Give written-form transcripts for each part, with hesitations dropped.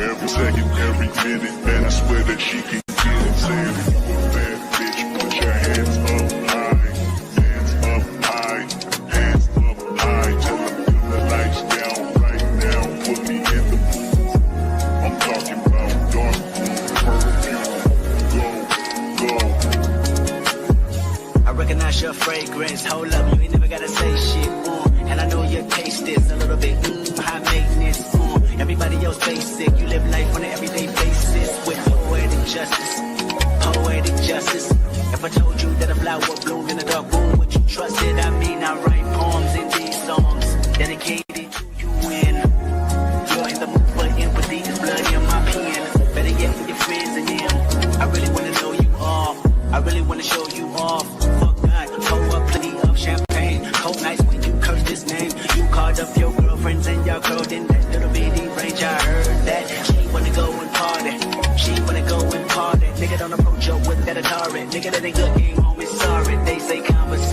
every second, every minute, man, I swear that she can get it. Saying, bad bitch, put your hands up high, hands up high, hands up high. Tell them dim the lights down right now, put me in the mood. I'm talking about dark room perfume. Go. I recognize your fragrance. Hold up, you ain't never gotta say shit. And I know your taste is a little bit high maintenance. Everybody else basic. You live life on an everyday basis with poetic justice. Poetic justice. If I told you that a flower bloomed in a dark room, would you trust it? I mean, I write poems in these songs dedicated to you. And you're in the mood for empathy. There's blood in my pen. Better yet, with your friends and them. I really wanna know you off. I really wanna show you off. Fuck God, pour up plenty of champagne. Cold nights when you curse this name. You called up your girlfriends and y'all curled in that little bitty range. I heard that she wanna go and party. She wanna go and party. Nigga don't approach her with that Atari. Nigga that ain't good game home is sorry. They say conversation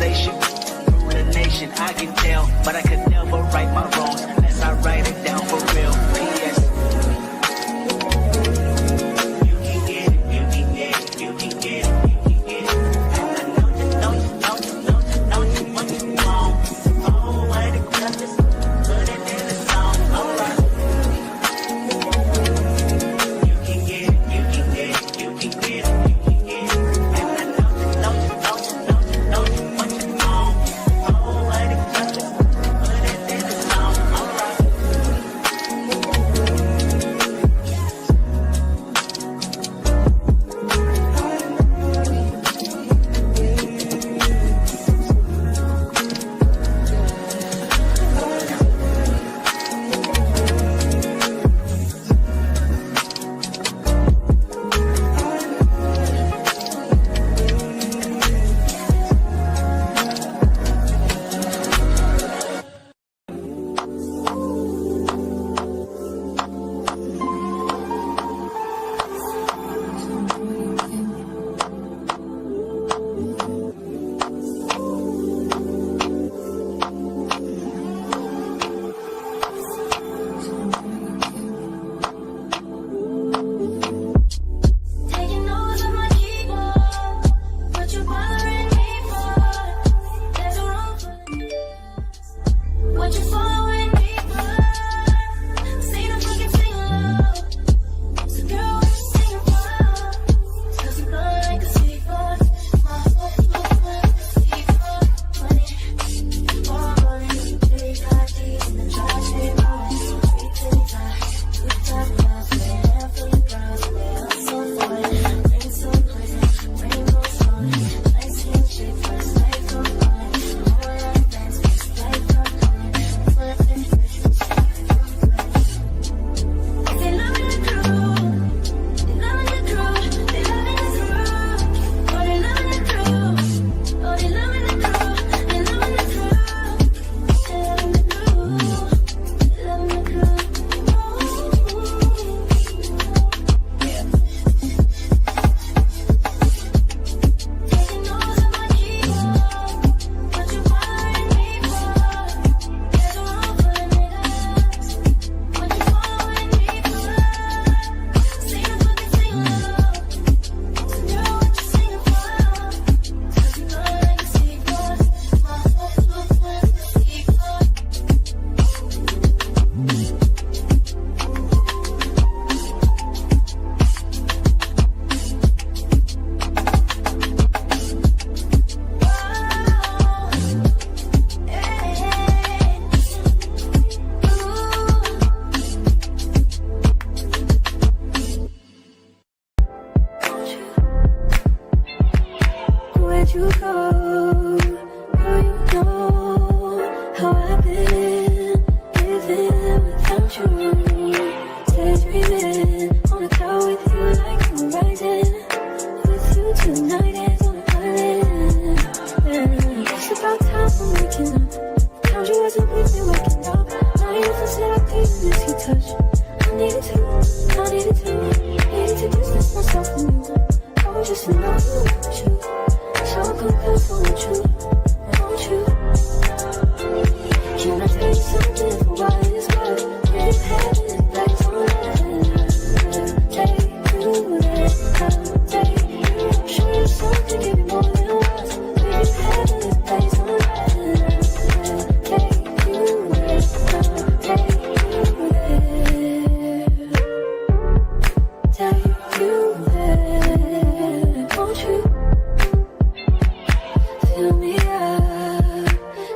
Fill me up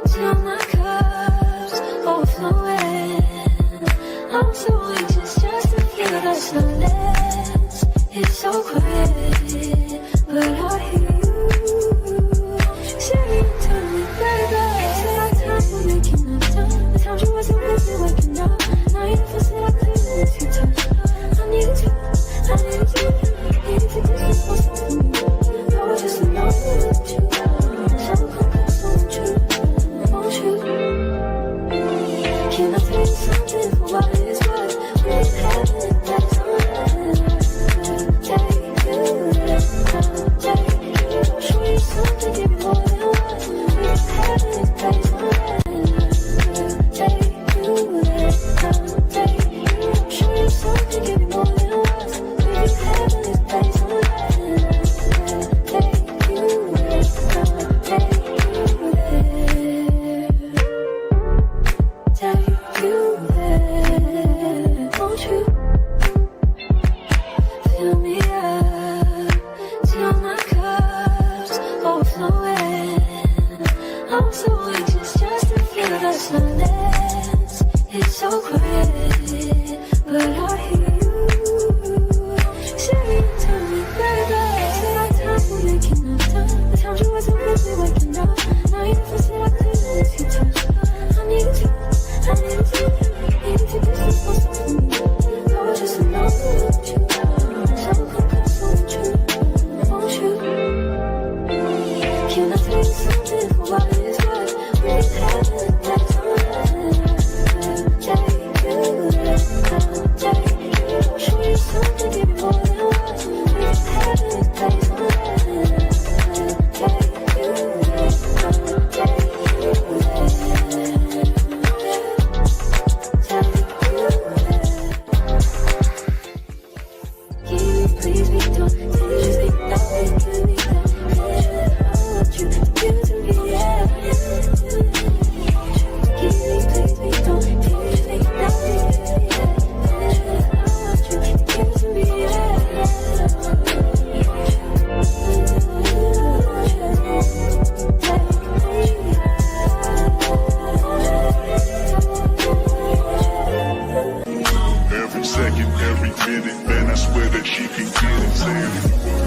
till my cup's overflowing. I'm so anxious just to feel the silence. It's so quiet, but I hear you saying to me, baby. Said our time we're making up time. The times you wasn't with me waking up. Now you never said I couldn't miss your touch. I needed you, I needed you. Needed to distance myself from you. I was just alone with you. So come close, won't you? Won't you? Can I tell you something for what it is worth? We ain't having it that time. Take you there, take you. Show you something, give you more than what. We ain't having it that time. Take you there, take you. Show you something, give you more than what. We ain't having it that time. Take you there, take you there. Take you there, won't you? Fill me up till my cup's overflowing. I'm so anxious just to feel the silence. It's so quiet, but I hear you saying to me, baby. Said our time we're making up time. The times you wasn't with me waking up. Now you never said I couldn't miss your touch. I needed you, I needed you. Needed to distance myself from you. I was just alone with you. So come close, won't you? Won't you? Can I tell you something for what it is worth? We ain't having it that time. Take you there, take you. Show you something, give you more than what. We ain't having it that time. Take you there, take you there. Please be don't just be nothing to me. I want you to be yeah. Please be don't just be nothing to me. I want you to be Every second, every minute, man, I swear that she can get it. Saying,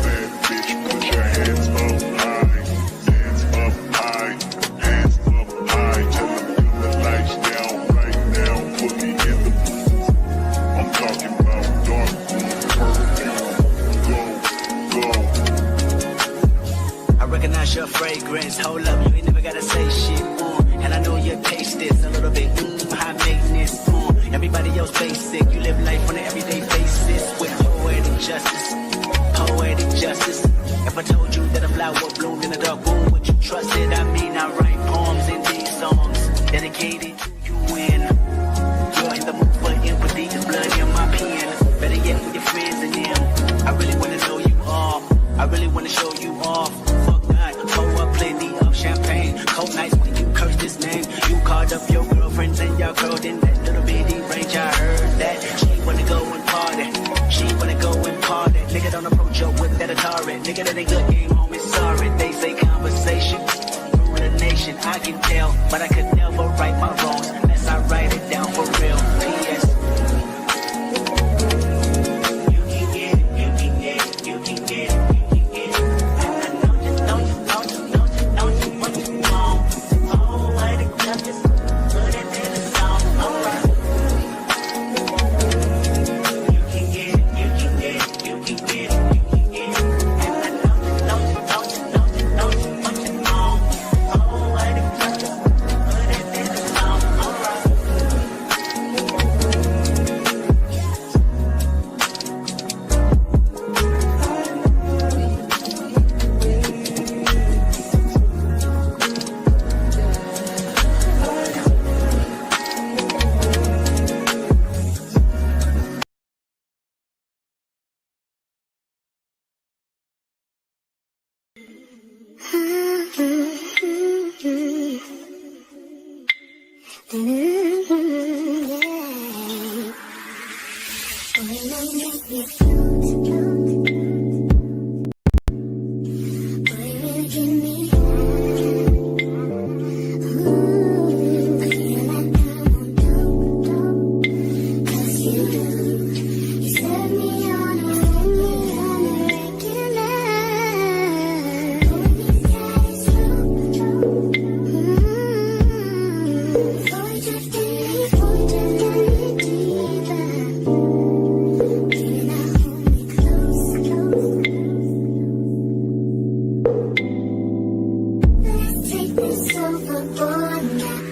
bad bitch, put your hands up high. Hands up high, hands up high. Tell them dim the lights down right now. Put me in the booth. I'm talking about dark perfume. Go. I recognize your fragrance. Hold up, you ain't never gotta say shit. And I know your taste is a little bit high maintenance. Everybody else basic. You live life on an everyday basis with poetic justice. Poetic justice. If I told you that a flower bloomed in a dark room, would you trust it? I mean, I write poems in these songs dedicated to you and you're in the mood for empathy. There's blood in my pen. Better yet with your friends and them. I really wanna know you all. I really wanna show you off. Fuck God, pour up plenty of champagne. Cold nights when you curse this name. You called up your girlfriends and y'all curled in that little bitty range. I heard that she wanna go and party. She wanna go and party. Nigga don't approach her with that Atari. Nigga that ain't good game home is sorry. They say conversation ruin a nation. I can tell, but I could never right my wrongs unless I write it down for real. P.S. You can get it, you can get it, you can get it. it's overboard now.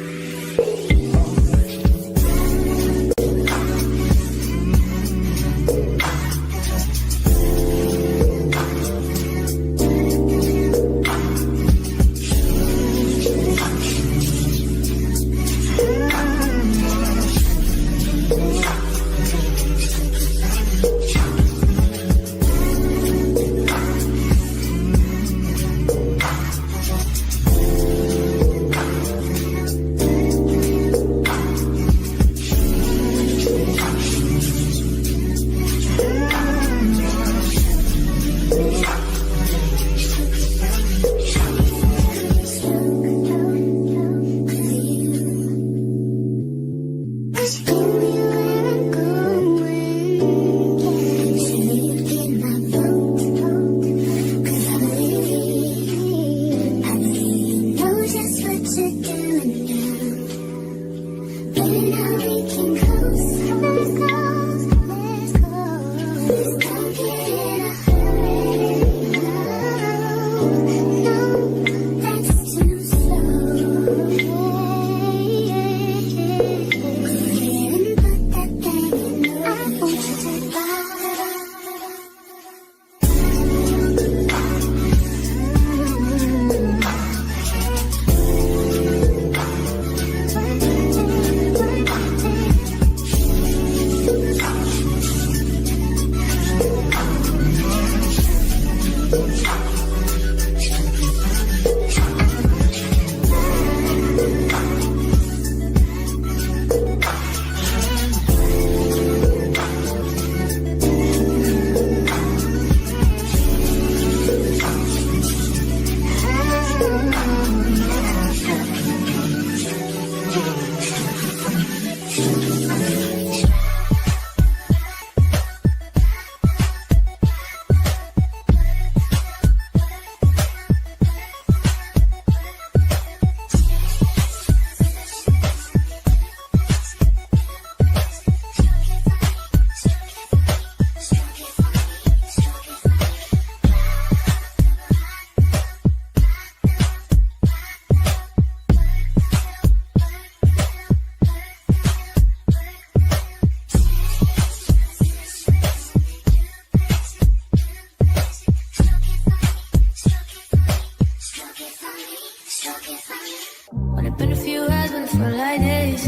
Only been a few hours, but it felt like days.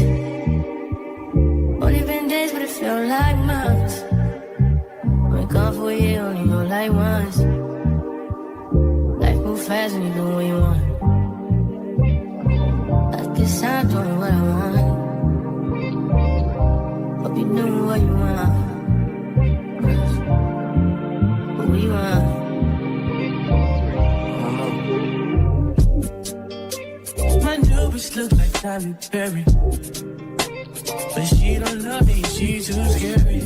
Only been days, but it felt like months. Been gone for a year, only know like once. Life move fast when you do what you want. I guess I'm doing what I want. Hope you doing what you want. What you want? My new bitch look like Tyler Perry, but she don't love me, she too scary.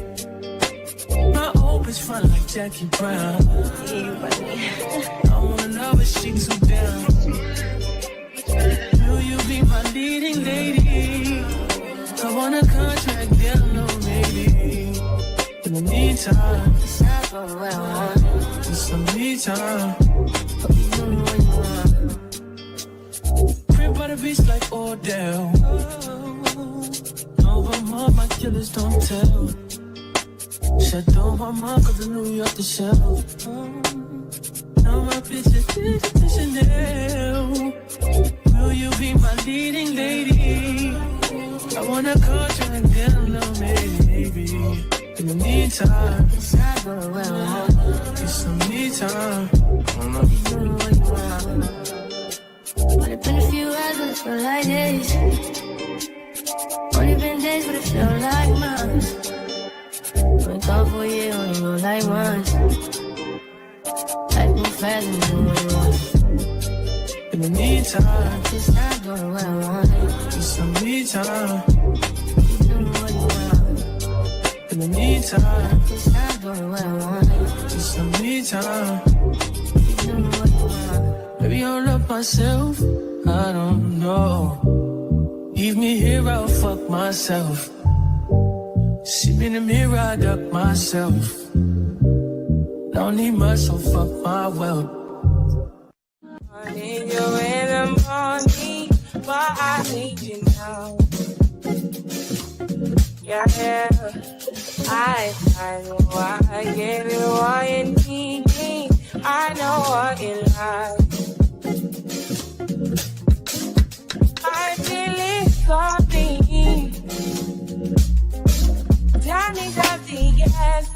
My old bitch fun like Jackie Brown. I wanna love her, she too down. Will you be my leading lady? I want a contract, down low, maybe. In the meantime, Decide for what I want. just some me time. Hope you doing what you want. By the beach like Odell. No, but mom, my killers don't tell. Shut down my mom, cause I knew you off the shelf. Now my bitch is the Chanel. Will you be my leading lady? I want a contract down low, maybe. In the meantime, Decide for what I want. get some me time. Hope you doing what you want. Only been a few hours, but it felt like days. Only been days, but it felt like months. Been gone for a year, only know like once. Life move fast and you do what you want. In the meantime, Just not doing what I want. get some me time. You doing what you want. In the meantime, Just not doing what I want. get some me time. You doing what you want. Maybe I'll love myself, I don't know. Leave me here, I'll fuck myself. See me in the mirror, I duck myself. Don't need much, so fuck my wealth. I need you in the morning. I need you now. Yeah, yeah. I know I give you all you need. I know what you like. I feel it coming. Tell me that the yes.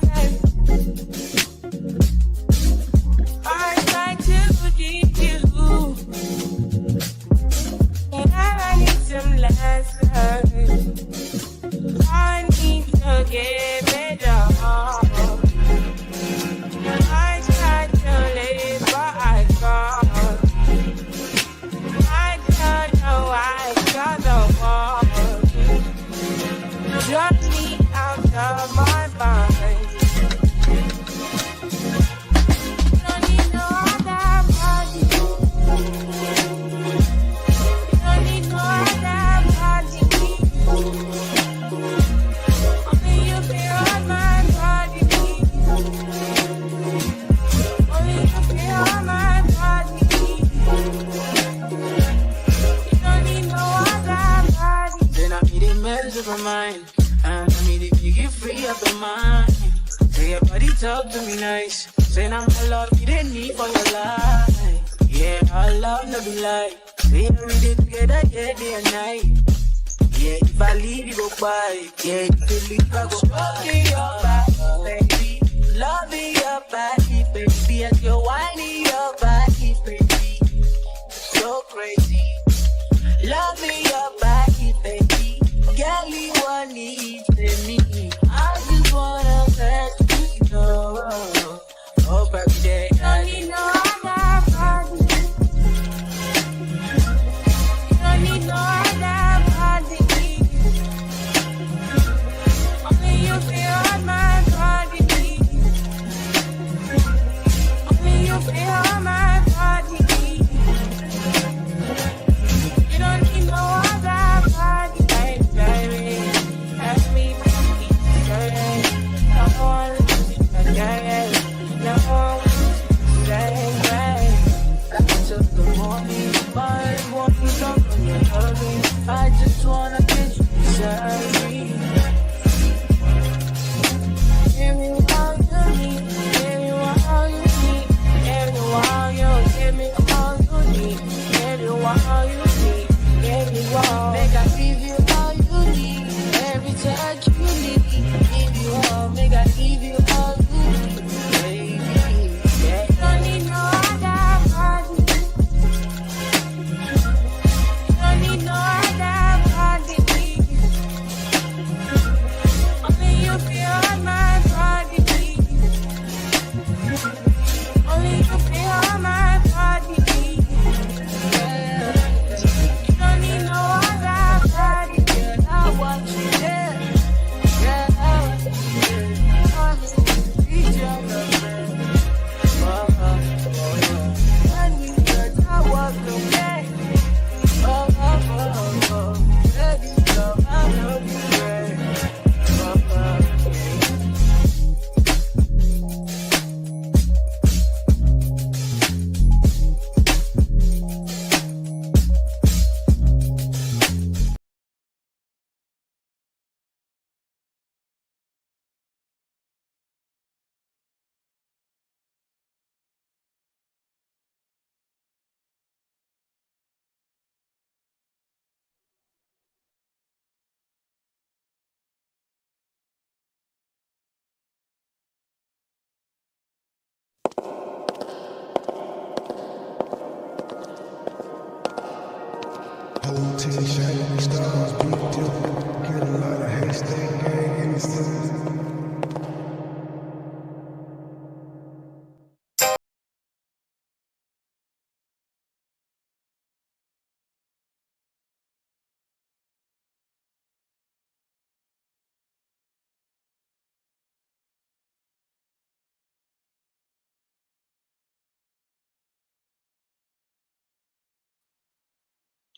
I try to keep you. And I need some lessons. I need to give it all. I tried to live, but I can't. I don't know why I got the wall. Drop me out of my mind. Don't need no other body. Don't need no other body. Only you feel on my body. Only you feel on my body. You don't need no other body. Then I need a mess of my mind. And I need to get free of the mind. Say your body talk to me nice. Say I'm my love, you didn't need for your life. Yeah, our love no be like. Say every day together, yeah, day and night. Yeah, if I leave, you go by. Yeah, if you leave, I go loving your body, baby. Loving your body, baby. As you're whining your body, baby. So crazy. Loving your body, baby. Girl, you want need me. I just wanna let you know. Oh, baby, day. Don't need no other body. Don't need no other body. Only you feel on my body. Only you feel on my body. You don't need no other body, baby. Ask me, baby, baby. No one, baby. No one, baby. After the morning, my walking up on your body. I just wanna get you beside me. Give me all you need. Give me all you need. Give me all you. Give me all you need. Give me all you need. Give me all. Make I give you all you need. Every touch you need. Give you all. Make I give you all you need, baby. Yeah. Don't need no other body. Don't need no other body. Only you feel on my body. Only you feel on my body. Yeah. You don't need no other body. Girl, I want you there. Girl, I want you there. I need your love, man. Oh, oh, oh, yeah. I need that. I want you there. Oh, oh, oh, oh. Baby, love, I love you, babe. Oh, oh, yeah. Hotel shining stars, big dip. Get a lot of haystack gang in the city.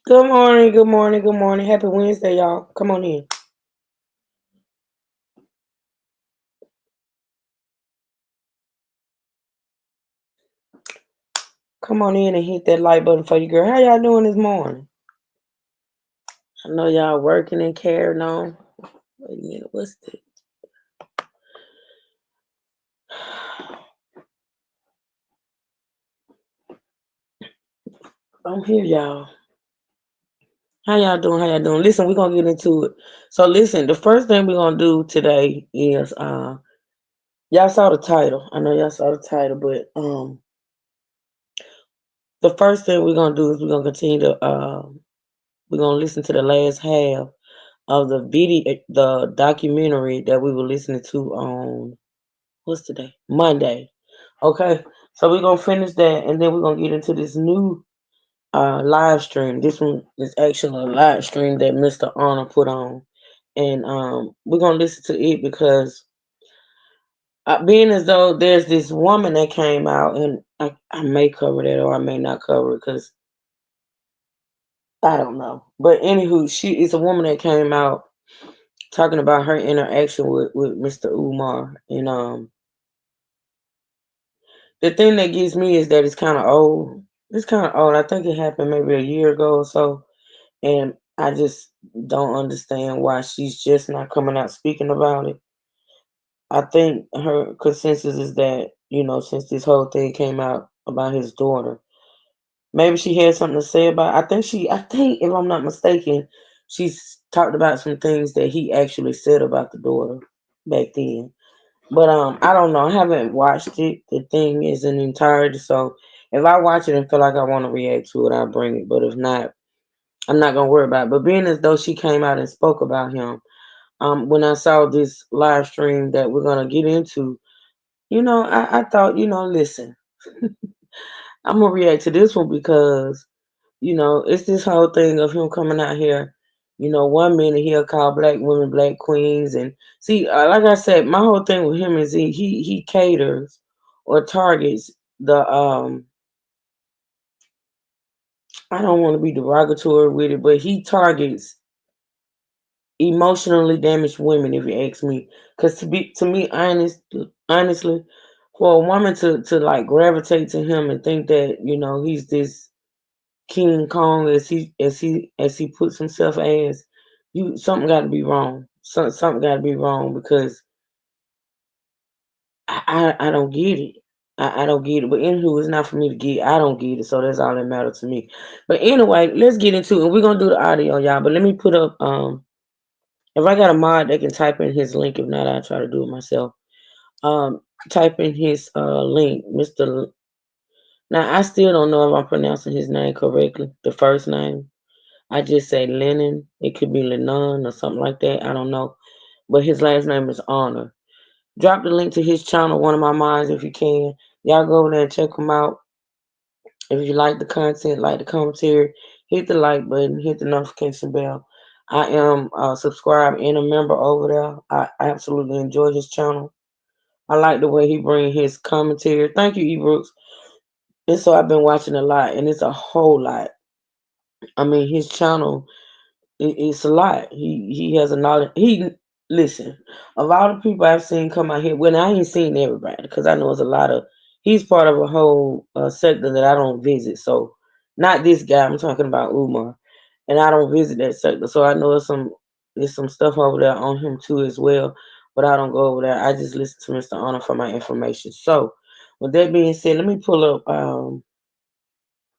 Good morning, good morning, good morning. Happy Wednesday, y'all. Come on in. Come on in and hit that like button for you, girl. How y'all doing this morning? I know y'all working and carrying on. Wait a minute, what's the? I'm here, y'all. How y'all doing? How y'all doing? Listen, we're gonna get into it. So listen, the first thing we're gonna do today is y'all saw the title. I know y'all saw the title, but the first thing we're gonna do is we're gonna continue to we're gonna listen to the last half of the video, the documentary that we were listening to on what's today? Monday. Okay, so we're gonna finish that, and then we're gonna get into this new live stream. This one is actually a live stream that Mr. Honor put on, and we're gonna listen to it because being as though there's this woman that came out, and I may cover that or I may not cover it because I don't know. But anywho, she is a woman that came out talking about her interaction with Mr. Umar, and the thing that gets me is that it's kind of old. It's kind of old. I think it happened maybe a year ago or so, and I just don't understand why she's just not coming out speaking about it. I think her consensus is that, since this whole thing came out about his daughter, maybe she had something to say about it. I think if I'm not mistaken, she's talked about some things that he actually said about the daughter back then. But I don't know. I haven't watched it. The thing is in entirety. So if I watch it and feel like I want to react to it, I'll bring it. But if not, I'm not gonna worry about it. But being as though she came out and spoke about him, when I saw this live stream that we're gonna get into, I thought, listen, I'm gonna react to this one because, it's this whole thing of him coming out here. 1 minute he'll call black women black queens, and see, like I said, my whole thing with him is he caters or targets the I don't want to be derogatory with it, but he targets emotionally damaged women, if you ask me. Because to me, honestly, for a woman to like gravitate to him and think that he's this King Kong as he puts himself as, something got to be wrong. Something got to be wrong because I don't get it. I don't get it. But anywho, it's not for me to get. I don't get it. So that's all that matters to me. But anyway, let's get into it. And we're gonna do the audio, y'all. But let me put up if I got a mod, they can type in his link. If not, I'll try to do it myself. Um, Type in his link, Mr. Now I still don't know if I'm pronouncing his name correctly. The first name, I just say Lennon. It could be Lennon or something like that. I don't know, but his last name is Honor. Drop the link to his channel, one of my mods, if you can. Y'all go over there and check him out. If you like the content, like the commentary, hit the like button, hit the notification bell. I am subscribed and a member over there. I absolutely enjoy his channel. I like the way he brings his commentary. Thank you, E. Brooks. And so I've been watching a lot, and it's a whole lot. I mean, his channel, it's a lot. He has a knowledge. He listen. Of all the people I've seen come out here, well, I ain't seen everybody because I know it's a lot of. He's part of a whole sector that I don't visit. So not this guy. I'm talking about Umar, and I don't visit that sector. So I know there's some stuff over there on him too as well. But I don't go over there. I just listen to Mr. Honor for my information. So with that being said, let me pull up.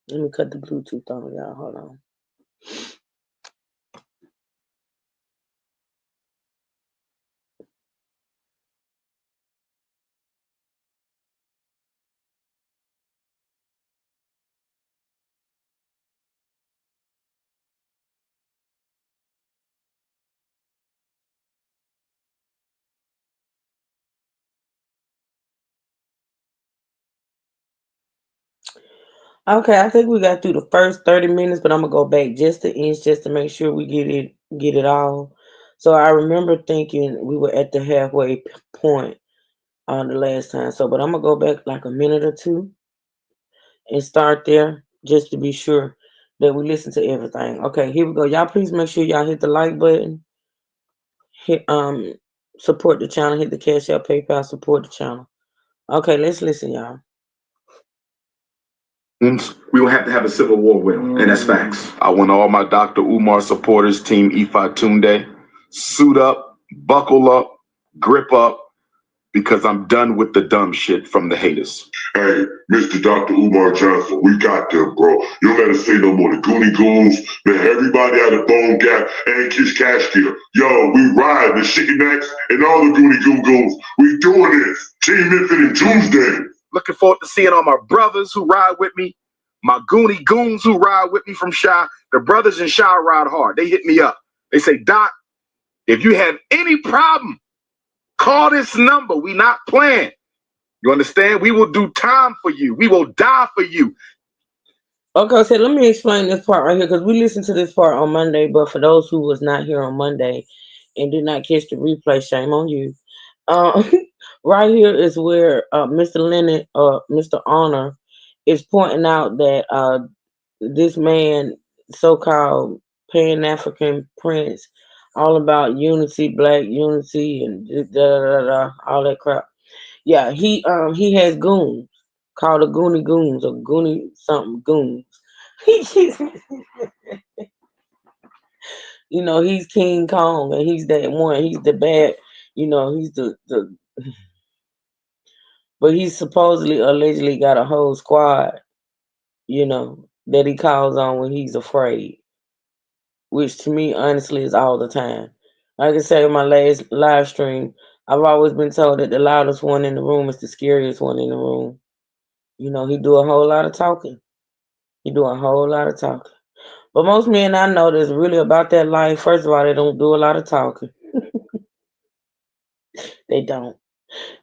Let me cut the Bluetooth on, y'all. Hold on. Okay, I think we got through the first 30 minutes, but I'm gonna go back just to inch just to make sure we get it all. So I remember thinking we were at the halfway point on the last time. So, but I'm gonna go back like a minute or two and start there just to be sure that we listen to everything. Okay, here we go. Y'all please make sure y'all hit the like button, hit support the channel, hit the Cash App, PayPal, support the channel. Okay, let's listen, y'all. We will have to have a civil war with him, and that's facts. I want all my Dr. Umar supporters, Team Ifa Tunde, suit up, buckle up, grip up, because I'm done with the dumb shit from the haters. Hey, Mr. Dr. Umar Johnson, we got them, bro. You don't gotta say no more. The Goonie Goons, man, everybody out of Bone Gap and Kiss Cashkill. Yo, we ride the Chicken Necks and all the Goonie Goon Goons. We doing this. Team Infinite Tuesday. Looking forward to seeing all my brothers who ride with me, my Goonie Goons who ride with me from Shy. The brothers in Shy ride hard. They hit me up. They say, Doc, if you have any problem, call this number. We not playing. You understand? We will do time for you. We will die for you. Okay, so let me explain this part right here because we listened to this part on Monday, but for those who was not here on Monday and did not catch the replay, shame on you. Right here is where Mr. Lennon, Mr. Honor, is pointing out that this man, so-called Pan-African-Prince, all about unity, black unity, and all that crap. Yeah, he has goons called the Goonie Goons or Goonie something Goons. You know, he's King Kong and he's that one. He's the bad, you know, he's the but he supposedly allegedly got a whole squad, you know, that he calls on when he's afraid. Which to me honestly is all the time. Like I said in my last live stream, I've always been told that the loudest one in the room is the scariest one in the room. You know, he do a whole lot of talking. He do a whole lot of talking. But most men I know that's really about that life, first of all, they don't do a lot of talking. They don't.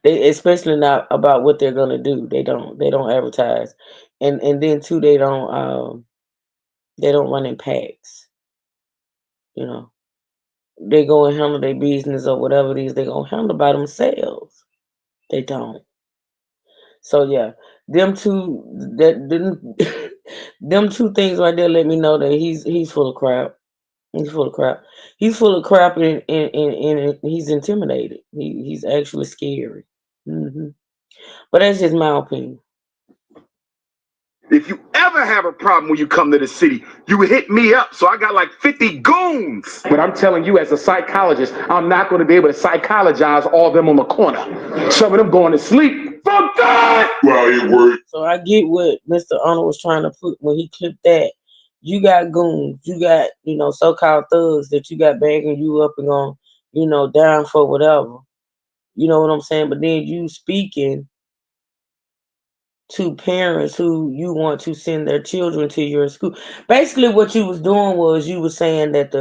They especially not about what they're gonna do. They don't advertise. And then too they don't run in packs. You know. They go and handle their business or whatever it is they gonna handle by themselves. They don't. So yeah, them two them two things right there let me know that he's full of crap. He's full of crap. He's full of crap and he's intimidated. He's actually scary. But that's just my opinion. If you ever have a problem when you come to the city, you hit me up. So I got like 50 goons. But I'm telling you, as a psychologist, I'm not going to be able to psychologize all of them on the corner. Some of them going to sleep. Fuck that! Well, it worked. So I get what Mr. Arnold was trying to put when he clipped that. You got goons. You got, you know, so-called thugs that you got bagging you up and going, you know, down for whatever. You know what I'm saying? But then you speaking to parents who you want to send their children to your school. Basically, what you was doing was you was saying that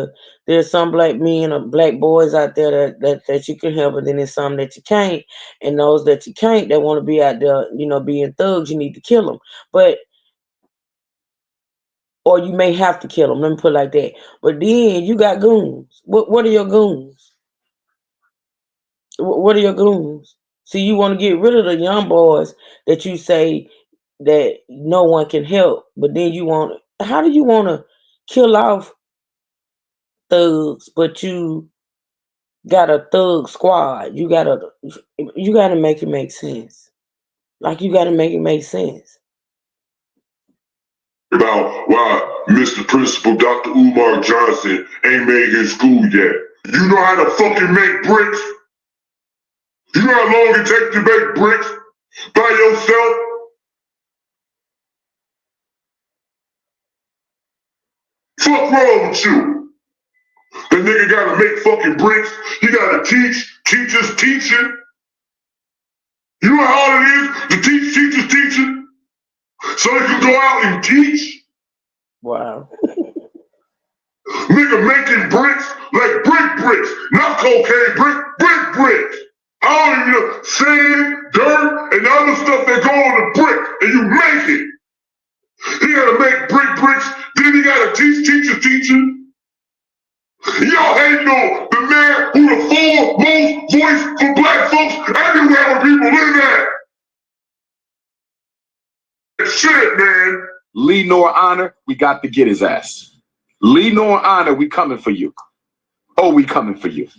there's some black men or black boys out there that you can help, and then there's some that you can't, and those that you can't that want to be out there, you know, being thugs, you need to kill them. But or you may have to kill them. Let me put it like that. But then you got goons. What are your goons? What are your goons? See, you want to get rid of the young boys that you say that no one can help, but then how do you want to kill off thugs, but you got a thug squad? You gotta make it make sense. Like you gotta make it make sense. About why Mr. Principal Dr. Umar Johnson ain't made his school yet. You know how to fucking make bricks? You know how long it takes to make bricks by yourself? Fuck wrong with you? The nigga gotta make fucking bricks. He gotta teach. Teachers teaching. You know how hard it is to teach teachers teaching? So they can go out and teach? Wow. Nigga making bricks like bricks, not cocaine bricks. I don't even know, sand, dirt, and other stuff that go on the brick, and you make it. He gotta make bricks, then he gotta teach teachers teaching. Y'all ain't know the man who the foremost voice for black folks everywhere where people live at. Shit, man. Lee Nor Honor, we got to get his ass. Lee Nor Honor, we coming for you. Oh, we coming for you.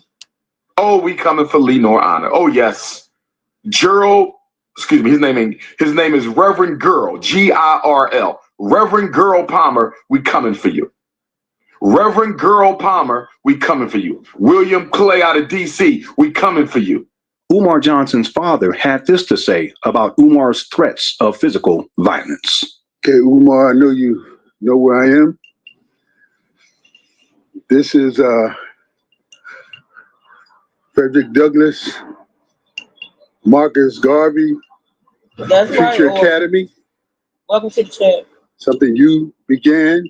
Oh, we coming for Lee Nor Honor. Oh, yes. Gerald excuse me, his name is Reverend Girl, Girl. Reverend Girl Palmer, we coming for you. Reverend Girl Palmer, we coming for you. William Clay out of DC, we coming for you. Umar Johnson's father had this to say about Umar's threats of physical violence. Okay, Umar, I know you know where I am. This is Frederick Douglass, Marcus Garvey, That's Future right, Academy. Welcome to the chat. Something you began.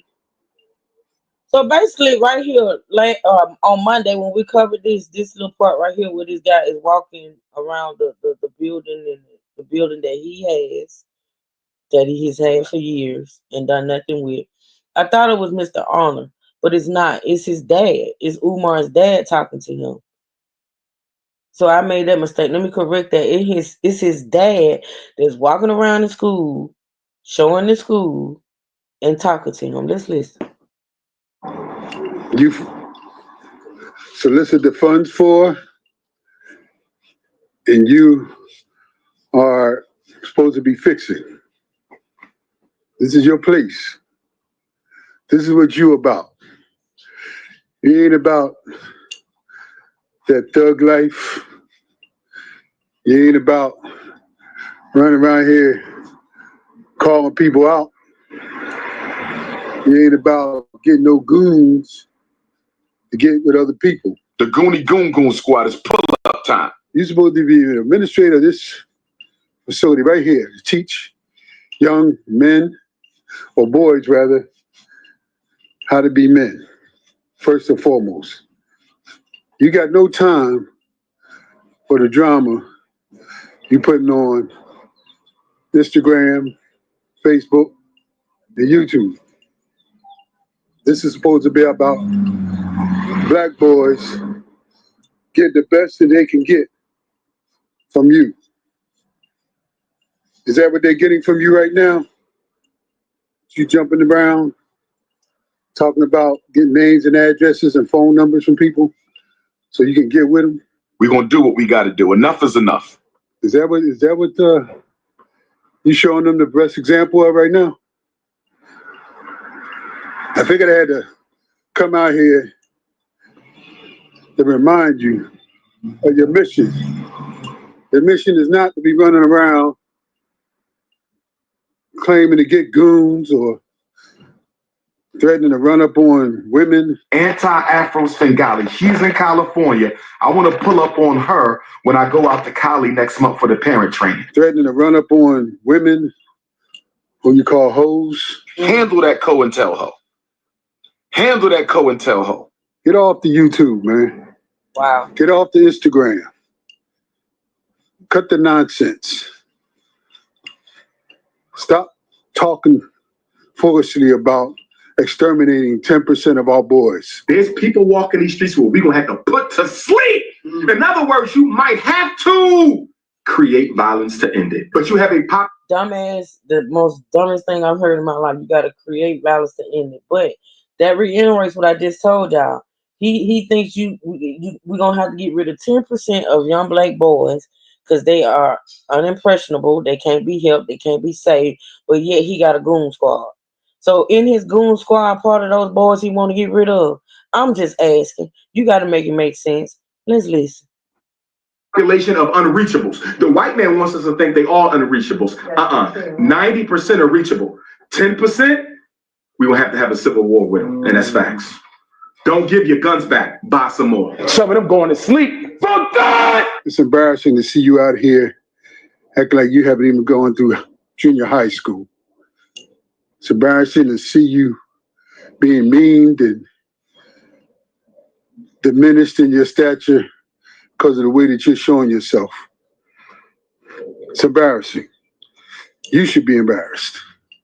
So basically, right here, like on Monday when we covered this little part right here, where this guy is walking around the building and the building that he has had for years and done nothing with. I thought it was Mr. Honor, but it's not. It's his dad. It's Umar's dad talking to him. So I made that mistake. Let me correct that. It's his dad that's walking around the school, showing the school, and talking to him. Let's listen. You solicit the funds for, and you are supposed to be fixing. This is your place. This is what you about. You ain't about that thug life. You ain't about running around here calling people out. You ain't about getting no goons to get with other people. The Goonie Goon Goon Squad is pull-up time. You're supposed to be an administrator of this facility right here to teach young men, or boys rather, how to be men, first and foremost. You got no time for the drama you putting on Instagram, Facebook, and YouTube. This is supposed to be about black boys getting the best that they can get from you. Is that what they're getting from you right now? You jumping around, talking about getting names and addresses and phone numbers from people so you can get with them? We're going to do what we got to do. Enough is enough. Is that what you showing them the best example of right now? I figured I had to come out here to remind you of your mission. The mission is not to be running around claiming to get goons or threatening to run up on women. Anti-Afro Svengali. She's in California. I want to pull up on her when I go out to Cali next month for the parent training. Threatening to run up on women who you call hoes. Handle that COINTELHO. Handle that COINTELHO. Get off the YouTube, man. Wow. Get off the Instagram. Cut the nonsense. Stop talking foolishly about exterminating 10% of our boys. There's people walking these streets where we're going to have to put to sleep. In other words, you might have to create violence to end it. But you have a dumbass, the most dumbest thing I've heard in my life. You got to create violence to end it. But that reiterates what I just told y'all. He thinks we're going to have to get rid of 10% of young black boys because they are unimpressionable. They can't be helped. They can't be saved. But yet he got a goon squad. So in his goon squad, part of those boys he want to get rid of. I'm just asking. You got to make it make sense. Let's listen. Population of unreachables. The white man wants us to think they all unreachables. 90% are reachable. 10%, we will have to have a civil war with them. And that's facts. Don't give your guns back. Buy some more. Some of them going to sleep. Fuck that! It's embarrassing to see you out here acting like you haven't even gone through junior high school. It's embarrassing to see you being memed and diminished in your stature because of the way that you're showing yourself. It's embarrassing. You should be embarrassed.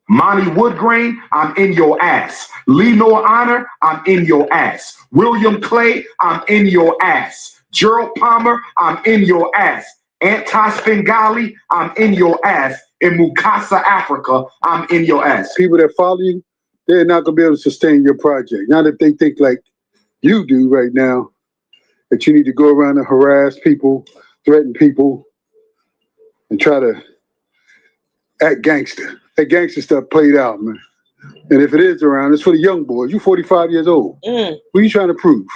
Monty Woodgrain, I'm in your ass. Lenore Honor, I'm in your ass. William Clay, I'm in your ass. Gerald Palmer, I'm in your ass. Anti-Svengali, I'm in your ass. In Mukasa, Africa, I'm in your ass. People that follow you, they're not going to be able to sustain your project. Not if they think like you do right now, that you need to go around and harass people, threaten people, and try to act gangster. That gangster stuff played out, man. And if it is around, it's for the young boys. You 45 years old. What are you trying to prove?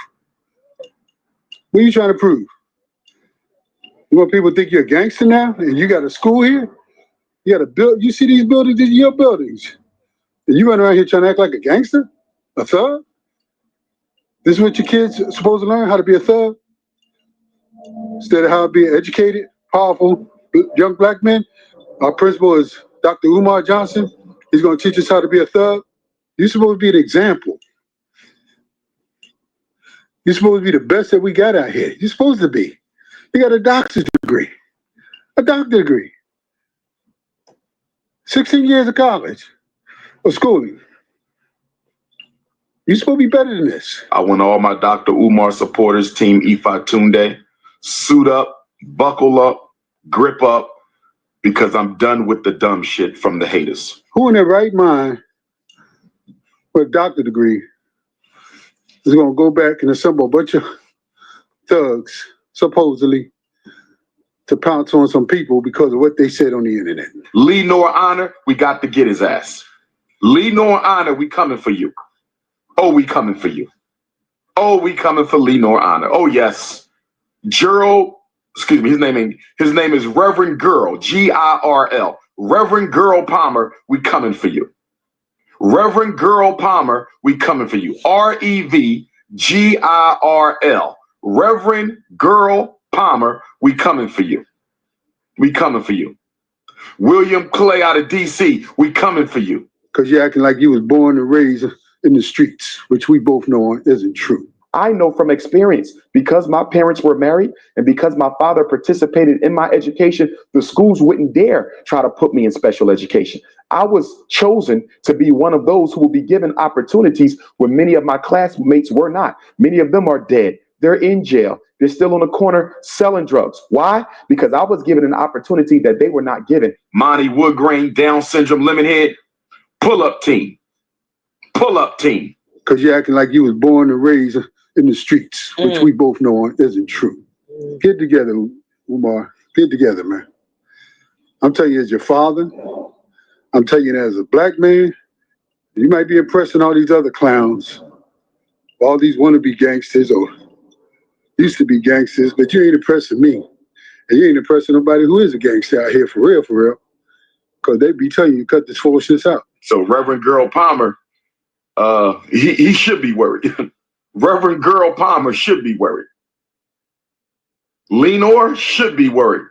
What are you trying to prove? You want people to think you're a gangster now? And you got a school here? You got a build. You see these buildings? These are your buildings. And you run around here trying to act like a gangster? A thug? This is what your kids are supposed to learn, how to be a thug? Instead of how to be an educated, powerful, young black man? Our principal is Dr. Umar Johnson. He's going to teach us how to be a thug. You're supposed to be the example. You're supposed to be the best that we got out here. You're supposed to be. You got a doctor's degree. A doctorate degree. 16 years of college or schooling. You're supposed to be better than this. I want all my Dr. Umar supporters, Team Ifa Tunde, suit up, buckle up, grip up, because I'm done with the dumb shit from the haters. Who in their right mind with a doctorate degree is going to go back and assemble a bunch of thugs, supposedly, to pounce on some people because of what they said on the internet? Lee Nor Honor, we got to get his ass. Lee Nor Honor, we coming for you. Oh, we coming for you. Oh, we coming for Lee Nor Honor. Oh, yes. Gerald, excuse me, his name is Reverend Girl, G-I-R-L. Reverend Girl Palmer, we coming for you. Reverend Girl Palmer, we coming for you. R-E-V-G-I-R-L. Reverend Girl Palmer, we coming for you. We coming for you. William Clay out of D.C., we coming for you. Because you're acting like you was born and raised in the streets, which we both know isn't true. I know from experience, because my parents were married and because my father participated in my education, the schools wouldn't dare try to put me in special education. I was chosen to be one of those who will be given opportunities where many of my classmates were not. Many of them are dead. They're in jail. They're still on the corner selling drugs. Why? Because I was given an opportunity that they were not given. Monty Woodgrain, Down syndrome, Lemonhead, pull-up team. Pull-up team. Because you're acting like you was born and raised in the streets, which we both know isn't true. Get together, Umar. Get together, man. I'm telling you as your father, I'm telling you as a black man, you might be impressing all these other clowns, all these wannabe gangsters or used to be gangsters, but you ain't impressing me. And you ain't impressing nobody who is a gangster out here for real, because they be telling you cut this foolishness out. So Reverend Girl Palmer, he should be worried. Reverend Girl Palmer should be worried. Lenore should be worried.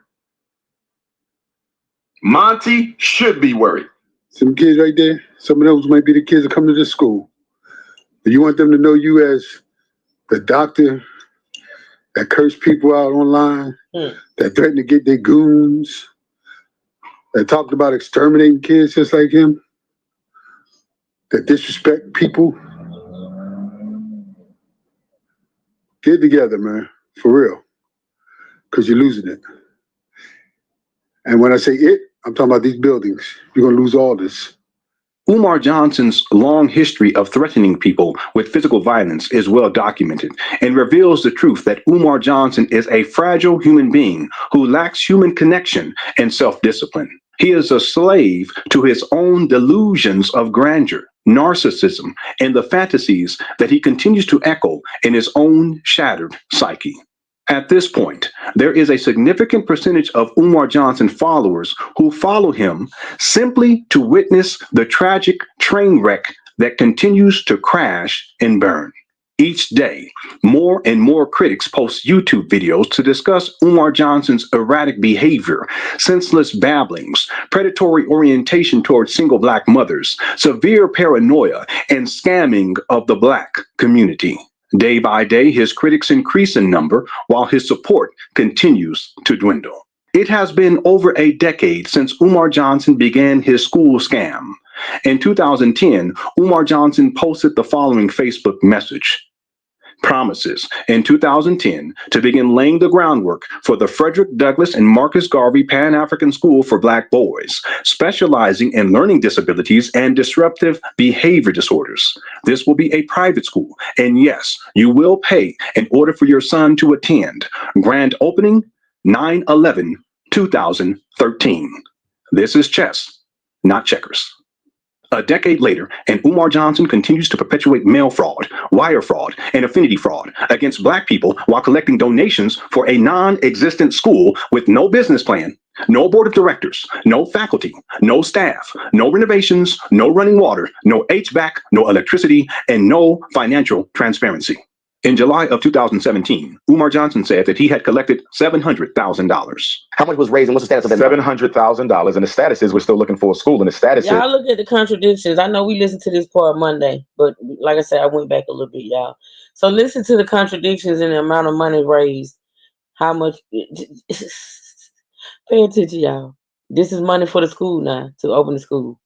Monty should be worried. Some kids right there, some of those might be the kids that come to this school. But you want them to know you as the doctor that cursed people out online, that threatened to get their goons, that talked about exterminating kids just like him, that disrespect people. Get together, man, for real, because you're losing it. And when I say it, I'm talking about these buildings. You're going to lose all this. Umar Johnson's long history of threatening people with physical violence is well documented and reveals the truth that Umar Johnson is a fragile human being who lacks human connection and self-discipline. He is a slave to his own delusions of grandeur, narcissism, and the fantasies that he continues to echo in his own shattered psyche. At this point, there is a significant percentage of Umar Johnson followers who follow him simply to witness the tragic train wreck that continues to crash and burn. Each day, more and more critics post YouTube videos to discuss Umar Johnson's erratic behavior, senseless babblings, predatory orientation towards single black mothers, severe paranoia, and scamming of the black community. Day by day, his critics increase in number while his support continues to dwindle. It has been over a decade since Umar Johnson began his school scam. In 2010, Umar Johnson posted the following Facebook message. Promises in 2010 to begin laying the groundwork for the Frederick Douglass and Marcus Garvey Pan-African School for Black Boys, specializing in learning disabilities and disruptive behavior disorders. This will be a private school, and yes, you will pay in order for your son to attend. Grand opening 9/11/2013. This is Chess. not checkers. A decade later, and Umar Johnson continues to perpetuate mail fraud, wire fraud, and affinity fraud against Black people while collecting donations for a non-existent school with no business plan, no board of directors, no faculty, no staff, no renovations, no running water, no HVAC, no electricity, and no financial transparency. In July of 2017, Umar Johnson said that he had collected $700,000. How much was raised and what's the status of that? $700,000. And the status is we're still looking for a school. And the status is. Y'all look at the contradictions. I know we listened to this part Monday, but like I said, I went back a little bit, y'all. So listen to the contradictions in the amount of money raised. How much? Pay attention, y'all. This is money for the school now, to open the school.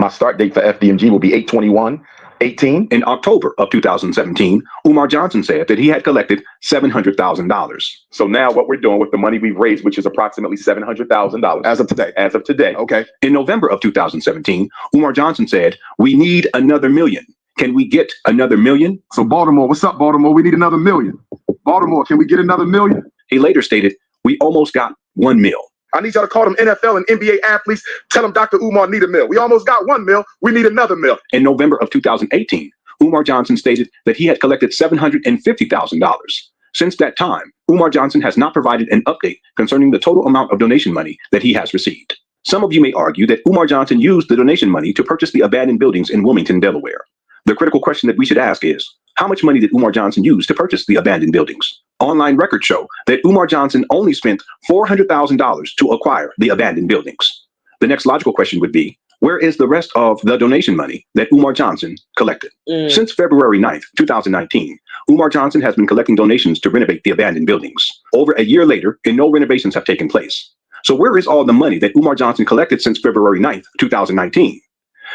My start date for FDMG will be 8/21/18. In October of 2017, Umar Johnson said that he had collected $700,000. So now what we're doing with the money we've raised, which is approximately $700,000 As of today. as of today. Okay. In November of 2017, Umar Johnson said, "We need another million. Can we get another million?" So Baltimore, what's up, Baltimore? We need another million. Baltimore, can we get another million? He later stated, "We almost got 1 mil." I need y'all to call them NFL and NBA athletes. Tell them Dr. Umar need a mill. We almost got 1 mil. We need another mill. In November of 2018, Umar Johnson stated that he had collected $750,000. Since that time, Umar Johnson has not provided an update concerning the total amount of donation money that he has received. Some of you may argue that Umar Johnson used the donation money to purchase the abandoned buildings in Wilmington, Delaware. The critical question that we should ask is, how much money did Umar Johnson use to purchase the abandoned buildings? Online records show that Umar Johnson only spent $400,000 to acquire the abandoned buildings. The next logical question would be, where is the rest of the donation money that Umar Johnson collected? Since February 9th, 2019, Umar Johnson has been collecting donations to renovate the abandoned buildings. Over a year later, and no renovations have taken place. So where is all the money that Umar Johnson collected since February 9th, 2019?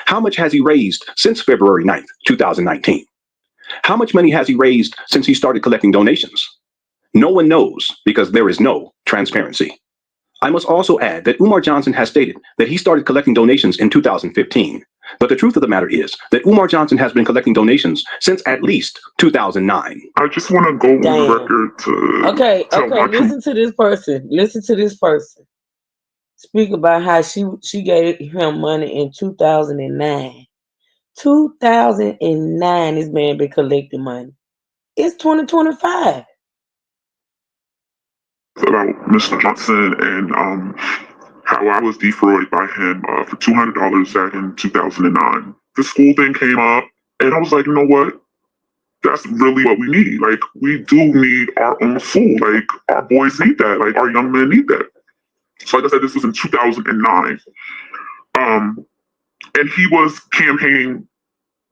How much has he raised since February 9th, 2019? How much money has he raised since he started collecting donations? No one knows because there is no transparency. I must also add that Umar Johnson has stated that he started collecting donations in 2015. But the truth of the matter is that Umar Johnson has been collecting donations since at least 2009. I just want to go on the record to Okay, listen to this person. Listen to this person. Speak about how she gave him money in 2009. 2009, this man been collecting money. It's 2025. About Mr. Johnson and how I was defrauded by him for $200 back in 2009. The school thing came up, and I was like, you know what? That's really what we need. Like, we do need our own school. Like, our boys need that. Like, our young men need that. So, like I said, this was in 2009. And he was campaigning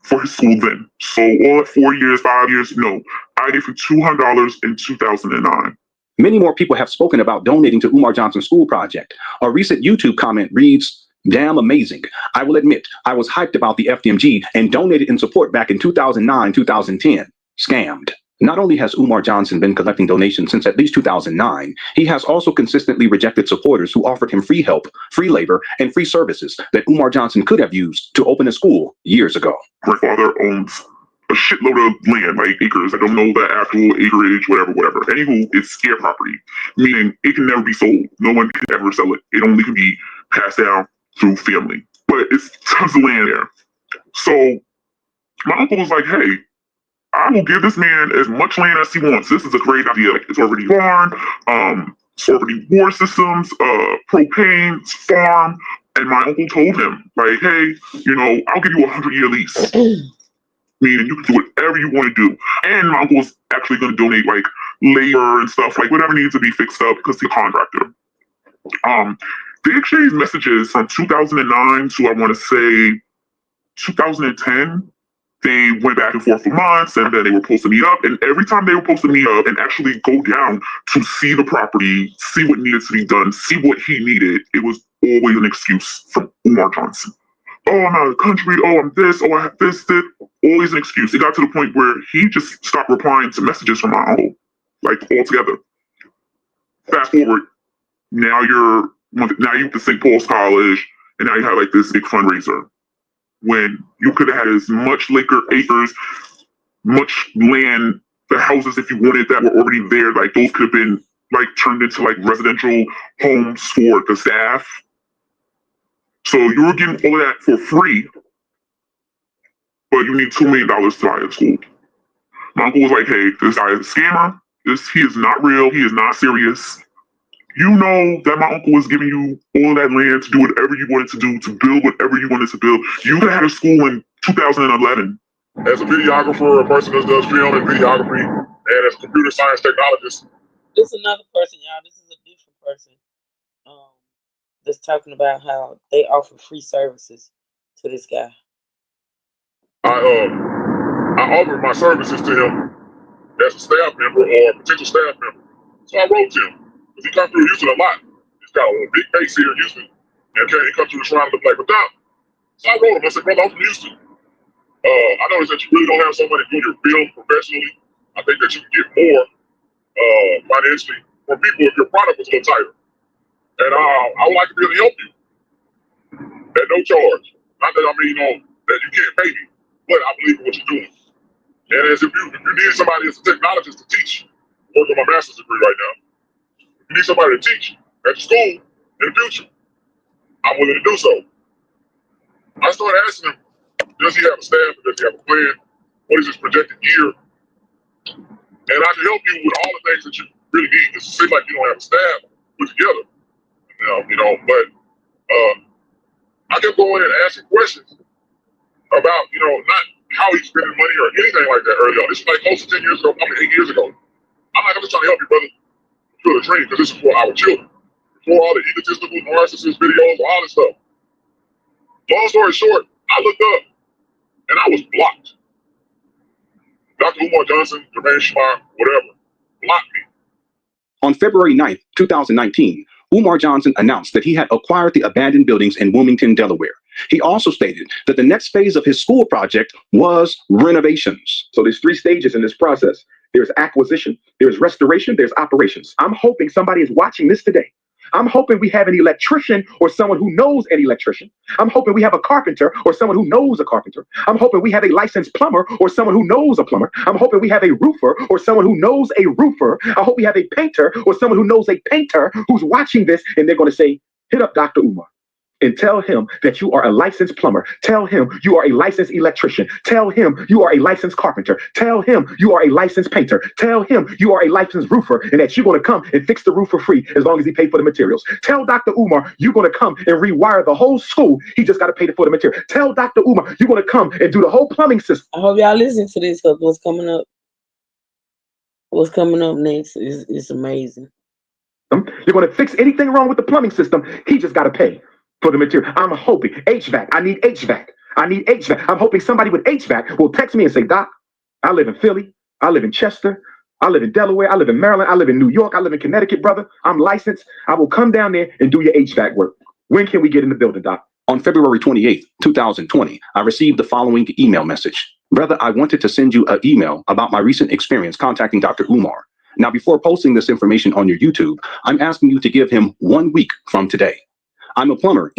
for his school then. So, all at 4 years, 5 years, no. I gave him $200 in 2009. Many more people have spoken about donating to Umar Johnson's school project. A recent YouTube comment reads, "Damn amazing. I will admit, I was hyped about the FDMG and donated in support back in 2009, 2010. Scammed." Not only has Umar Johnson been collecting donations since at least 2009, he has also consistently rejected supporters who offered him free help, free labor, and free services that Umar Johnson could have used to open a school years ago. My father owns a shitload of land, like acres. I don't know the actual acreage, whatever. Anywho, it's scare property, meaning it can never be sold. No one can ever sell it. It only can be passed down through family. But it's tons of land there. So my uncle was like, hey, I will give this man as much land as he wants. This is a great idea. Like, it's already barn, it's already water systems, propane, farm. And my uncle told him, like, hey, I'll give you a 100-year lease. Meaning you can do whatever you want to do. And my uncle was actually going to donate, like, labor and stuff, like whatever needs to be fixed up because he's a contractor. They exchanged messages from 2009 to, I want to say, 2010. They went back and forth for months, and then they were supposed to meet up. And every time they were supposed to meet up and actually go down to see the property, see what needed to be done, see what he needed, it was always an excuse from Umar Johnson. Oh, I'm out of the country. Oh, I'm this. Oh, I have this. Always an excuse. It got to the point where he just stopped replying to messages from my uncle, like, altogether. Fast forward, now you're at the St. Paul's College, and now you have, like, this big fundraiser. When you could have had as much acres, much land, the houses, if you wanted, that were already there, like, those could have been, like, turned into, like, residential homes for the staff. So you were getting all of that for free, but you need $2 million to buy a school. My uncle was like, hey, this guy is a scammer. He is not real. He is not serious. You know that my uncle was giving you all of that land to do whatever you wanted to do, to build whatever you wanted to build. You could have had a school in 2011. As a videographer, a person that does film and videography, and as a computer science technologist. This is another person, y'all. This is a different person that's talking about how they offer free services to this guy. I offered my services to him as a staff member or a potential staff member. So I wrote to him, because he comes through Houston a lot. He's got a big base here in Houston. And he comes through the Shrine of the Black Madonna. So I wrote him, I said, brother, I'm from Houston. I noticed that you really don't have somebody doing your film professionally. I think that you can get more financially from people if your product was a little tighter. And I would like to be able to help you at no charge. Not that I mean, that you can't pay me, but I believe in what you're doing. And as if you need somebody as a technologist to teach, I'm working on my master's degree right now. If you need somebody to teach at the school in the future, I'm willing to do so. I started asking him, does he have a staff? Does he have a plan? What is his projected year? And I can help you with all the things that you really need. Because it seems like you don't have a staff put together. But I kept going and asking questions about, not how he's spending money or anything like that early on. This is like close to 10 years ago, 8 years ago. I'm just trying to help you, brother, fulfill the dream, because this is for our children. For all the egotistical, narcissist videos, all this stuff. Long story short, I looked up and I was blocked. Dr. Umar Johnson, Jermaine Schmar, whatever, blocked me. On February 9th, 2019, Umar Johnson announced that he had acquired the abandoned buildings in Wilmington, Delaware. He also stated that the next phase of his school project was renovations. So there's 3 stages in this process. There's acquisition, there's restoration, there's operations. I'm hoping somebody is watching this today. I'm hoping we have an electrician or someone who knows an electrician. I'm hoping we have a carpenter or someone who knows a carpenter. I'm hoping we have a licensed plumber or someone who knows a plumber. I'm hoping we have a roofer or someone who knows a roofer. I hope we have a painter or someone who knows a painter who's watching this, and they're going to say, hit up Dr. Umar and tell him that you are a licensed plumber. Tell him you are a licensed electrician. Tell him you are a licensed carpenter. Tell him you are a licensed painter. Tell him you are a licensed roofer, and that you're going to come and fix the roof for free as long as he pays for the materials. Tell Dr. Umar you're going to come and rewire the whole school. He just got to pay for the material. Tell Dr. Umar you're going to come and do the whole plumbing system. I hope y'all listen to this, because what's coming up next is amazing. You're going to fix anything wrong with the plumbing system. He just got to pay for the material. I'm hoping HVAC. I need HVAC. I'm hoping somebody with HVAC will text me and say, Doc, I live in Philly. I live in Chester. I live in Delaware. I live in Maryland. I live in New York. I live in Connecticut, brother. I'm licensed. I will come down there and do your HVAC work. When can we get in the building, Doc? On February 28th, 2020, I received the following email message. Brother, I wanted to send you an email about my recent experience contacting Dr. Umar. Now, before posting this information on your YouTube, I'm asking you to give him 1 week from today. I'm a plumber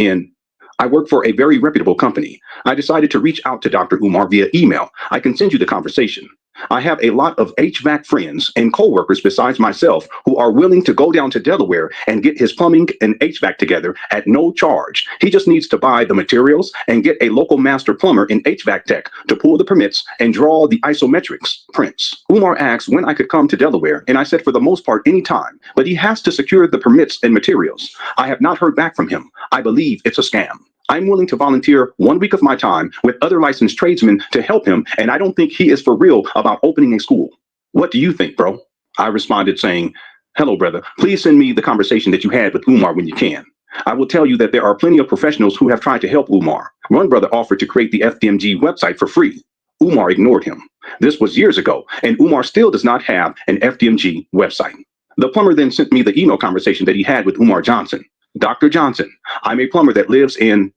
I work for a very reputable company. I decided to reach out to Dr. Umar via email. I can send you the conversation. I have a lot of HVAC friends and coworkers besides myself who are willing to go down to Delaware and get his plumbing and HVAC together at no charge. He just needs to buy the materials and get a local master plumber in HVAC tech to pull the permits and draw the isometrics prints. Umar asked when I could come to Delaware, and I said for the most part anytime, but he has to secure the permits and materials. I have not heard back from him. I believe it's a scam. I'm willing to volunteer 1 week of my time with other licensed tradesmen to help him, and I don't think he is for real about opening a school. What do you think, bro? I responded saying, hello, brother. Please send me the conversation that you had with Umar when you can. I will tell you that there are plenty of professionals who have tried to help Umar. One brother offered to create the FDMG website for free. Umar ignored him. This was years ago, and Umar still does not have an FDMG website. The plumber then sent me the email conversation that he had with Umar Johnson. Dr. Johnson, I'm a plumber that lives in...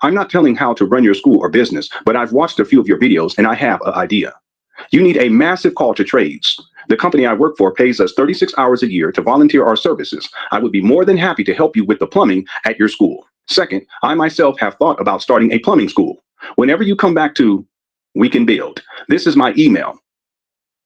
I'm not telling how to run your school or business, but I've watched a few of your videos and I have an idea. You need a massive call to trades. The company I work for pays us 36 hours a year to volunteer our services. I would be more than happy to help you with the plumbing at your school. Second, I myself have thought about starting a plumbing school. Whenever you come back to We Can Build, this is my email,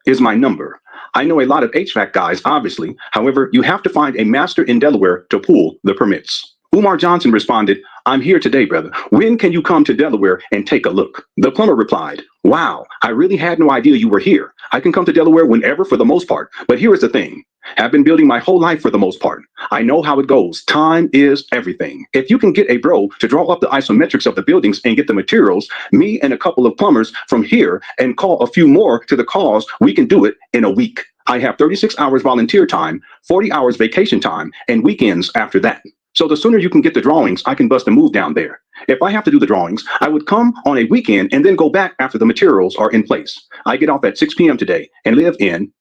is my number. I know a lot of HVAC guys, obviously. However, you have to find a master in Delaware to pull the permits. Umar Johnson responded, "I'm here today, brother. When can you come to Delaware and take a look?" The plumber replied, "Wow, I really had no idea you were here. I can come to Delaware whenever for the most part, but here is the thing. I've been building my whole life for the most part. I know how it goes. Time is everything. If you can get a bro to draw up the isometrics of the buildings and get the materials, me and a couple of plumbers from here and call a few more to the cause, we can do it in a week. I have 36 hours volunteer time, 40 hours vacation time, and weekends after that. So the sooner you can get the drawings, I can bust a move down there. If I have to do the drawings, I would come on a weekend and then go back after the materials are in place. I get off at 6 p.m. today and live in."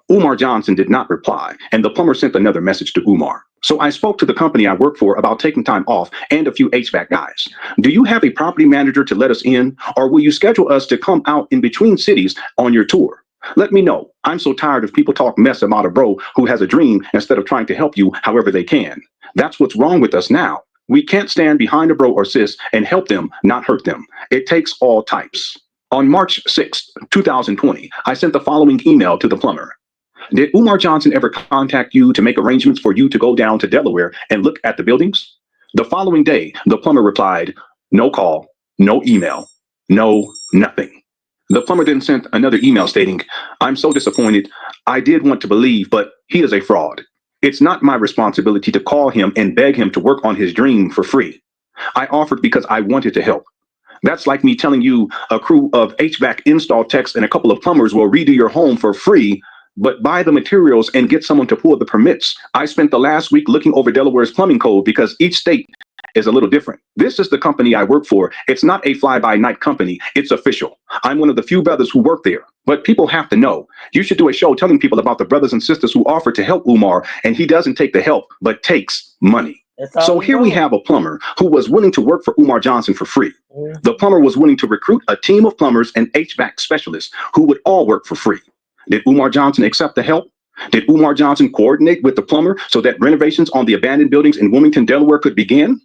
Umar Johnson did not reply, and the plumber sent another message to Umar. "So I spoke to the company I work for about taking time off and a few HVAC guys. Do you have a property manager to let us in, or will you schedule us to come out in between cities on your tour? Let me know. I'm so tired of people talk mess about a bro who has a dream instead of trying to help you however they can. That's what's wrong with us now. We can't stand behind a bro or sis and help them, not hurt them. It takes all types." On March 6, 2020, I sent the following email to the plumber. "Did Umar Johnson ever contact you to make arrangements for you to go down to Delaware and look at the buildings?" The following day, the plumber replied, "No call, no email, no nothing." The plumber then sent another email stating, "I'm so disappointed. I did want to believe, but he is a fraud. It's not my responsibility to call him and beg him to work on his dream for free. I offered because I wanted to help. That's like me telling you a crew of HVAC install techs and a couple of plumbers will redo your home for free, but buy the materials and get someone to pull the permits. I spent the last week looking over Delaware's plumbing code because each state is a little different. This is the company I work for. It's not a fly-by-night company. It's official. I'm one of the few brothers who work there. But people have to know. You should do a show telling people about the brothers and sisters who offer to help Umar, and he doesn't take the help, but takes money." So here we have a plumber who was willing to work for Umar Johnson for free. The plumber was willing to recruit a team of plumbers and HVAC specialists who would all work for free. Did Umar Johnson accept the help? Did Umar Johnson coordinate with the plumber so that renovations on the abandoned buildings in Wilmington, Delaware could begin?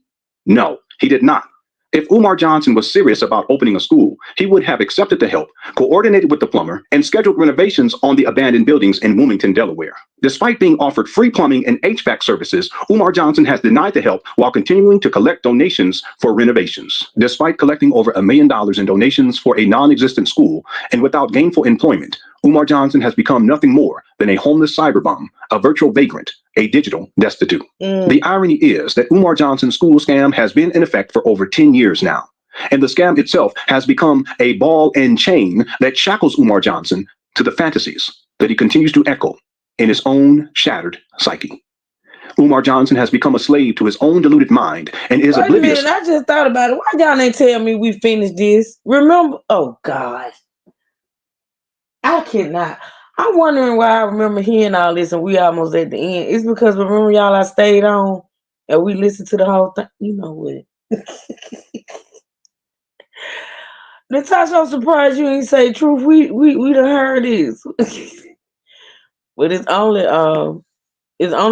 No, he did not. If Umar Johnson was serious about opening a school, he would have accepted the help, coordinated with the plumber, and scheduled renovations on the abandoned buildings in Wilmington, Delaware. Despite being offered free plumbing and HVAC services, Umar Johnson has denied the help while continuing to collect donations for renovations. Despite collecting over $1 million in donations for a non-existent school and without gainful employment, Umar Johnson has become nothing more than a homeless cyberbum, a virtual vagrant, a digital destitute. The irony is that Umar Johnson's school scam has been in effect for over 10 years now. And the scam itself has become a ball and chain that shackles Umar Johnson to the fantasies that he continues to echo in his own shattered psyche. Umar Johnson has become a slave to his own deluded mind and is oblivious. Wait a minute, I just thought about it. Why y'all ain't tell me we finished this? Remember? Oh, God. I cannot. I'm wondering why I remember hearing all this and we almost at the end. It's because remember y'all I stayed on and we listened to the whole thing. You know what? Natasha, I'm surprised you ain't say truth. We done heard this. But it's only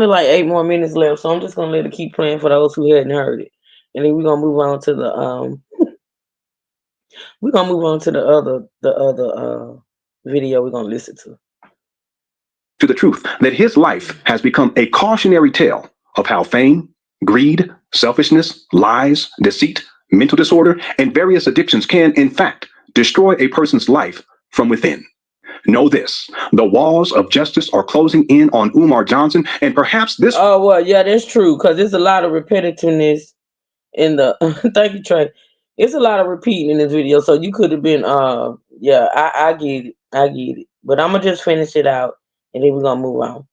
like 8 more minutes left, so I'm just gonna let it keep playing for those who hadn't heard it. And then we're gonna move on to the other video we're gonna listen to the truth that his life has become a cautionary tale of how fame, greed, selfishness, lies, deceit, mental disorder, and various addictions can, in fact, destroy a person's life from within. Know this, the walls of justice are closing in on Umar Johnson, and perhaps this— Oh, well, yeah, that's true, because there's a lot of repetitiveness in the thank you, Trey. It's a lot of repeating in this video, so you could have been yeah, I get it. But I'm gonna just finish it out and then we're gonna move on.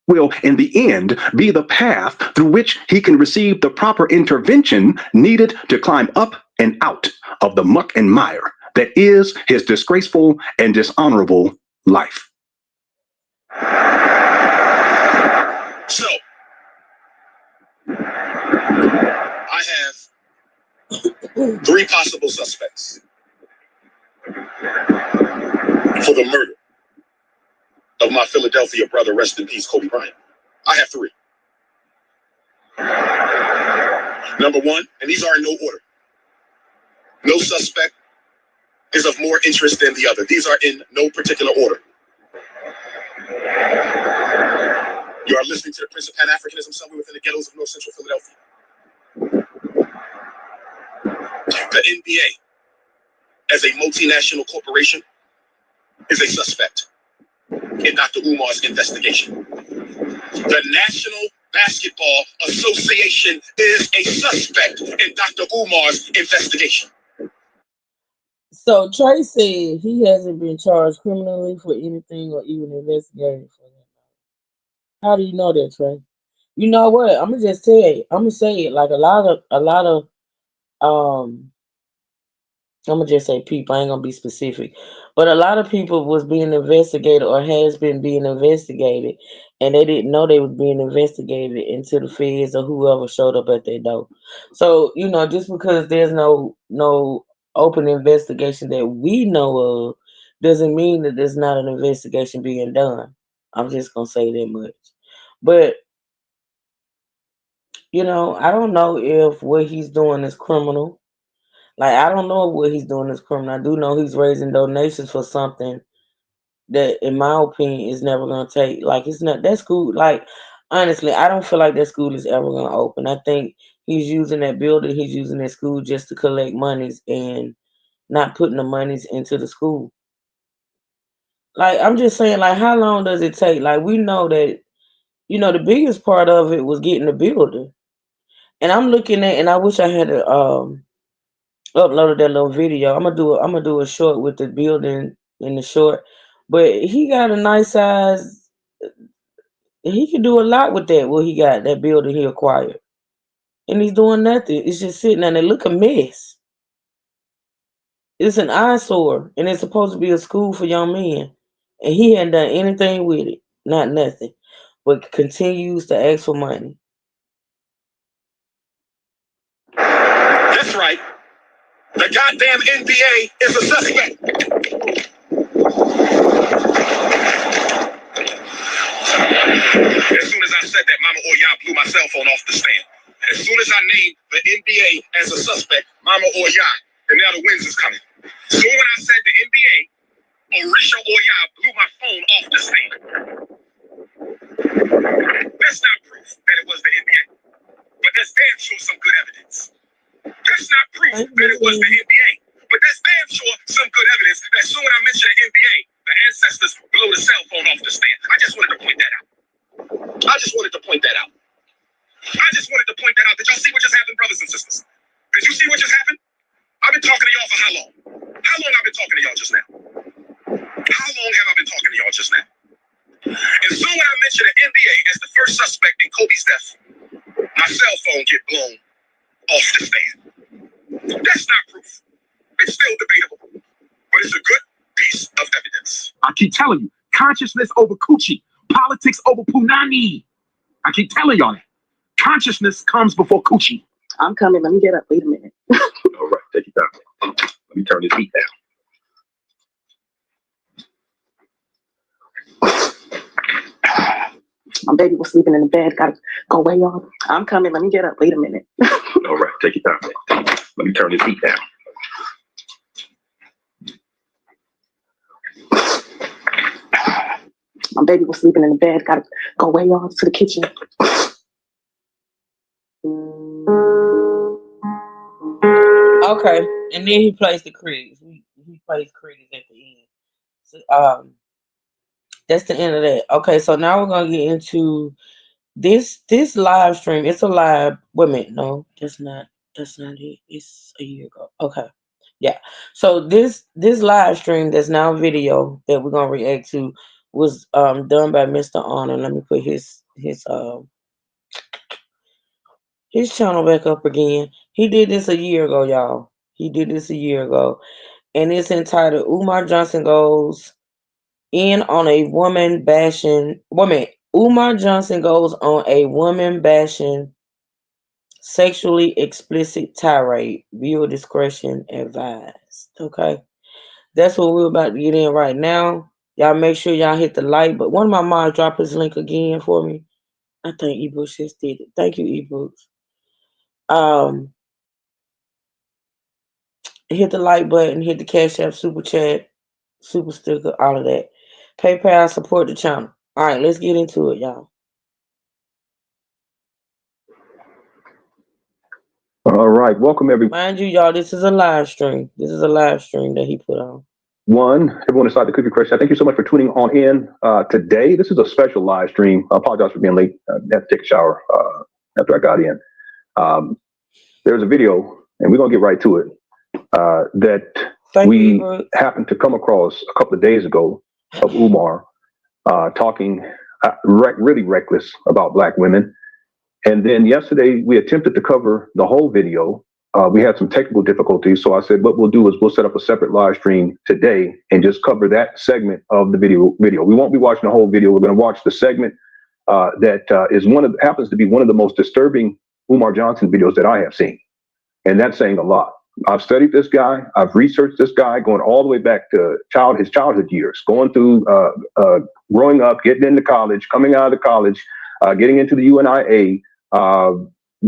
Will in the end be the path through which he can receive the proper intervention needed to climb up and out of the muck and mire that is his disgraceful and dishonorable life. So I have 3 possible suspects for the murder of my Philadelphia brother, rest in peace, Kobe Bryant. I have 3. Number 1, and these are in no order. No suspect is of more interest than the other. These are in no particular order. You are listening to the Prince of Pan-Africanism somewhere within the ghettos of North Central Philadelphia. The NBA, as a multinational corporation, is a suspect in Dr. Umar's investigation. The National Basketball Association is a suspect in Dr. Umar's investigation. So Trey said he hasn't been charged criminally for anything or even investigated for that. How do you know that, Trey? You know what? I'm gonna just tell you. I'm gonna say it like a lot of um. I'm gonna just say people. I ain't gonna be specific, but a lot of people was being investigated or has been being investigated, and they didn't know they was being investigated until the feds or whoever showed up at their door. So just because there's no open investigation that we know of, doesn't mean that there's not an investigation being done. I'm just gonna say that much. But I don't know if what he's doing is criminal. Like, I don't know if what he's doing is criminal. I do know he's raising donations for something that, in my opinion, is never gonna take. Like, it's not that school. Like, honestly, I don't feel like that school is ever gonna open. I think he's using that building, he's using that school just to collect monies and not putting the monies into the school. Like, I'm just saying, like, how long does it take? Like, we know that, the biggest part of it was getting the building. And I'm looking at, and I wish I had uploaded that little video. I'm gonna do a short with the building in the short. But he got a nice size. He can do a lot with that. What he got, that building he acquired, and he's doing nothing. It's just sitting there. And it look a mess. It's an eyesore, and it's supposed to be a school for young men, and he hadn't done anything with it. Not nothing, but continues to ask for money. That's right. The goddamn NBA is a suspect. As soon as I said that, Mama Oya blew my cell phone off the stand. As soon as I named the NBA as a suspect, Mama Oya, and now the wins is coming. Soon when I said the NBA, Orisha Oya blew my phone off the stand. That's not proof that it was the NBA, but that's damn sure some good evidence. That's not proof that it was the NBA, but that's damn sure some good evidence that soon when I mention the NBA, the ancestors blow the cell phone off the stand. I just wanted to point that out. I just wanted to point that out. Did y'all see what just happened, brothers and sisters? Did you see what just happened? I've been talking to y'all for how long? How long I've been talking to y'all just now? How long have I been talking to y'all just now? And soon when I mention the NBA as the first suspect in Kobe's death, my cell phone get blown off the stand. That's not proof. It's still debatable, but it's a good piece of evidence. I keep telling you, consciousness over coochie, politics over punani. I keep telling y'all that. Consciousness comes before coochie. I'm coming. Let me get up. Wait a minute. All right, take your time. Let me turn this heat down. My baby was sleeping in the bed. Gotta go way off. I'm coming. Let me get up. Wait a minute. All right, take your time. Let me turn this heat down. My baby was sleeping in the bed. Gotta go way off to the kitchen. Okay, and then he plays the critics. He plays critics at the end. So, that's the end of that. Okay, so now we're gonna get into this live stream. It's a live. Wait a minute, no, that's not it. It's a year ago. Okay, yeah. So this live stream that's now video that we're gonna react to was done by Mr. Honor. Let me put his channel back up again. He did this a year ago, y'all. He did this a year ago, and it's entitled "Umar Johnson Goes In on a Woman Bashing Woman." Umar Johnson goes on a woman bashing, sexually explicit tirade. Viewer discretion advised. Okay, that's what we're about to get in right now. Y'all make sure y'all hit the like. But one of my moms drop his link again for me. I think eBooks just did it. Thank you, eBooks. Hit the like button, hit the Cash App, Super Chat, Super Sticker, all of that. PayPal, support the channel. All right, let's get into it, y'all. All right, welcome everyone. Mind you, y'all, this is a live stream. This is a live stream that he put on. Everyone inside the Cookie Crush, thank you so much for tuning on in today. This is a special live stream. I apologize for being late. I had to take a shower after I got in. There's a video, and we're going to get right to it, that we happened to come across a couple of days ago of Umar talking really reckless about black women. And then yesterday, we attempted to cover the whole video. We had some technical difficulties, so I said what we'll do is we'll set up a separate live stream today and just cover that segment of the video. We won't be watching the whole video. We're going to watch the segment that happens to be one of the most disturbing Umar Johnson videos that I have seen, and that's saying a lot. I've studied this guy. I've researched this guy going all the way back to his childhood years, going through growing up, getting into college, coming out of the college, getting into the UNIA,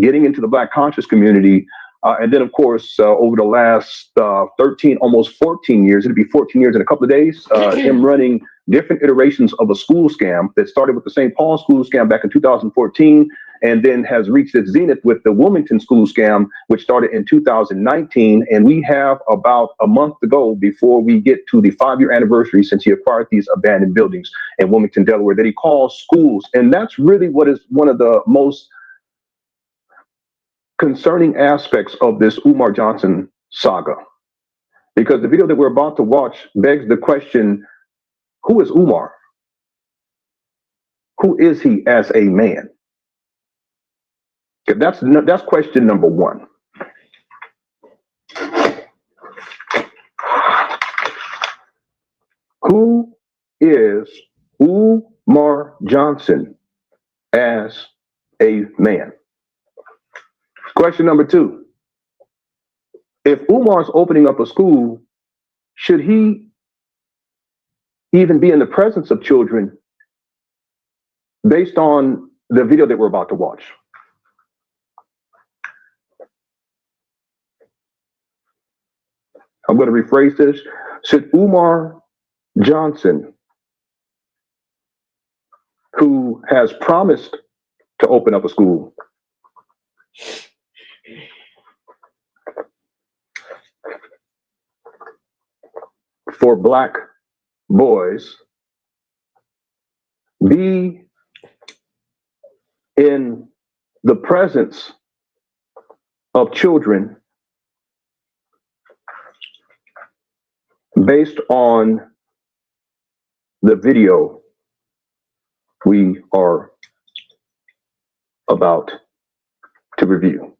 getting into the Black conscious community. And then, of course, over the last 13, almost 14 years, it'll be 14 years in a couple of days, him running different iterations of a school scam that started with the St. Paul school scam back in 2014, and then has reached its zenith with the Wilmington school scam, which started in 2019. And we have about a month to go before we get to the 5-year anniversary since he acquired these abandoned buildings in Wilmington, Delaware, that he calls schools. And that's really what is one of the most concerning aspects of this Umar Johnson saga, because the video that we're about to watch begs the question, who is Umar? Who is he as a man? That's question number one. Who is Umar Johnson as a man? Question number two, if Umar's opening up a school, should he even be in the presence of children based on the video that we're about to watch? I'm going to rephrase this. Should Umar Johnson, who has promised to open up a school, for black boys, be in the presence of children based on the video we are about to review?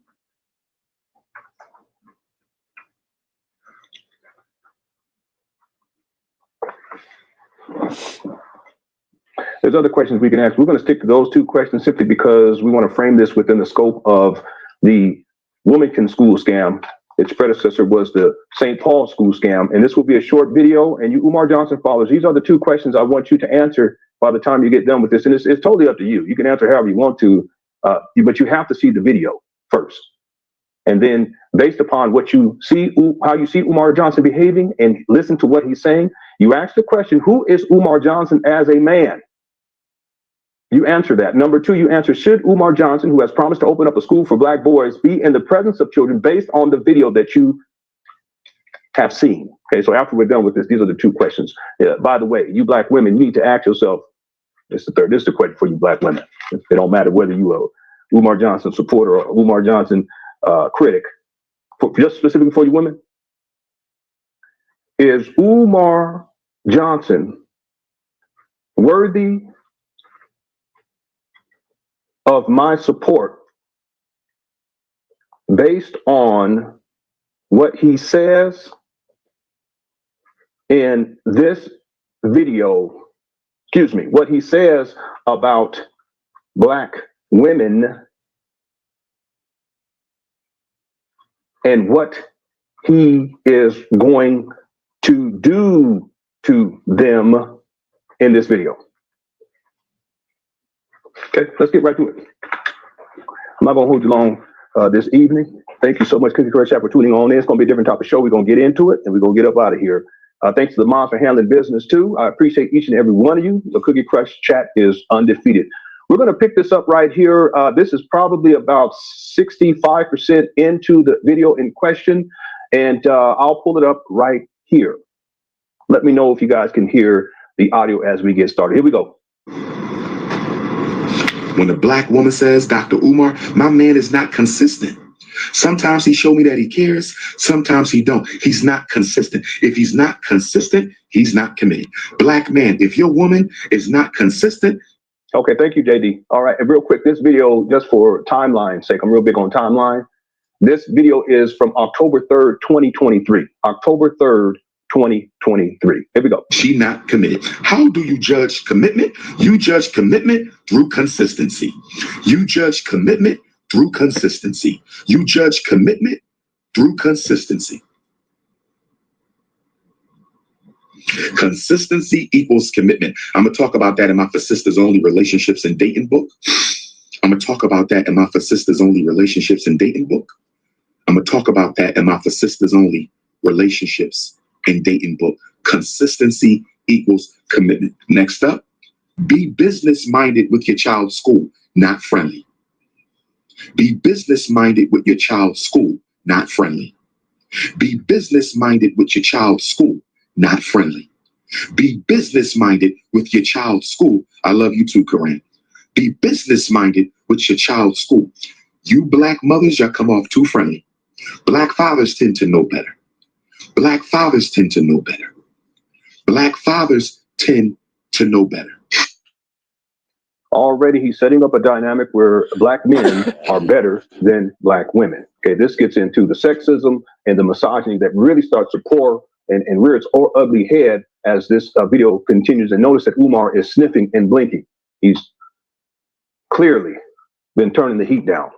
There's other questions we can ask. We're going to stick to those two questions simply because we want to frame this within the scope of the Wilmington school scam. Its predecessor was the St. Paul school scam. And this will be a short video. And you Umar Johnson followers, these are the two questions I want you to answer by the time you get done with this. And it's totally up to you. You can answer however you want to, but you have to see the video first. And then based upon what you see, how you see Umar Johnson behaving and listen to what he's saying, you ask the question, who is Umar Johnson as a man? You answer that. Number two, you answer, should Umar Johnson, who has promised to open up a school for black boys, be in the presence of children based on the video that you have seen? Okay, so after we're done with this, these are the two questions. By the way, you black women, you need to ask yourself, this is the question for you black women. It don't matter whether you are Umar Johnson supporter or Umar Johnson critic, just specifically for you women. Is Umar Johnson worthy of my support based on what he says in this video, what he says about black women and what he is going to do to them in this video? Okay, let's get right to it. I'm not going to hold you long this evening. Thank you so much, Cookie Crush Chat, for tuning on in. It's going to be a different type of show. We're going to get into it, and we're going to get up out of here. Thanks to the moms for handling business, too. I appreciate each and every one of you. The Cookie Crush Chat is undefeated. We're going to pick this up right here. This is probably about 65% into the video in question, and I'll pull it up right here. Let me know if you guys can hear the audio as we get started. Here we go. When a black woman says, Dr. Umar, my man is not consistent. Sometimes he show me that he cares. Sometimes he don't. He's not consistent. If he's not consistent, he's not committed. Black man, if your woman is not consistent. Okay, thank you, JD. All right, and real quick, this video, just for timeline's sake, I'm real big on timeline. This video is from October 3rd, 2023. October 3rd, 2023. Here we go. She not committed. How do you judge commitment? You judge commitment through consistency. You judge commitment through consistency. You judge commitment through consistency. Consistency equals commitment. I'm going to talk about that in my For Sisters Only Relationships and Dating book. I'm going to talk about that in my For Sisters Only Relationships and Dating book. I'm going to talk about that in my For Sisters Only Relationships and Dating book. Consistency equals commitment. Next up, be business-minded with your child's school, not friendly. Be business-minded with your child's school, not friendly. Be business-minded with your child's school, not friendly. Be business-minded with your child's school. I love you too, Corinne. Be business-minded with your child's school. You black mothers, y'all come off too friendly. Black fathers tend to know better. Black fathers tend to know better. Black fathers tend to know better. Already he's setting up a dynamic where black men are better than black women. Okay, this gets into the sexism and the misogyny that really starts to pour and rear its ugly head as this video continues. And notice that Umar is sniffing and blinking. He's clearly been turning the heat down.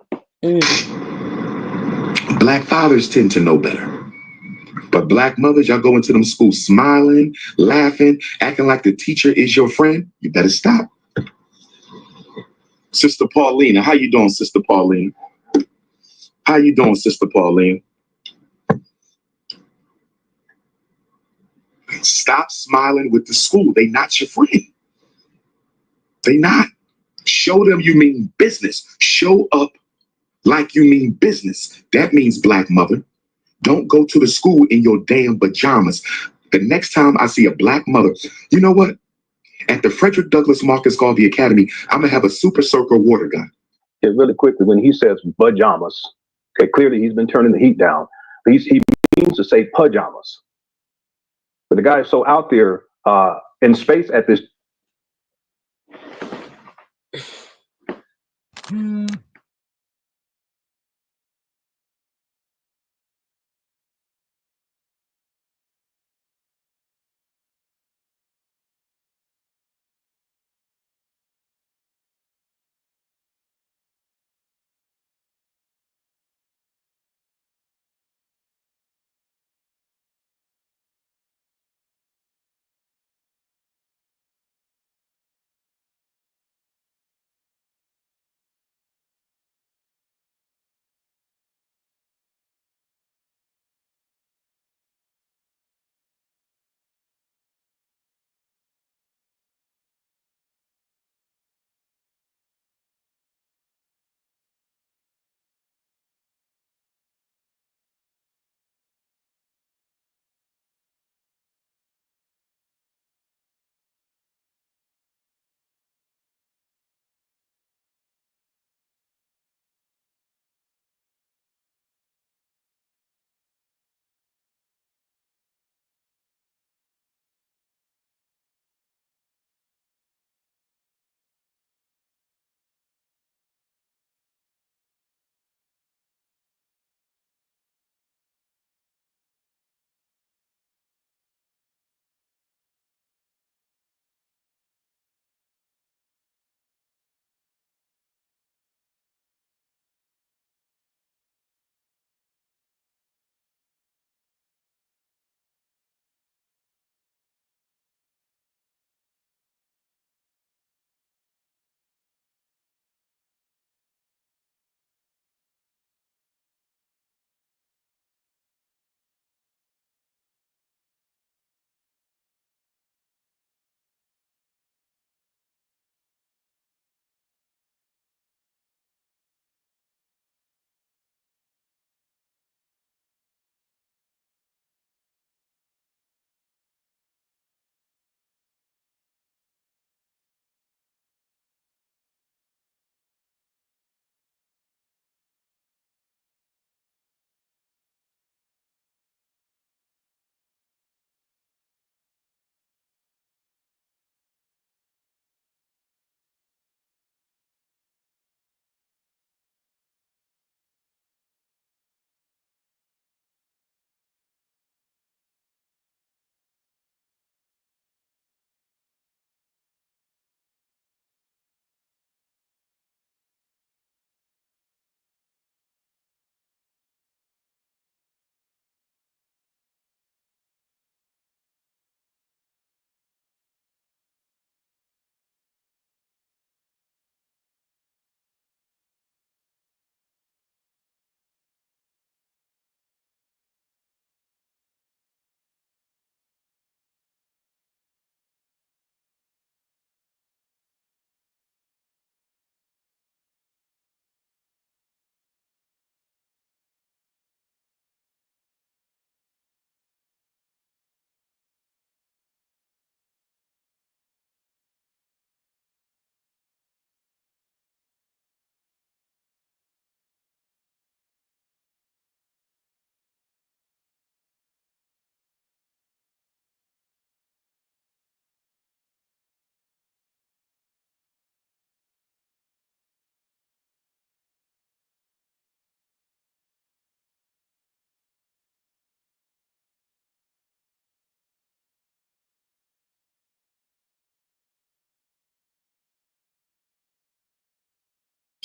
Black fathers tend to know better. But black mothers, y'all go into them schools smiling, laughing, acting like the teacher is your friend. You better stop. Sister Paulina, how you doing, Sister Pauline? How you doing, Sister Pauline? Stop smiling with the school. They not your friend. They not. Show them you mean business. Show up like you mean business. That means black mother. Don't go to the school in your damn pajamas. The next time I see a black mother, you know what? At the Frederick Douglass Marcus Garvey Academy, I'm going to have a super soaker water gun. Yeah, really quickly, when he says pajamas, okay, clearly he's been turning the heat down. He means to say pajamas. But the guy is so out there in space at this.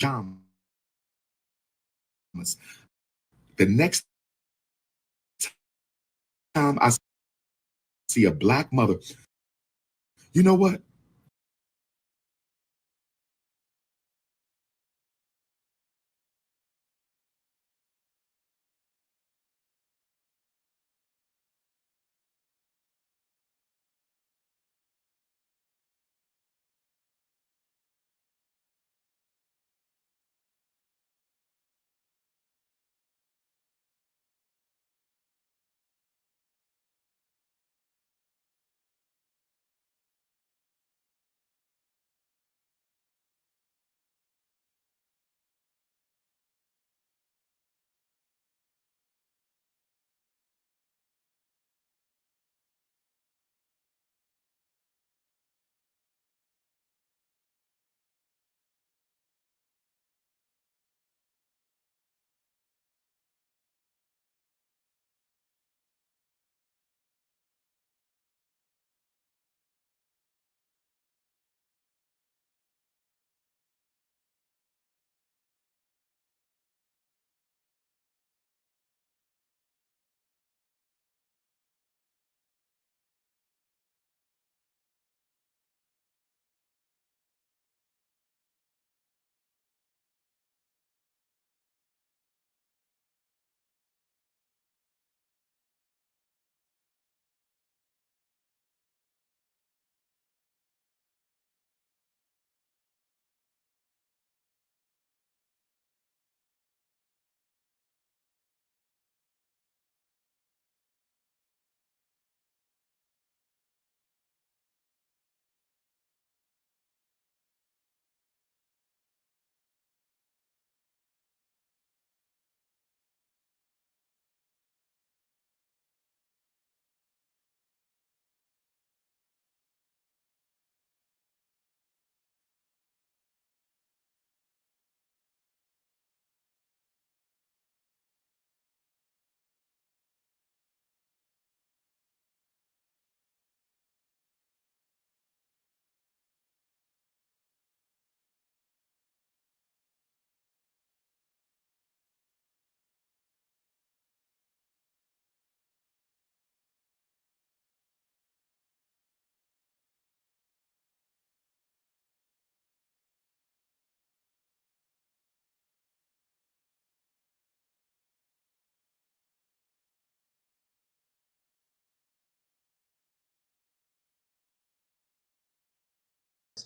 pajamas. The next time I see a black mother, you know what?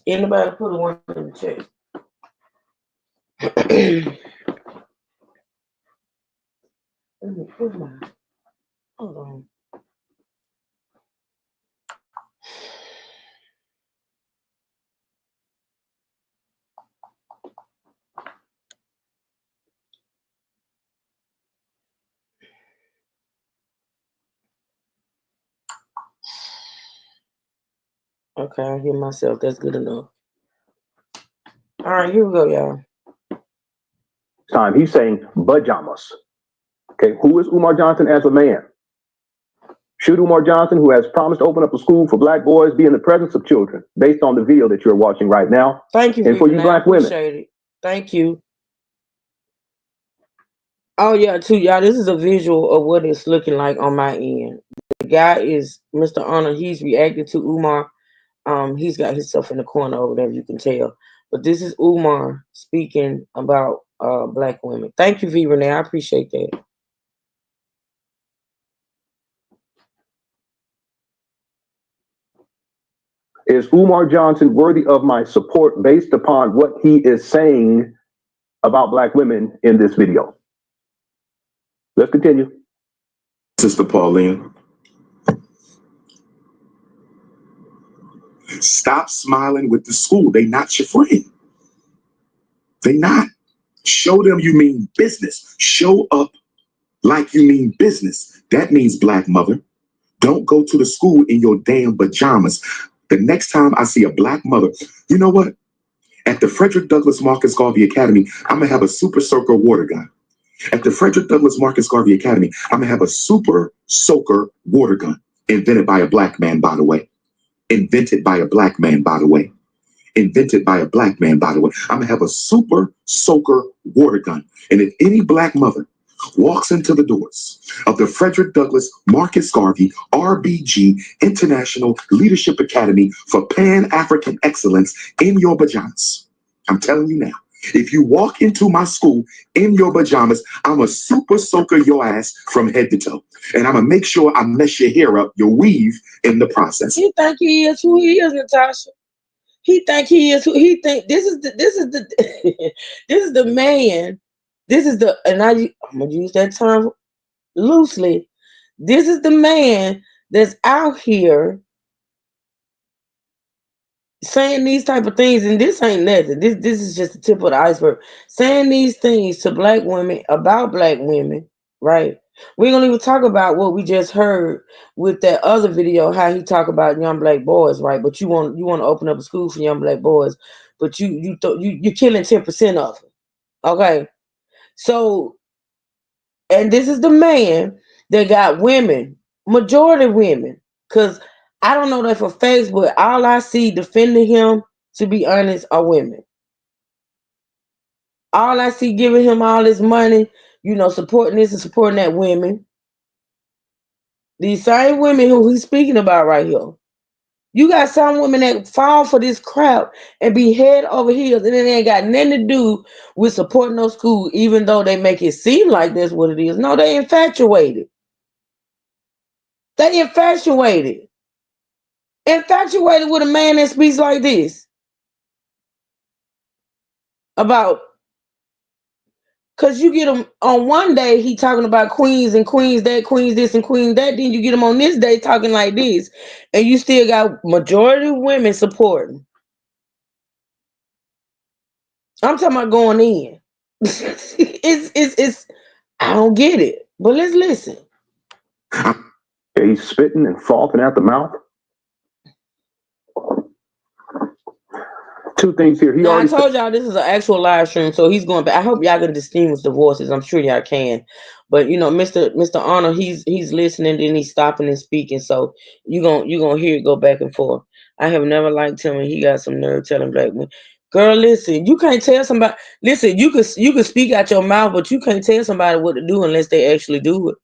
Anybody put a one in the chat? Let me put my, hold on. Okay, I hear myself. That's good enough. All right, here we go, y'all. Time. He's saying pajamas. Okay, who is Umar Johnson as a man? Should Umar Johnson, who has promised to open up a school for black boys, be in the presence of children, based on the video that you're watching right now? Thank you, and for you Vivian. I black women. appreciate it. Thank you. Oh yeah, too, y'all. This is a visual of what it's looking like on my end. The guy is Mr. Honor. He's reacted to Umar. He's got himself in the corner over there, you can tell. But this is Umar speaking about black women. Thank you, V. Renee. I appreciate that. Is Umar Johnson worthy of my support based upon what he is saying about black women in this video? Let's continue. Sister Pauline, stop smiling with the school. They not your friend. They not. Show them you mean business. Show up like you mean business. That means, black mother, don't go to the school in your damn pajamas. The next time I see a black mother, you know what? At the Frederick Douglass Marcus Garvey Academy, I'm going to have a super soaker water gun. At the Frederick Douglass Marcus Garvey Academy, I'm going to have a super soaker water gun. Invented by a black man, by the way. Invented by a black man, by the way. invented by a black man, by the way. I'm gonna have a super soaker water gun. And if any black mother walks into the doors of the Frederick Douglass Marcus Garvey RBG International Leadership Academy for Pan-African Excellence in your pajamas, I'm telling you now, if you walk into my school in your pajamas, I'm a super soaker your ass from head to toe. And I'm gonna make sure I mess your hair up, your weave in the process. He think he is who he is, Natasha. He think he is who he think. This is the this is the man. This is the, and I'm gonna use that term loosely. This is the man that's out here saying these type of things, and this ain't nothing. This is just the tip of the iceberg. Saying these things to black women about black women, right? We don't even talk about what we just heard with that other video, how he talk about young black boys, right? But you want to open up a school for young black boys, but you're killing 10% of them. Okay, so, and this is the man that got women, majority women, because I don't know that for facts, but all I see defending him, to be honest, are women. All I see giving him all this money, supporting this and supporting that, women. These same women who he's speaking about right here. You got some women that fall for this crap and be head over heels, and it ain't got nothing to do with supporting those schools, even though they make it seem like that's what it is. No, they infatuated. They infatuated. Infatuated with a man that speaks like this. About, because you get him on one day, he talking about queens and queens that, queens this and queens that. Then you get him on this day talking like this, and you still got majority of women supporting. I'm talking about going in. it's I don't get it, but let's listen. He's spitting and frothing out the mouth. Two things here. Now, I told y'all this is an actual live stream, so he's going back. I hope y'all can distinguish the voices. I'm sure y'all can. But Mr. Honor, he's listening, then he's stopping and speaking. So you gonna hear it go back and forth. I have never liked him, and he got some nerve telling black women. Girl, listen, you can't tell somebody. Listen, you can speak out your mouth, but you can't tell somebody what to do unless they actually do it.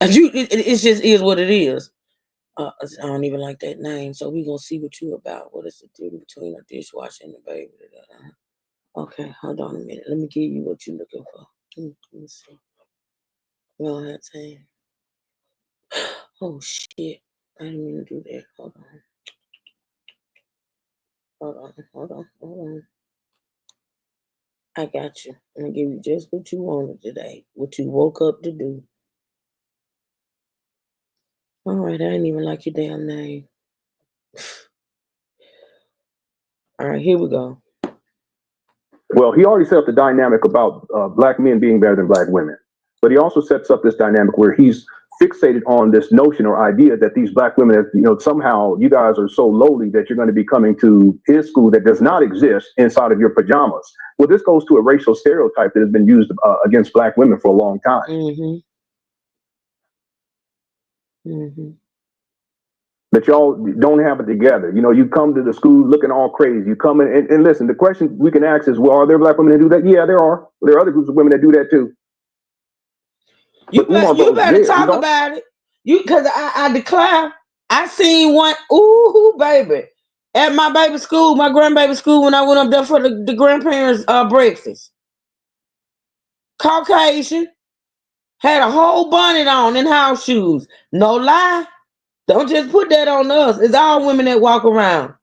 And it just is what it is. I don't even like that name, so we gonna see what you about. What is the difference between a dishwasher and a baby? Okay, hold on a minute. Let me give you what you're looking for. Let me see. We don't have time. Oh shit! I didn't mean to do that. Hold on. I got you. I'm gonna give you just what you wanted today. What you woke up to do. All right, I didn't even like your damn name. All right, here we go. Well, he already set up the dynamic about black men being better than black women, but he also sets up this dynamic where he's fixated on this notion or idea that these black women, somehow you guys are so lowly that you're going to be coming to his school that does not exist inside of your pajamas. Well, this goes to a racial stereotype that has been used against black women for a long time. That y'all don't have it together. You come to the school looking all crazy. You come in and listen, the question we can ask is, well, are there black women that do that? Yeah, there are. There are other groups of women that do that too. You better talk about it. Because I declare, I seen one, ooh, baby, at my baby school, my grandbaby school, when I went up there for the grandparents' breakfast. Caucasian, had a whole bonnet on and house shoes. No lie. Don't just put that on us. It's all women that walk around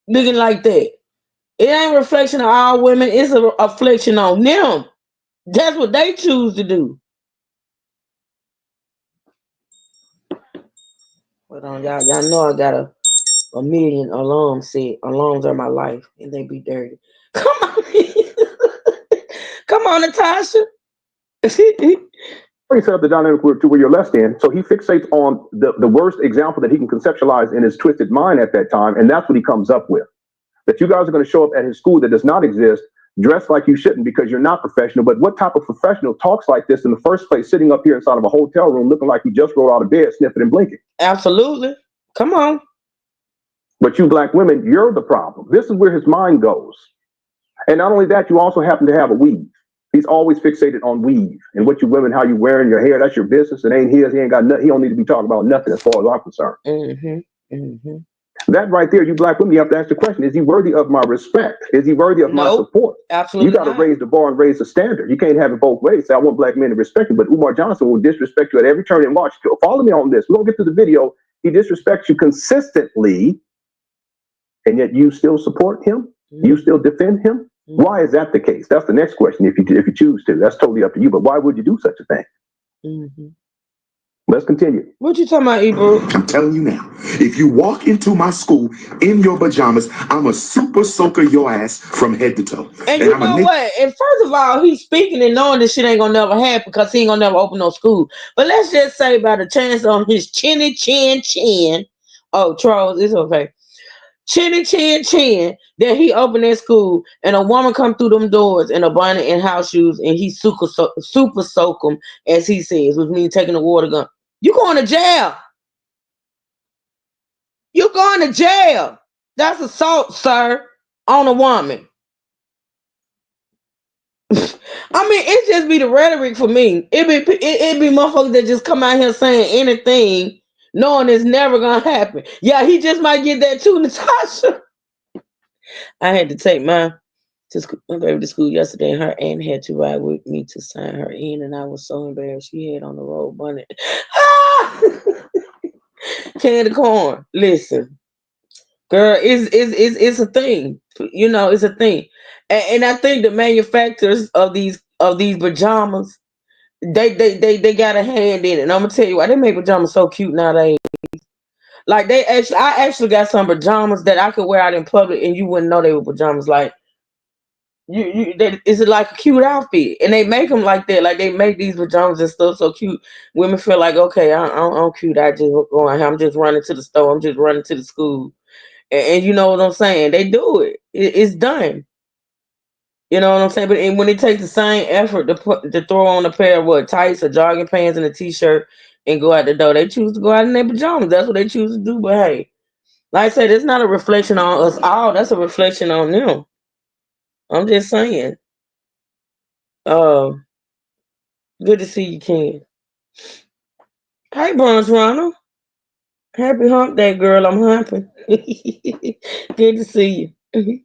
looking like that. It ain't a reflection of all women. It's a reflection on them. That's what they choose to do. Hold on, y'all know I got a million alarms set. Alarms are my life, and they be dirty. Come on. Come on, Natasha. He set up the dynamic to where you're less than, so he fixates on the worst example that he can conceptualize in his twisted mind at that time, and that's what he comes up with. That you guys are going to show up at his school that does not exist, dressed like you shouldn't because you're not professional. But what type of professional talks like this in the first place, sitting up here inside of a hotel room looking like you just rolled out of bed, sniffing and blinking? Absolutely. Come on. But you black women, you're the problem. This is where his mind goes. And not only that, you also happen to have a weave. He's always fixated on weave and what you women, how you wearing your hair. That's your business. It ain't his. He ain't got nothing. He don't need to be talking about nothing as far as I'm concerned. That right there, you black women, you have to ask the question: is he worthy of my respect? Is he worthy of my support? Absolutely. You got to raise the bar and raise the standard. You can't have it both ways. Say, I want black men to respect you, but Umar Johnson will disrespect you at every turn and watch. Follow me on this. We're gonna get to the video. He disrespects you consistently, and yet you still support him. You still defend him. Why is that the case? That's the next question. If you choose to, that's totally up to you. But why would you do such a thing? Let's continue. What you talking about, Ebro? I'm telling you now, if you walk into my school in your pajamas, I'm a super soaker your ass from head to toe. And you know what? And first of all, he's speaking and knowing this shit ain't gonna never happen because he ain't gonna never open no school. But let's just say by the chance on his chinny chin. Oh, trolls, it's okay. Chinny chin that he opened that school and a woman come through them doors in a bonnet and house shoes and he super soak them, as he says, with me taking a water gun. You going to jail. You going to jail. That's assault, sir, on a woman. I mean, it just be the rhetoric for me. It be motherfuckers that just come out here saying anything, knowing it's never gonna happen. Yeah, he just might get that too, Natasha. I had to take my baby to school yesterday, and her aunt had to ride with me to sign her in, and I was so embarrassed. She had on the road bonnet. Candy corn. Listen, girl, it's a thing. You know, it's a thing. And I think the manufacturers of these pajamas, they got a hand in it. And I'm gonna tell you why they make pajamas so cute nowadays. Like I actually got some pajamas that I could wear out in public and you wouldn't know they were pajamas. Like it's like a cute outfit, and they make them like that. Like they make these pajamas and stuff so cute. Women feel like, okay, I'm cute. I just go out here. I'm just running to the store. I'm just running to the school, and you know what I'm saying. They do it. It's done. You know what I'm saying. But when it takes the same effort to throw on a pair of tights or jogging pants and a t-shirt and go out the door, they choose to go out in their pajamas. That's what they choose to do. But hey, like I said, it's not a reflection on us all. That's a reflection on them. I'm just saying. Good to see you, Ken. Hey, Bronze Runner. Happy hump day, girl. I'm humping. Good to see you.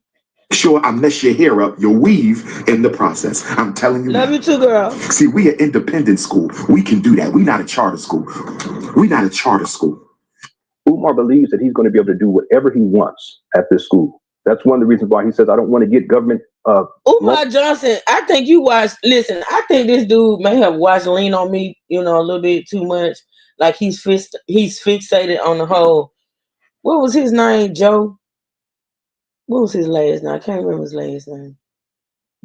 Sure, I mess your hair up, your weave in the process. I'm telling you. Love now. you too, girl. See, we an independent school. We can do that. We not a charter school. We not a charter school. Umar believes that he's going to be able to do whatever he wants at this school. That's one of the reasons why he says, I don't want to get government. Umar Johnson, I think you watched. Listen, I think this dude may have watched Lean on Me, a little bit too much. Like he's fixated on the whole. What was his name, Joe? What was his last name? I can't remember his last name.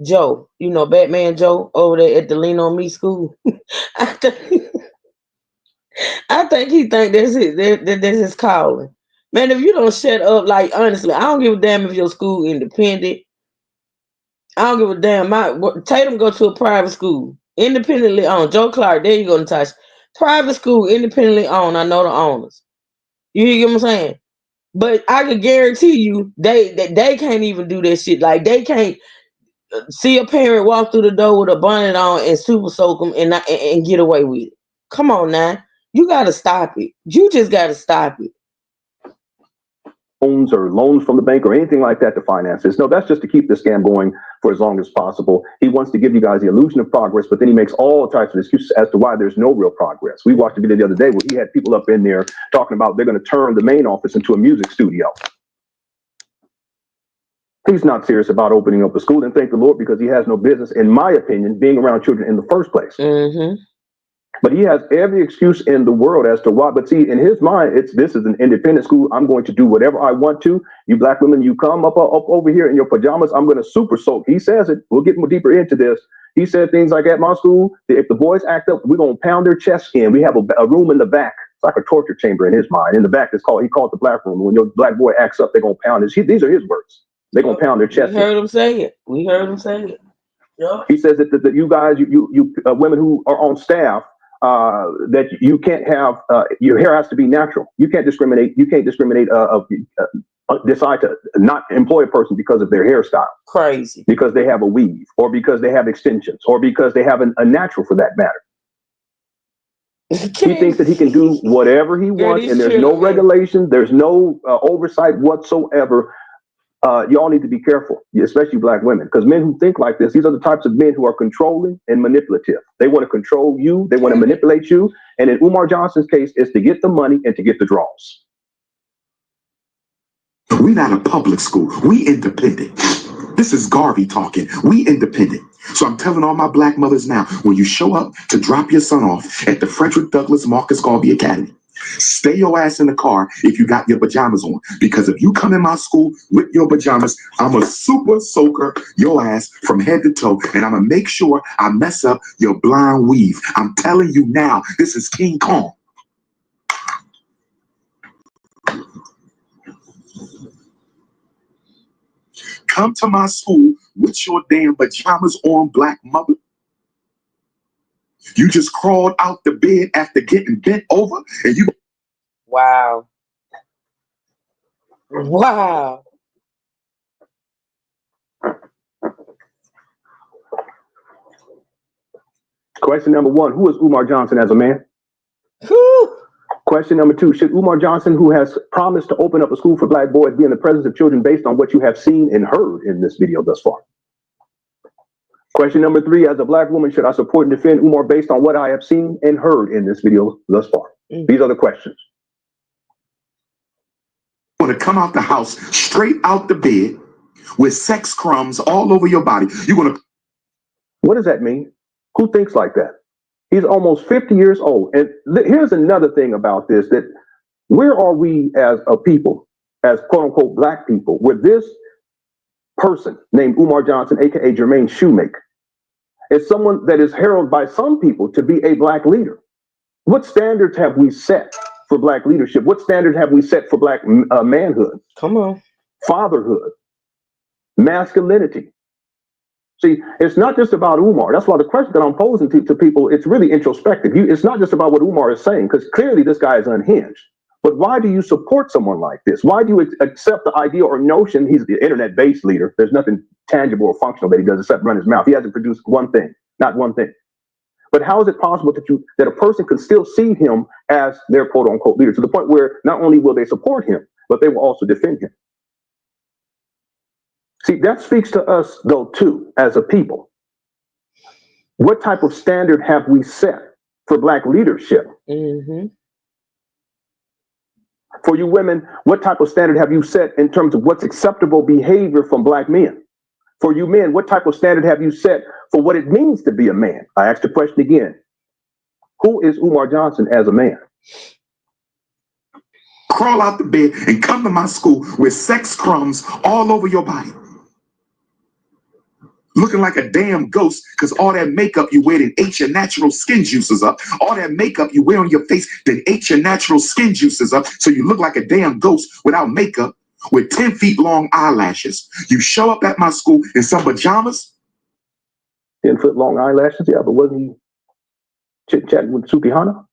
Joe, Batman Joe over there at the Lean on Me school. I think he think that's it. That's his calling. Man, if you don't shut up, like honestly, I don't give a damn if your school independent. I don't give a damn. Tatum go to a private school, independently owned. Joe Clark, there you go, Natasha. Private school, independently owned. I know the owners. You hear what I'm saying? But I can guarantee you, they can't even do that shit. Like they can't see a parent walk through the door with a bonnet on and super soak them and get away with it. Come on now, you gotta stop it. You just gotta stop it. Loans from the bank or anything like that to finance this. No, that's just to keep the scam going for as long as possible. He wants to give you guys the illusion of progress, but then he makes all types of excuses as to why there's no real progress. We watched a video the other day where he had people up in there talking about they're going to turn the main office into a music studio. He's not serious about opening up a school, and thank the Lord, because he has no business, in my opinion, being around children in the first place. But he has every excuse in the world as to why. But see, in his mind, this is an independent school. I'm going to do whatever I want to. You black women, you come up over here in your pajamas. I'm going to super soak. He says it. We'll get more deeper into this. He said things like, at my school, if the boys act up, we're going to pound their chests in. We have a room in the back. It's like a torture chamber in his mind. In the back, he called it the black room. When your black boy acts up, they're going to pound his. These are his words. They're going to pound their chest. We heard him say it. Yep. He says that you guys, you women who are on staff, that you can't have your hair has to be natural. You can't discriminate. You can't discriminate decide to not employ a person because of their hairstyle, Crazy. because they have a weave, or because they have extensions, or because they have a natural for that matter. He thinks that he can do whatever he wants, and there's no regulation, there's no oversight whatsoever. Y'all need to be careful, especially black women, because men who think like this, these are the types of men who are controlling and manipulative. They want to control you, they want to manipulate you, and in Umar Johnson's case, it's to get the money and to get the draws. We not a public school. We independent. This is Garvey talking. We independent. So I'm telling all my black mothers now, when you show up to drop your son off at the Frederick Douglass Marcus Garvey Academy, stay your ass in the car if you got your pajamas on. Because if you come in my school with your pajamas, I'm a super soaker your ass from head to toe. And I'm going to make sure I mess up your blonde weave. I'm telling you now, this is King Kong. Come to my school with your damn pajamas on, black mother. You just crawled out the bed after getting bent over and you... Wow. Wow. Question number 1, who is Umar Johnson as a man? Whew. Question number 2, should Umar Johnson, who has promised to open up a school for black boys, be in the presence of children based on what you have seen and heard in this video thus far? Question number 3, as a black woman, should I support and defend Umar based on what I have seen and heard in this video thus far? These are the questions. You want to come out the house straight out the bed with sex crumbs all over your body. You're going to... What does that mean? Who thinks like that? He's almost 50 years old. And here's another thing about this, that where are we as a people, as quote unquote black people, where this person named Umar Johnson, aka Jermaine Shoemaker, is someone that is heralded by some people to be a black leader? What standards have we set for black leadership? What standards have we set for black manhood? Come on. Fatherhood, masculinity. See, it's not just about Umar. That's why the question that I'm posing to people, it's really introspective. It's not just about what Umar is saying, because clearly this guy is unhinged. But why do you support someone like this? Why do you accept the idea or notion? He's the internet-based leader. There's nothing tangible or functional that he does except run his mouth. He hasn't produced one thing, not one thing. But how is it possible that a person can still see him as their quote-unquote leader, to the point where not only will they support him, but they will also defend him? See, that speaks to us, though, too, as a people. What type of standard have we set for black leadership? Mm-hmm. For you women, what type of standard have you set in terms of what's acceptable behavior from black men? For you men, what type of standard have you set for what it means to be a man? I asked the question again. Who is Umar Johnson as a man? Crawl out the bed and come to my school with sex crumbs all over your body. Looking like a damn ghost because all that makeup you wear that ate your natural skin juices up. All that makeup you wear on your face that ate your natural skin juices up. So you look like a damn ghost without makeup with 10 feet long eyelashes. You show up at my school in some pajamas. 10 foot long eyelashes, yeah, but wasn't he chit-chatting with Sukihana?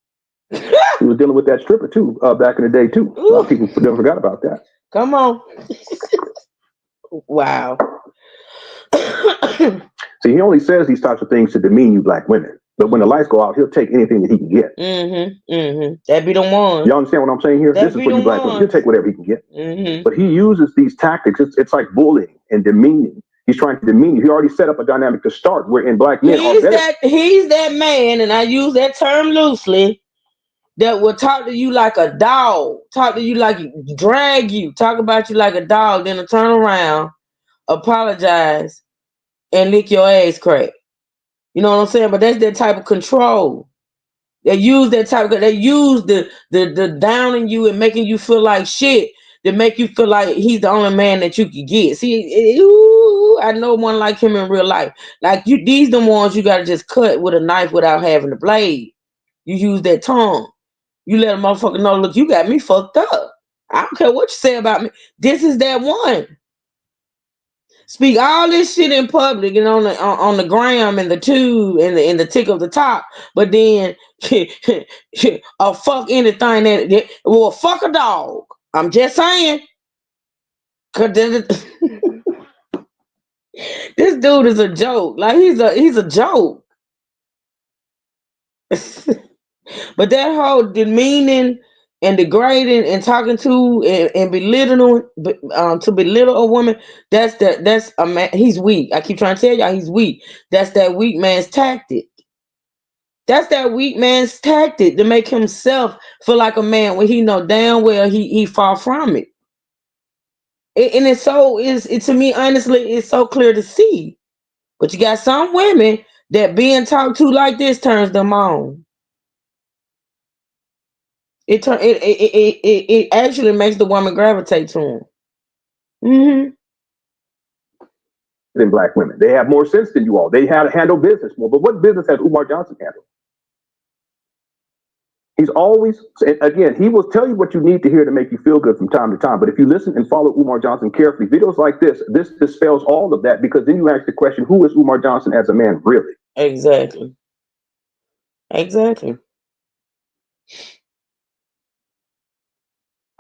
He was dealing with that stripper too, back in the day too. A lot of people never forgot about that. Come on. Wow. See, he only says these types of things to demean you black women. But when the lights go out, he'll take anything that he can get. Mm-hmm. Mm-hmm. That be the one. Y'all understand what I'm saying here? This is for you black women. He'll take whatever he can get. Mm-hmm. But he uses these tactics. It's like bullying and demeaning. He's trying to demean you. He already set up a dynamic to start wherein black men are better. He's that man, and I use that term loosely, that will talk to you like a dog, talk to you like, drag you, talk about you like a dog, then turn around, apologize, and lick your ass crack. You know what I'm saying? But that's that type of control. They use that type of, they use the downing you and making you feel like shit to make you feel like he's the only man that you can get. See, I know one like him in real life. Like you, these the ones you gotta just cut with a knife without having the blade. You use that tongue. You let a motherfucker know, look, you got me fucked up. I don't care what you say about me. This is that one. Speak all this shit in public and on the gram and the tube and the tick of the top, but then fuck anything well, fuck a dog. I'm just saying. Cause this dude is a joke. Like he's a joke. But that whole demeaning and degrading and talking to and belittling to belittle a woman, that's a man. He's weak. I keep trying to tell y'all he's weak. That's that weak man's tactic. That's that weak man's tactic to make himself feel like a man when he know damn well he far from it. And it's to me honestly it's so clear to see. But you got some women that being talked to like this turns them on. It actually makes the woman gravitate to him. Mm-hmm. Than black women. They have more sense than you all. They had to handle business more. But what business has Umar Johnson handled? He's always, again, he will tell you what you need to hear to make you feel good from time to time. But if you listen and follow Umar Johnson carefully, videos like this dispels all of that, because then you ask the question, who is Umar Johnson as a man really? Exactly.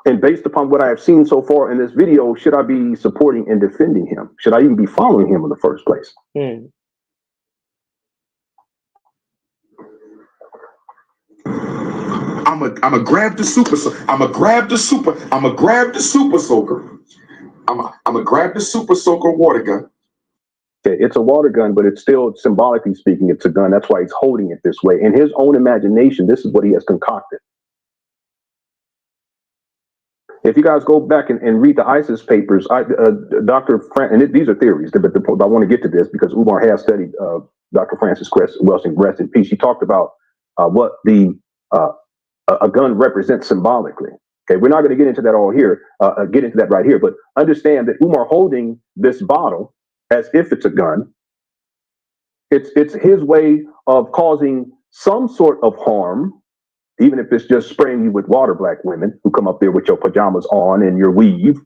And based upon what I have seen so far in this video, should I be supporting and defending him? Should I even be following him in the first place? I'm a grab the super soaker. I'm a grab the super soaker. I'm a grab the super soaker water gun. Okay, it's a water gun, but it's still, symbolically speaking, it's a gun. That's why he's holding it this way. In his own imagination, this is what he has concocted. If you guys go back and read the ISIS papers, Dr. these are theories, but I want to get to this because Umar has studied Dr. Francis Welsing, rest in peace. He talked about what a gun represents symbolically. Okay, we're not going to get into that all here, get into that right here, but understand that Umar holding this bottle as if it's a gun, it's his way of causing some sort of harm, even if it's just spraying you with water, black women who come up there with your pajamas on and your weave,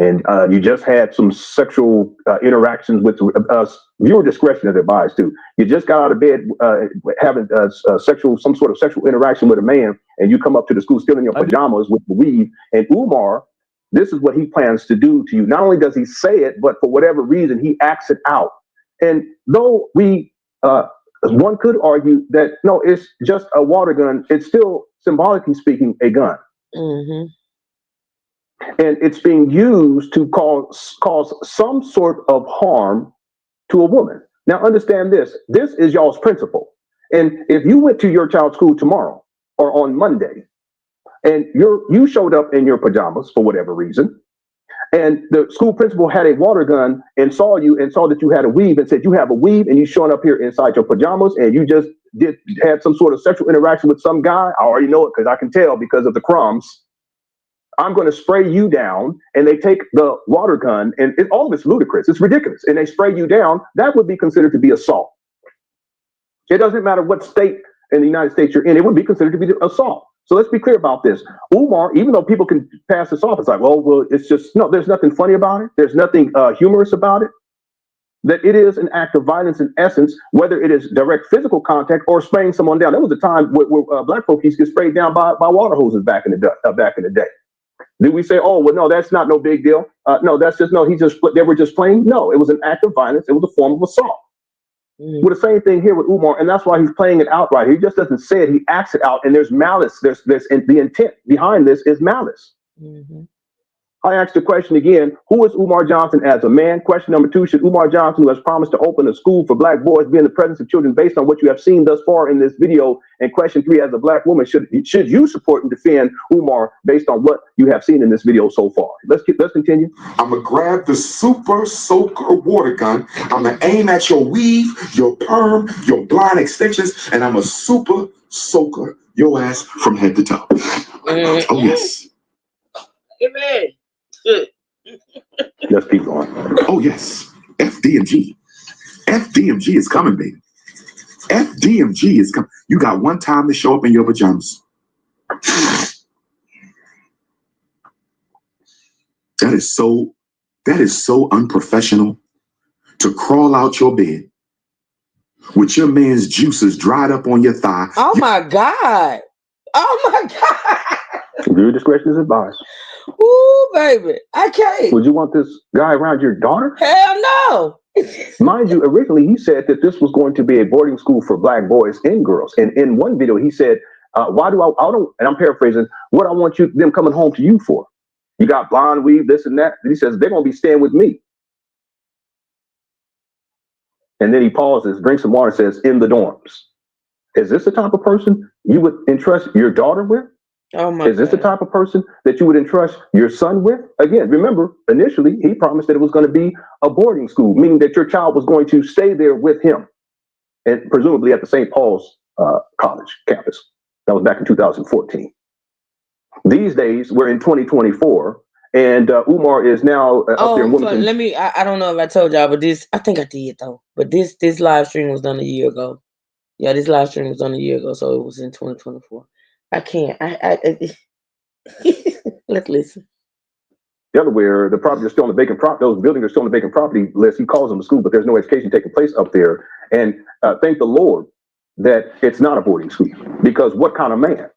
and you just had some sexual interactions with viewer discretion is advised too. You just got out of bed having some sort of sexual interaction with a man, and you come up to the school still in your pajamas with the weave. And Umar, this is what he plans to do to you. Not only does he say it, but for whatever reason, he acts it out. And though one could argue that, no, it's just a water gun, it's still, symbolically speaking, a gun. Mm-hmm. And it's being used to cause some sort of harm to a woman. Now, understand this. This is y'all's principle. And if you went to your child's school tomorrow or on Monday, and you showed up in your pajamas for whatever reason, and the school principal had a water gun and saw you and saw that you had a weave and said, you have a weave and you showing up here inside your pajamas and you just had some sort of sexual interaction with some guy, I already know it because I can tell because of the crumbs. I'm going to spray you down, and they take the water gun, and all of it's ludicrous. It's ridiculous. And they spray you down. That would be considered to be assault. It doesn't matter what state in the United States you're in. It would be considered to be assault. So let's be clear about this. Umar, even though people can pass this off, it's like, well, it's just, no, there's nothing funny about it. There's nothing humorous about it. That it is an act of violence in essence, whether it is direct physical contact or spraying someone down. There was a time where black folk used to get sprayed down by water hoses back in the day. Do we say, oh, well, no, that's not no big deal? No, that's just, no, they were just playing. No, it was an act of violence. It was a form of assault. With the same thing here with Umar, and that's why he's playing it out right. He just doesn't say it, he acts it out, and there's malice. There's the intent behind this is malice. I asked the question again, who is Umar Johnson as a man? Question number 2, should Umar Johnson, who has promised to open a school for black boys, be in the presence of children based on what you have seen thus far in this video? And question 3, as a black woman, should you support and defend Umar based on what you have seen in this video so far? Let's continue. I'm going to grab the super soaker water gun. I'm going to aim at your weave, your perm, your blind extensions, and I'm going to super soaker your ass from head to toe. Oh, yes. Amen. Let's keep going. Oh, yes. FDMG. FDMG is coming, baby. FDMG is coming. You got one time to show up in your pajamas. That is so unprofessional to crawl out your bed with your man's juices dried up on your thigh. Oh, my God. Oh, my God. Viewer discretion is advised. Ooh, baby. I can't. Would you want this guy around your daughter? Hell no. Mind you, originally he said that this was going to be a boarding school for black boys and girls. And in one video, he said, why do I don't, and I'm paraphrasing, what I want them coming home to you for? You got blonde weave, this and that. And he says, they're going to be staying with me. And then he pauses, drinks some water, and says, in the dorms. Is this the type of person you would entrust your daughter with? Oh my Is this the type of person that you would entrust your son with? Again, remember, initially, he promised that it was going to be a boarding school, meaning that your child was going to stay there with him, and presumably at the St. Paul's College campus. That was back in 2014. These days, we're in 2024, and Umar is now up there in Wilmington. So let me, I don't know if I told y'all, but this, I think I did though, but this live stream was done a year ago. Yeah, this live stream was done a year ago, so it was in 2024. I can't. Let's listen. Delaware, the property is still on the vacant property. Those buildings are still on the vacant property list. He calls them a school, but there's no education taking place up there. And thank the Lord that it's not a boarding school, because what kind of man?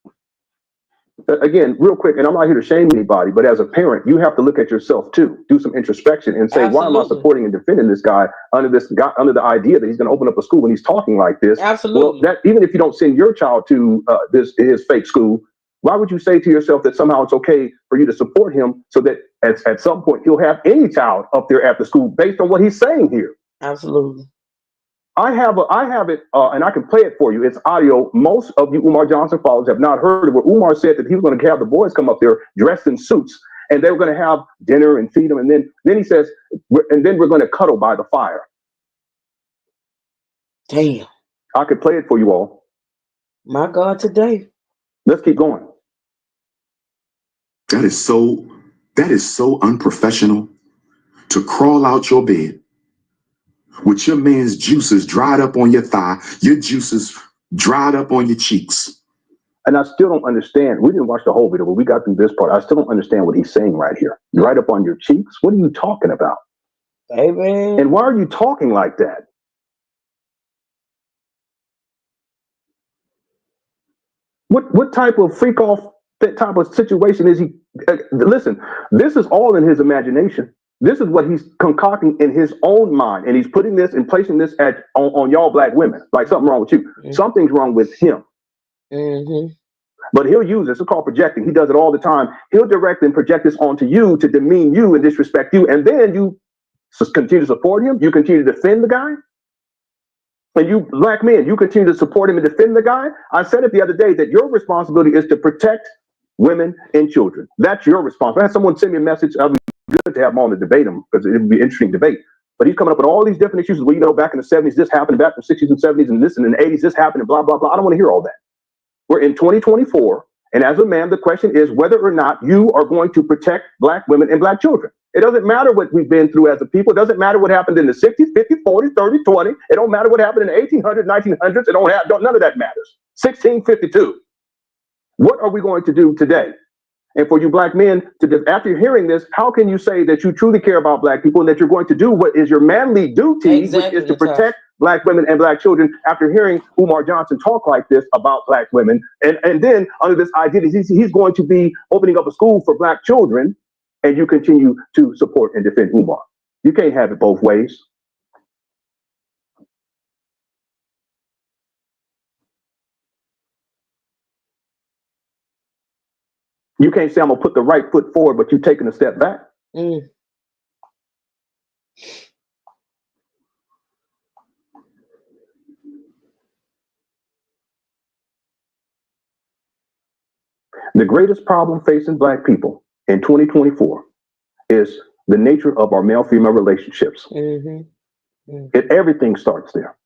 Again, real quick, and I'm not here to shame anybody, but as a parent, you have to look at yourself too, do some introspection, and say, why am I supporting and defending this guy under the idea that he's going to open up a school when he's talking like this? Absolutely. Well, that even if you don't send your child to his fake school, why would you say to yourself that somehow it's okay for you to support him so that at some point he'll have any child up there at the school based on what he's saying here? Absolutely. I have it, and I can play it for you. It's audio. Most of you Umar Johnson followers have not heard it, where Umar said that he was going to have the boys come up there dressed in suits, and they were going to have dinner and feed them, and then he says, and then we're going to cuddle by the fire. Damn. I could play it for you all. My God, today. Let's keep going. That is so unprofessional, to crawl out your bed with your man's juices dried up on your thigh, your juices dried up on your cheeks. And I still don't understand. We didn't watch the whole video, but we got through this part. I still don't understand what he's saying right here. Right up on your cheeks? What are you talking about? Baby. And why are you talking like that? What type of freak off, that type of situation is he? Listen, this is all in his imagination. This is what he's concocting in his own mind, and he's putting this and placing this on y'all black women. Like something wrong with you. Mm-hmm. Something's wrong with him. Mm-hmm. But he'll use this. It's called projecting. He does it all the time. He'll direct and project this onto you to demean you and disrespect you, and then you continue to support him. You continue to defend the guy. And you black men, you continue to support him and defend the guy. I said it the other day that your responsibility is to protect women and children. That's your responsibility. I had someone send me a message. I'd be good to have him on to debate him, because it would be an interesting debate. But he's coming up with all these different issues. Well, you know, back in the 70s, this happened. Back in the 60s and 70s, and this, and in the 80s, this happened, and blah, blah, blah. I don't want to hear all that. We're in 2024. And as a man, the question is whether or not you are going to protect black women and black children. It doesn't matter what we've been through as a people. It doesn't matter what happened in the 60s, 50s, 40s, 30s, 20s. It don't matter what happened in the 1800s, 1900s. None of that matters. 1652. What are we going to do today? And for you black men, after hearing this, how can you say that you truly care about black people and that you're going to do what is your manly duty, which is to protect black women and black children, after hearing Umar Johnson talk like this about black women? And then under this idea that he's going to be opening up a school for black children, and you continue to support and defend Umar. You can't have it both ways. You can't say I'm gonna put the right foot forward, but you're taking a step back. Mm. The greatest problem facing black people in 2024 is the nature of our male-female relationships. Mm-hmm. Mm-hmm. Everything starts there.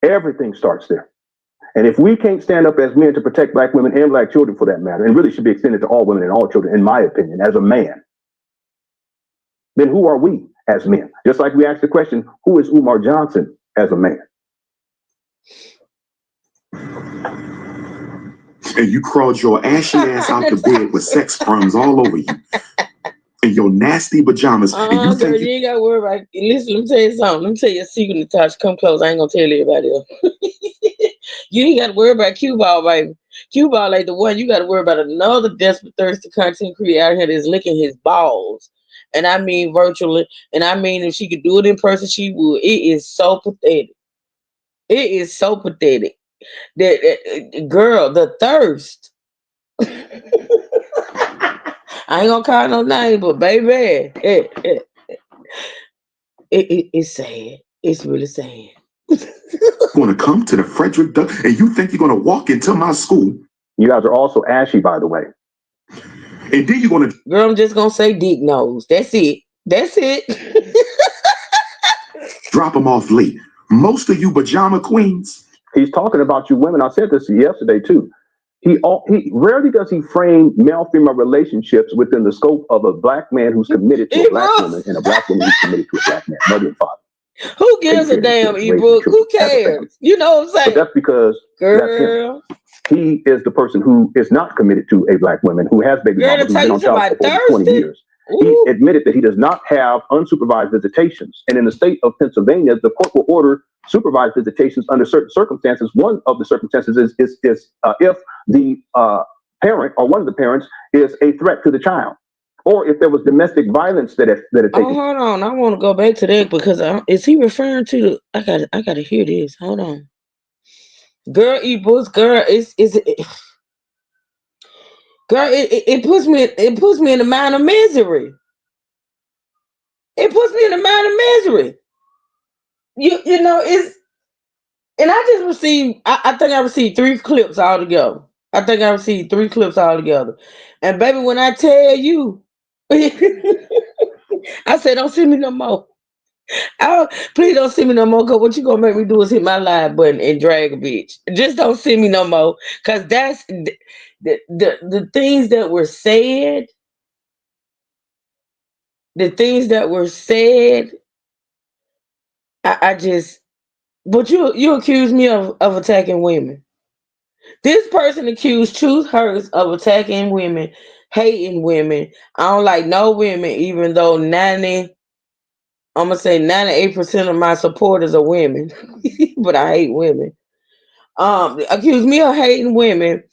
Everything starts there. And if we can't stand up as men to protect black women and black children, for that matter, and really should be extended to all women and all children, in my opinion, as a man, then who are we as men? Just like we asked the question, who is Umar Johnson as a man? And you crawled your ashy ass out the bed with sex crumbs all over you. In your nasty pajamas. Girl, you ain't got to worry about it. Listen, let me tell you something. Let me tell you a secret, Natasha. Come close. I ain't going to tell everybody else. You ain't got to worry about cue ball, baby. Cue ball ain't the one. You got to worry about another desperate, thirsty content creator out here that's licking his balls. And I mean virtually. And I mean if she could do it in person, she would. It is so pathetic. It is so pathetic. That girl, the thirst. I ain't gonna call no name, but baby, it's sad. It's really sad. Going to come to the Frederick Doug, and you think you're going to walk into my school? You guys are also ashy, by the way. And then you're going to. Girl, I'm just gonna say dick nose. That's it. That's it. Drop them off late. Most of you pajama queens. He's talking about you women. I said this yesterday too. He rarely does he frame male-female relationships within the scope of a black man who's committed to a black woman and a black woman who's committed to a black man, mother and father. Who gives a damn, ebook? Who cares? You know what I'm saying? But that's because girl, that's him. He is the person who is not committed to a black woman, who has baby mamas, who's been on child support for 20 years. He admitted that he does not have unsupervised visitations. And in the state of Pennsylvania, the court will order supervised visitations under certain circumstances. One of the circumstances is if the parent or one of the parents is a threat to the child, or if there was domestic violence that had taken. Oh, hold on. I want to go back to that because is he referring to the? I gotta hear this. Hold on. Girl, ebooks, girl, girl, it puts me in the mind of misery. It puts me in the mind of misery. You know, it's, and I just received, I think I received 3 clips altogether. I think I received 3 clips altogether. And baby, when I tell you, I said, don't send me no more. Please don't send me no more, because what you gonna make me do is hit my live button and drag a bitch. Just don't send me no more, because that's the things that were said. The things that were said, I just, but you accuse me of attacking women. This person accused Truth Hurts of attacking women, hating women. I don't like no women, even though I'm gonna say 98% of my supporters are women, but I hate women. Accuse me of hating women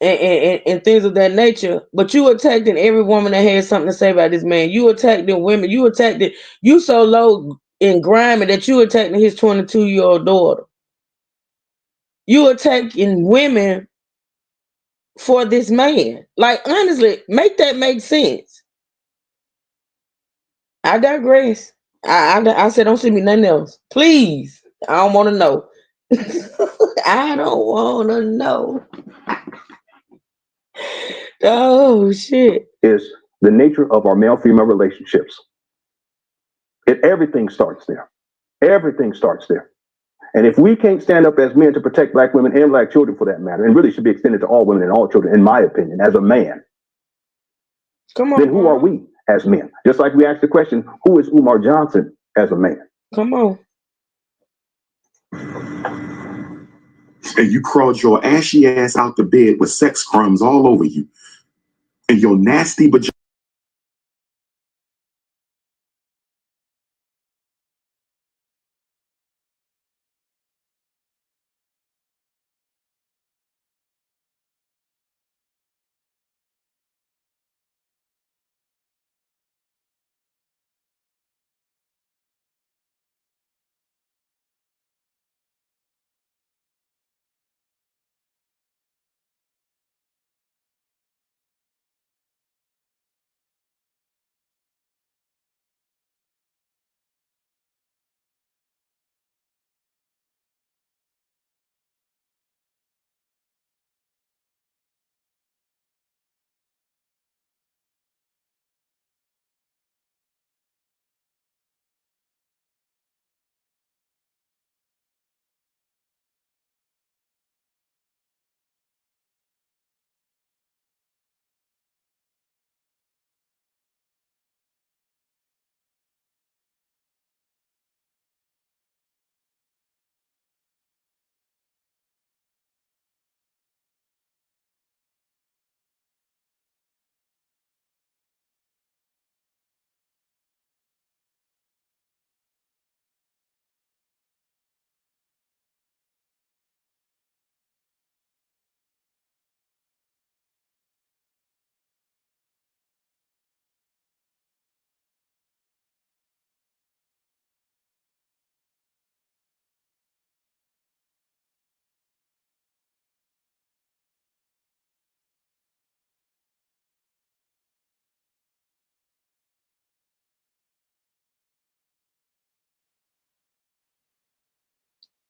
and things of that nature. But you attacking every woman that has something to say about this man. You attacking women. You attacking. You so low in grimy that you attacking his 22-year-old daughter. You attacking women for this man. Like, honestly, make that make sense. I digress. I said, don't send me nothing else. Please. I don't want to know. I don't want to know. Oh, shit. Is the nature of our male-female relationships. Everything starts there. Everything starts there. And if we can't stand up as men to protect black women and black children for that matter, and really should be extended to all women and all children, in my opinion, as a man, then who are we as men? Just like we asked the question, who is Umar Johnson as a man? Come on. And you crawled your ashy ass out the bed with sex crumbs all over you. And your nasty vagina.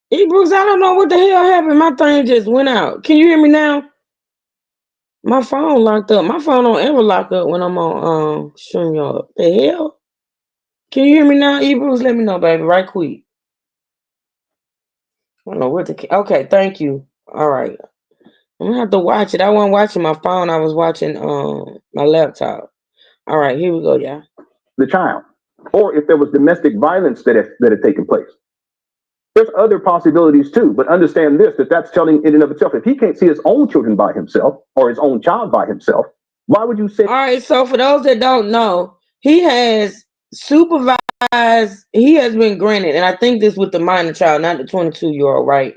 Brooks, I don't know what the hell happened. My thing just went out. Can you hear me now? My phone locked up. My phone don't ever lock up when I'm on showing y'all. The hell? Can you hear me now, Brooks? Let me know, baby, right quick. I don't know what the okay, thank you. All right. I'm gonna have to watch it. I wasn't watching my phone, I was watching my laptop. All right, here we go, y'all. The child, or if there was domestic violence that had taken place. There's other possibilities too, but understand this, that's telling in and of itself. If he can't see his own children by himself or his own child by himself, why would you say? All right, so for those that don't know, he has supervised, he has been granted, and I think this with the minor child, not the 22-year-old, right?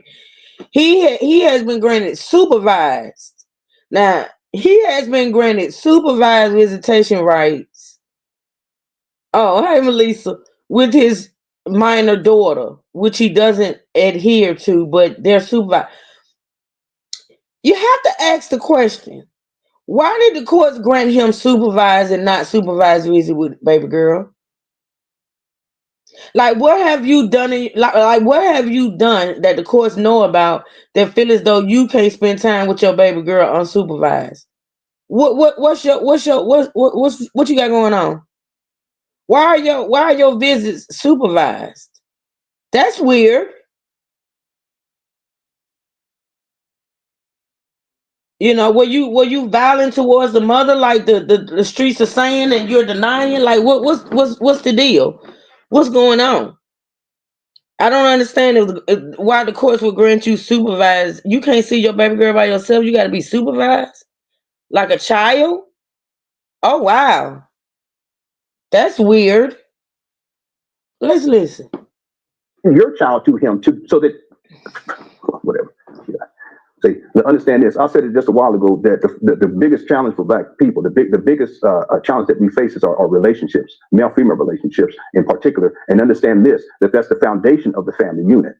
He has been granted supervised. Now, he has been granted supervised visitation rights. Oh, hey, Melissa, with his minor daughter, which he doesn't adhere to, but they're supervised. You have to ask the question, why did the courts grant him supervised and not supervised visit with baby girl? Like, what have you done? Like, what have you done that the courts know about that feel as though you can't spend time with your baby girl unsupervised? What's what you got going on? Why are your visits supervised? That's weird. You know, were you violent towards the mother, like the streets are saying, and you're denying? Like, what's the deal? What's going on? I don't understand why the courts will grant you supervised. You can't see your baby girl by yourself. You got to be supervised like a child. Oh wow, that's weird. Let's listen. Your child to him so that whatever. Yeah. See, understand this. I said it just a while ago that the biggest challenge for Black people, the biggest challenge that we face is our relationships, male-female relationships in particular. And understand this, that's the foundation of the family unit.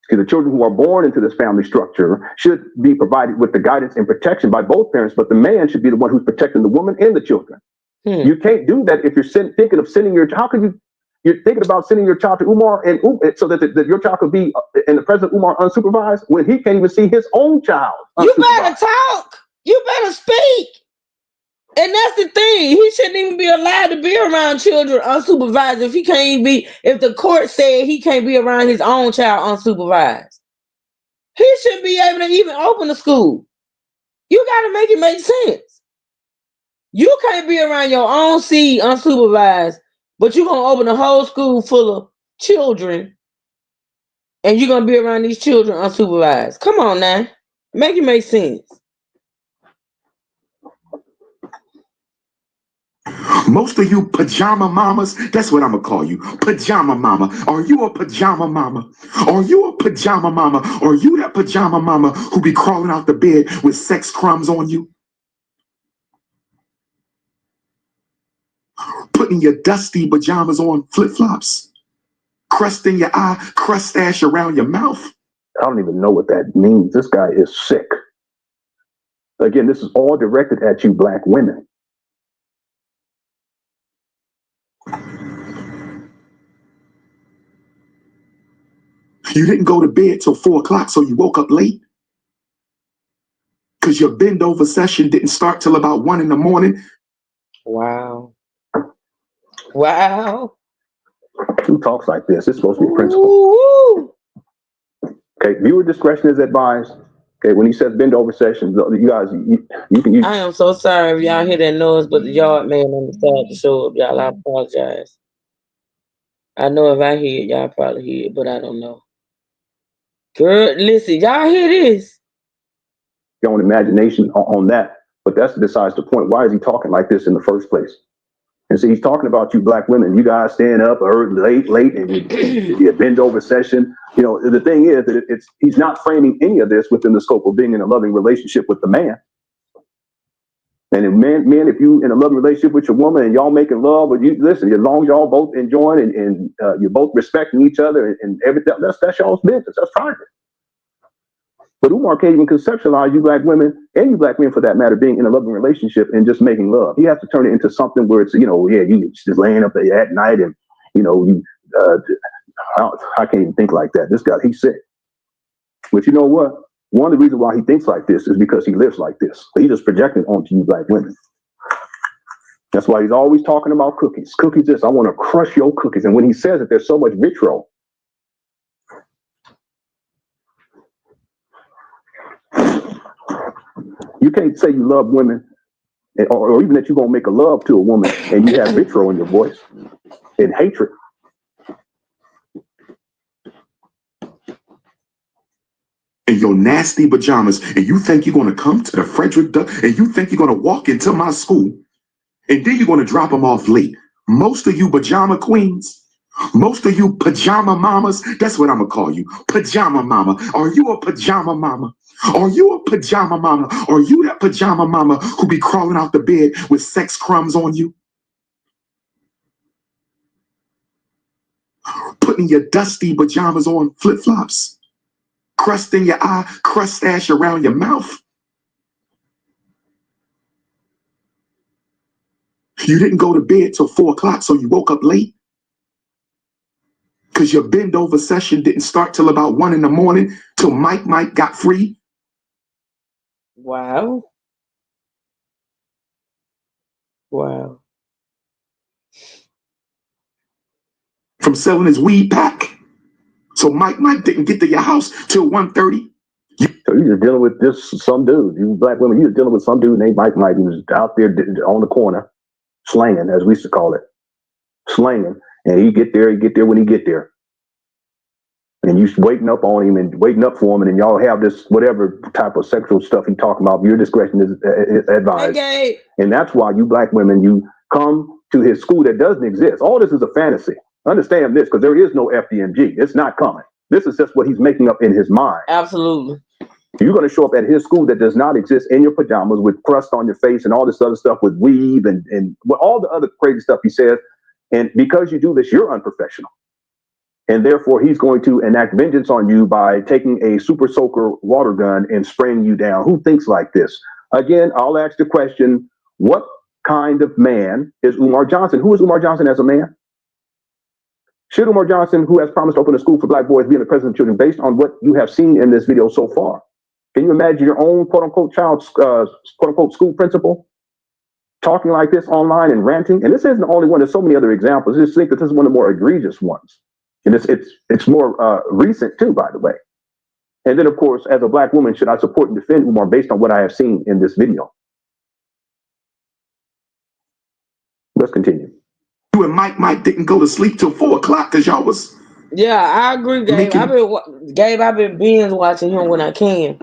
Because the children who are born into this family structure should be provided with the guidance and protection by both parents, but the man should be the one who's protecting the woman and the children. You can't do that if you're thinking of sending your. How could you? You're thinking about sending your child to Umar and so that your child could be in the present Umar unsupervised when he can't even see his own child. You better talk. You better speak. And that's the thing. He shouldn't even be allowed to be around children unsupervised if he can't even be. If the court said he can't be around his own child unsupervised, he shouldn't be able to even open the school. You got to make it make sense. You can't be around your own seed unsupervised, but you're going to open a whole school full of children and you're going to be around these children unsupervised. Come on now. Make it make sense. Most of you pajama mamas, that's what I'm gonna call you. Pajama mama. Are you a pajama mama? Are you a pajama mama? Are you that pajama mama who be crawling out the bed with sex crumbs on you? Putting your dusty pajamas on flip-flops? Crust in your eye, crust ash around your mouth? I don't even know what that means. This guy is sick. Again, this is all directed at you Black women. You didn't go to bed till 4 o'clock, so you woke up late? Because your bend over session didn't start till about 1 in the morning? Wow. Wow. Who talks like this? It's supposed to be principle. Okay, viewer discretion is advised. Okay, when he says bend over session, you guys, you can use. I am so sorry if y'all hear that noise, but the yard man on the side to show up, y'all. I apologize. I know if I hear it, y'all probably hear it, but I don't know. Girl, listen, y'all hear this? Your own imagination on that, but that's besides the point. Why is he talking like this in the first place? And so he's talking about you Black women. You guys stand up early, late, and you bend over session. You know, the thing is that he's not framing any of this within the scope of being in a loving relationship with the man. And if men, if you in a loving relationship with your woman and y'all making love, but you listen, as long as y'all both enjoying and you're both respecting each other and everything, that's y'all's business. That's private. But Umar can't even conceptualize you Black women and you Black men for that matter being in a loving relationship and just making love. He has to turn it into something where it's, you know, yeah, you just laying up at night and, you know, you I can't even think like that. This guy, he's sick. But you know what? One of the reasons why he thinks like this is because he lives like this. So he just projecting onto you black women. That's why he's always talking about cookies. Cookies this, I want to crush your cookies. And when he says that there's so much vitriol, you can't say you love women or even that you're going to make a love to a woman and you have vitriol in your voice and hatred. In your nasty pajamas, and you think you're going to come to the Frederick Doug, and you think you're going to walk into my school, and then you're going to drop them off late. Most of you pajama queens, most of you pajama mamas, that's what I'm going to call you, pajama mama. Are you a pajama mama? Are you a pajama mama? Are you that pajama mama who be crawling out the bed with sex crumbs on you? Putting your dusty pajamas on flip-flops? Crust in your eye, crust stash around your mouth. You didn't go to bed till 4 o'clock, so you woke up late. Because your bend over session didn't start till about 1 in the morning, till Mike got free. Wow. Wow. From selling his weed pack. So Mike didn't get to your house till 1:30. So you're just dealing with just some dude. You black women, you're dealing with some dude named Mike. He was out there on the corner, slanging, as we used to call it, slanging. And he get there when he get there. And you waiting up on him and waiting up for him, and then y'all have this whatever type of sexual stuff he talking about. Your discretion is advised. Okay. And that's why you black women, you come to his school that doesn't exist. All this is a fantasy. Understand this, because there is no FDMG. It's not coming. This is just what he's making up in his mind. Absolutely. You're going to show up at his school that does not exist in your pajamas with crust on your face and all this other stuff with weave and all the other crazy stuff he says. And because you do this, you're unprofessional. And therefore, he's going to enact vengeance on you by taking a super soaker water gun and spraying you down. Who thinks like this? Again, I'll ask the question, what kind of man is Umar Johnson? Who is Umar Johnson as a man? Should Umar Johnson, who has promised to open a school for black boys, be the president of children based on what you have seen in this video so far? Can you imagine your own quote-unquote child's quote-unquote school principal talking like this online and ranting? And this isn't the only one. There's so many other examples. I just think that this is one of the more egregious ones. And it's more recent too, by the way. And then, of course, as a black woman, should I support and defend Umar based on what I have seen in this video? Let's continue. You and Mike didn't go to sleep till 4 o'clock because y'all was. Yeah, I agree, Gabe. I've been binge watching him when I can.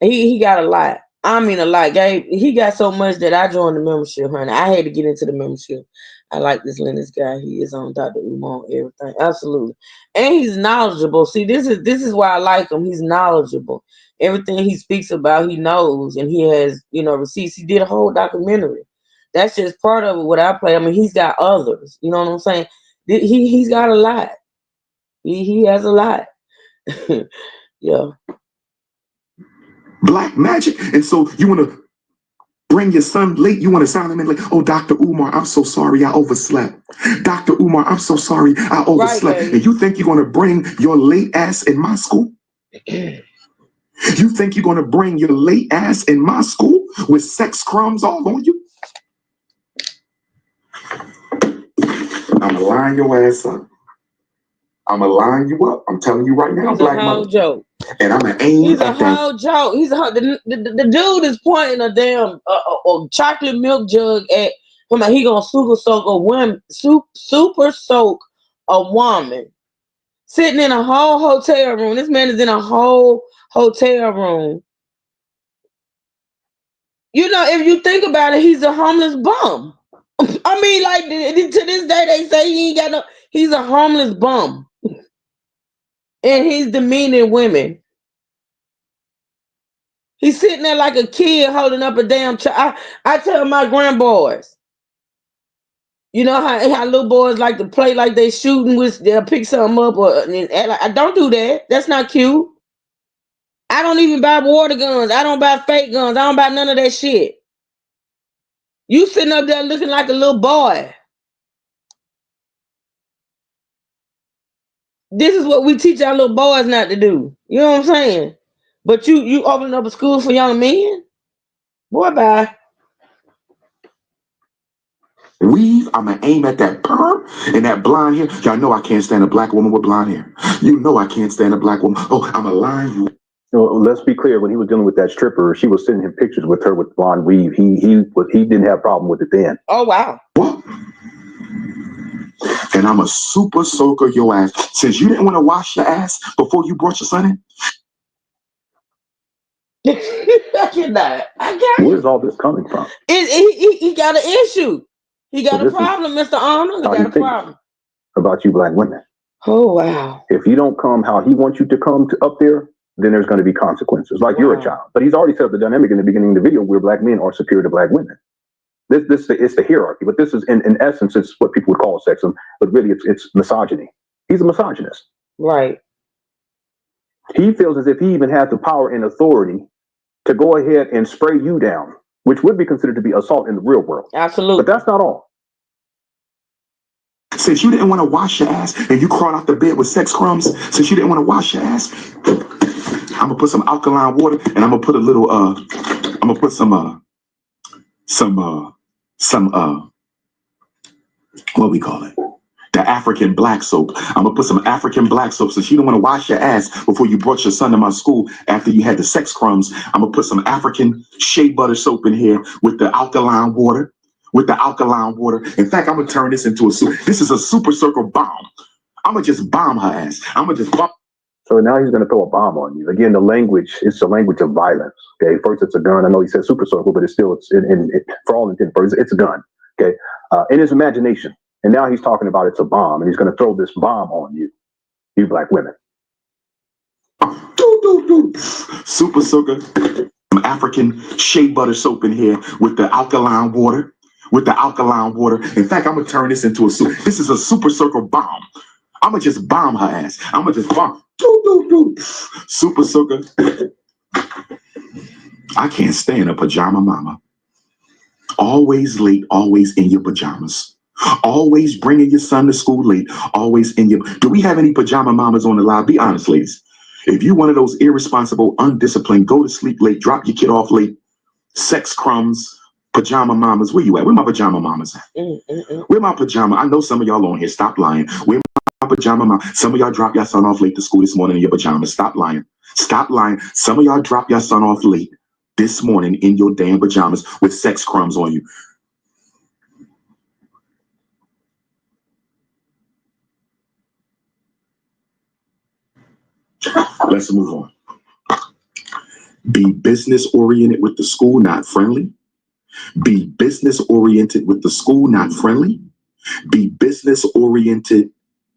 He got a lot. I mean a lot, Gabe. He got so much that I joined the membership, honey. I had to get into the membership. I like this Linus guy. He is on Dr. Umar on everything. Absolutely. And he's knowledgeable. See, this is why I like him. He's knowledgeable. Everything he speaks about, he knows, and he has, receipts. He did a whole documentary. That's just part of it, what I play. I mean, he's got others. You know what I'm saying? He's got a lot. He has a lot. Yeah. Black magic. And so you want to bring your son late. You want to sound him in like, oh, Dr. Umar, I'm so sorry I overslept. Dr. Umar, I'm so sorry I overslept. Right, and you think you're going to bring your late ass in my school? You think you're going to bring your late ass in my school with sex crumbs all on you? I'm going to line your ass up. I'm going to line you up. I'm telling you right now, he's black a whole mother. Joke. And I'm going to aim He's a at them. whole joke. He's the dude is pointing a damn chocolate milk jug at him. He gonna super soak a woman, super soak a woman sitting in a whole hotel room. This man is in a whole hotel room. If you think about it, he's a homeless bum. I mean, like to this day, they say he ain't got no. He's a homeless bum, and he's demeaning women. He's sitting there like a kid holding up a damn child. I tell my grandboys, you know how little boys like to play like they shooting with, they'll pick something up I don't do that. That's not cute. I don't even buy water guns. I don't buy fake guns. I don't buy none of that shit. You sitting up there looking like a little boy. This is what we teach our little boys not to do. You know what I'm saying? But you opening up a school for young men? Boy, bye. Weave, I'm gonna aim at that perm and that blonde hair. Y'all know I can't stand a black woman with blonde hair. You know I can't stand a black woman. Oh, I'm gonna line you. Well, let's be clear. When he was dealing with that stripper, she was sending him pictures with her with blonde weave. He didn't have a problem with it then. Oh wow. What? And I'm a super soaker your ass. Since you didn't want to wash your ass before you brought your son in. I cannot. I can't. Where's all this coming from? He got an issue. He got So a problem, Mr. Arnold. He how got he a thinks problem. about you black women. Oh wow. If you don't come how he wants you to come to up there, then there's going to be consequences. Like you're a child. But he's already set up the dynamic in the beginning of the video where black men are superior to black women. This is the hierarchy, but this is in essence, it's what people would call sexism, but really it's misogyny. He's a misogynist. Right. He feels as if he even has the power and authority to go ahead and spray you down, which would be considered to be assault in the real world. Absolutely. But that's not all. Since you didn't want to wash your ass and you crawled out the bed with sex crumbs, since you didn't want to wash your ass, I'm gonna put some alkaline water and I'm gonna put a little I'm gonna put some what we call it? The African black soap. I'm gonna put some African black soap. Since you don't want to wash your ass before you brought your son to my school after you had the sex crumbs, I'm gonna put some African shea butter soap in here with the alkaline water. In fact, I'm gonna turn this into this is a super circle bomb. I'm gonna just bomb her ass. I'm gonna just bomb. So now he's going to throw a bomb on you. Again, the language is the language of violence. Okay, first it's a gun. I know he said super circle, but it's for all intents and purposes, it's a gun. Okay, in his imagination, and now he's talking about it's a bomb, and he's going to throw this bomb on you, you black women. Super soaker, some African shea butter soap in here with the alkaline water. In fact, I'm gonna turn this into this is a super circle bomb. I'm gonna just bomb her ass. I'm gonna just bomb. Super soaker. I can't stand a pajama mama. Always late, always in your pajamas. Always bringing your son to school late, always in your. Do we have any pajama mamas on the live? Be honest, ladies. If you one of those irresponsible, undisciplined, go to sleep late, drop your kid off late, sex crumbs, pajama mamas, where you at? Where my pajama mamas at? Where my pajama? I know some of y'all on here. Stop lying. Where my pajama mama? Some of y'all dropped your son off late to school this morning in your pajamas. Stop lying. Stop lying. Some of y'all dropped your son off late this morning in your damn pajamas with sex crumbs on you. Let's move on. Be business oriented with the school, not friendly. Be business oriented with the school, not friendly. Be business oriented.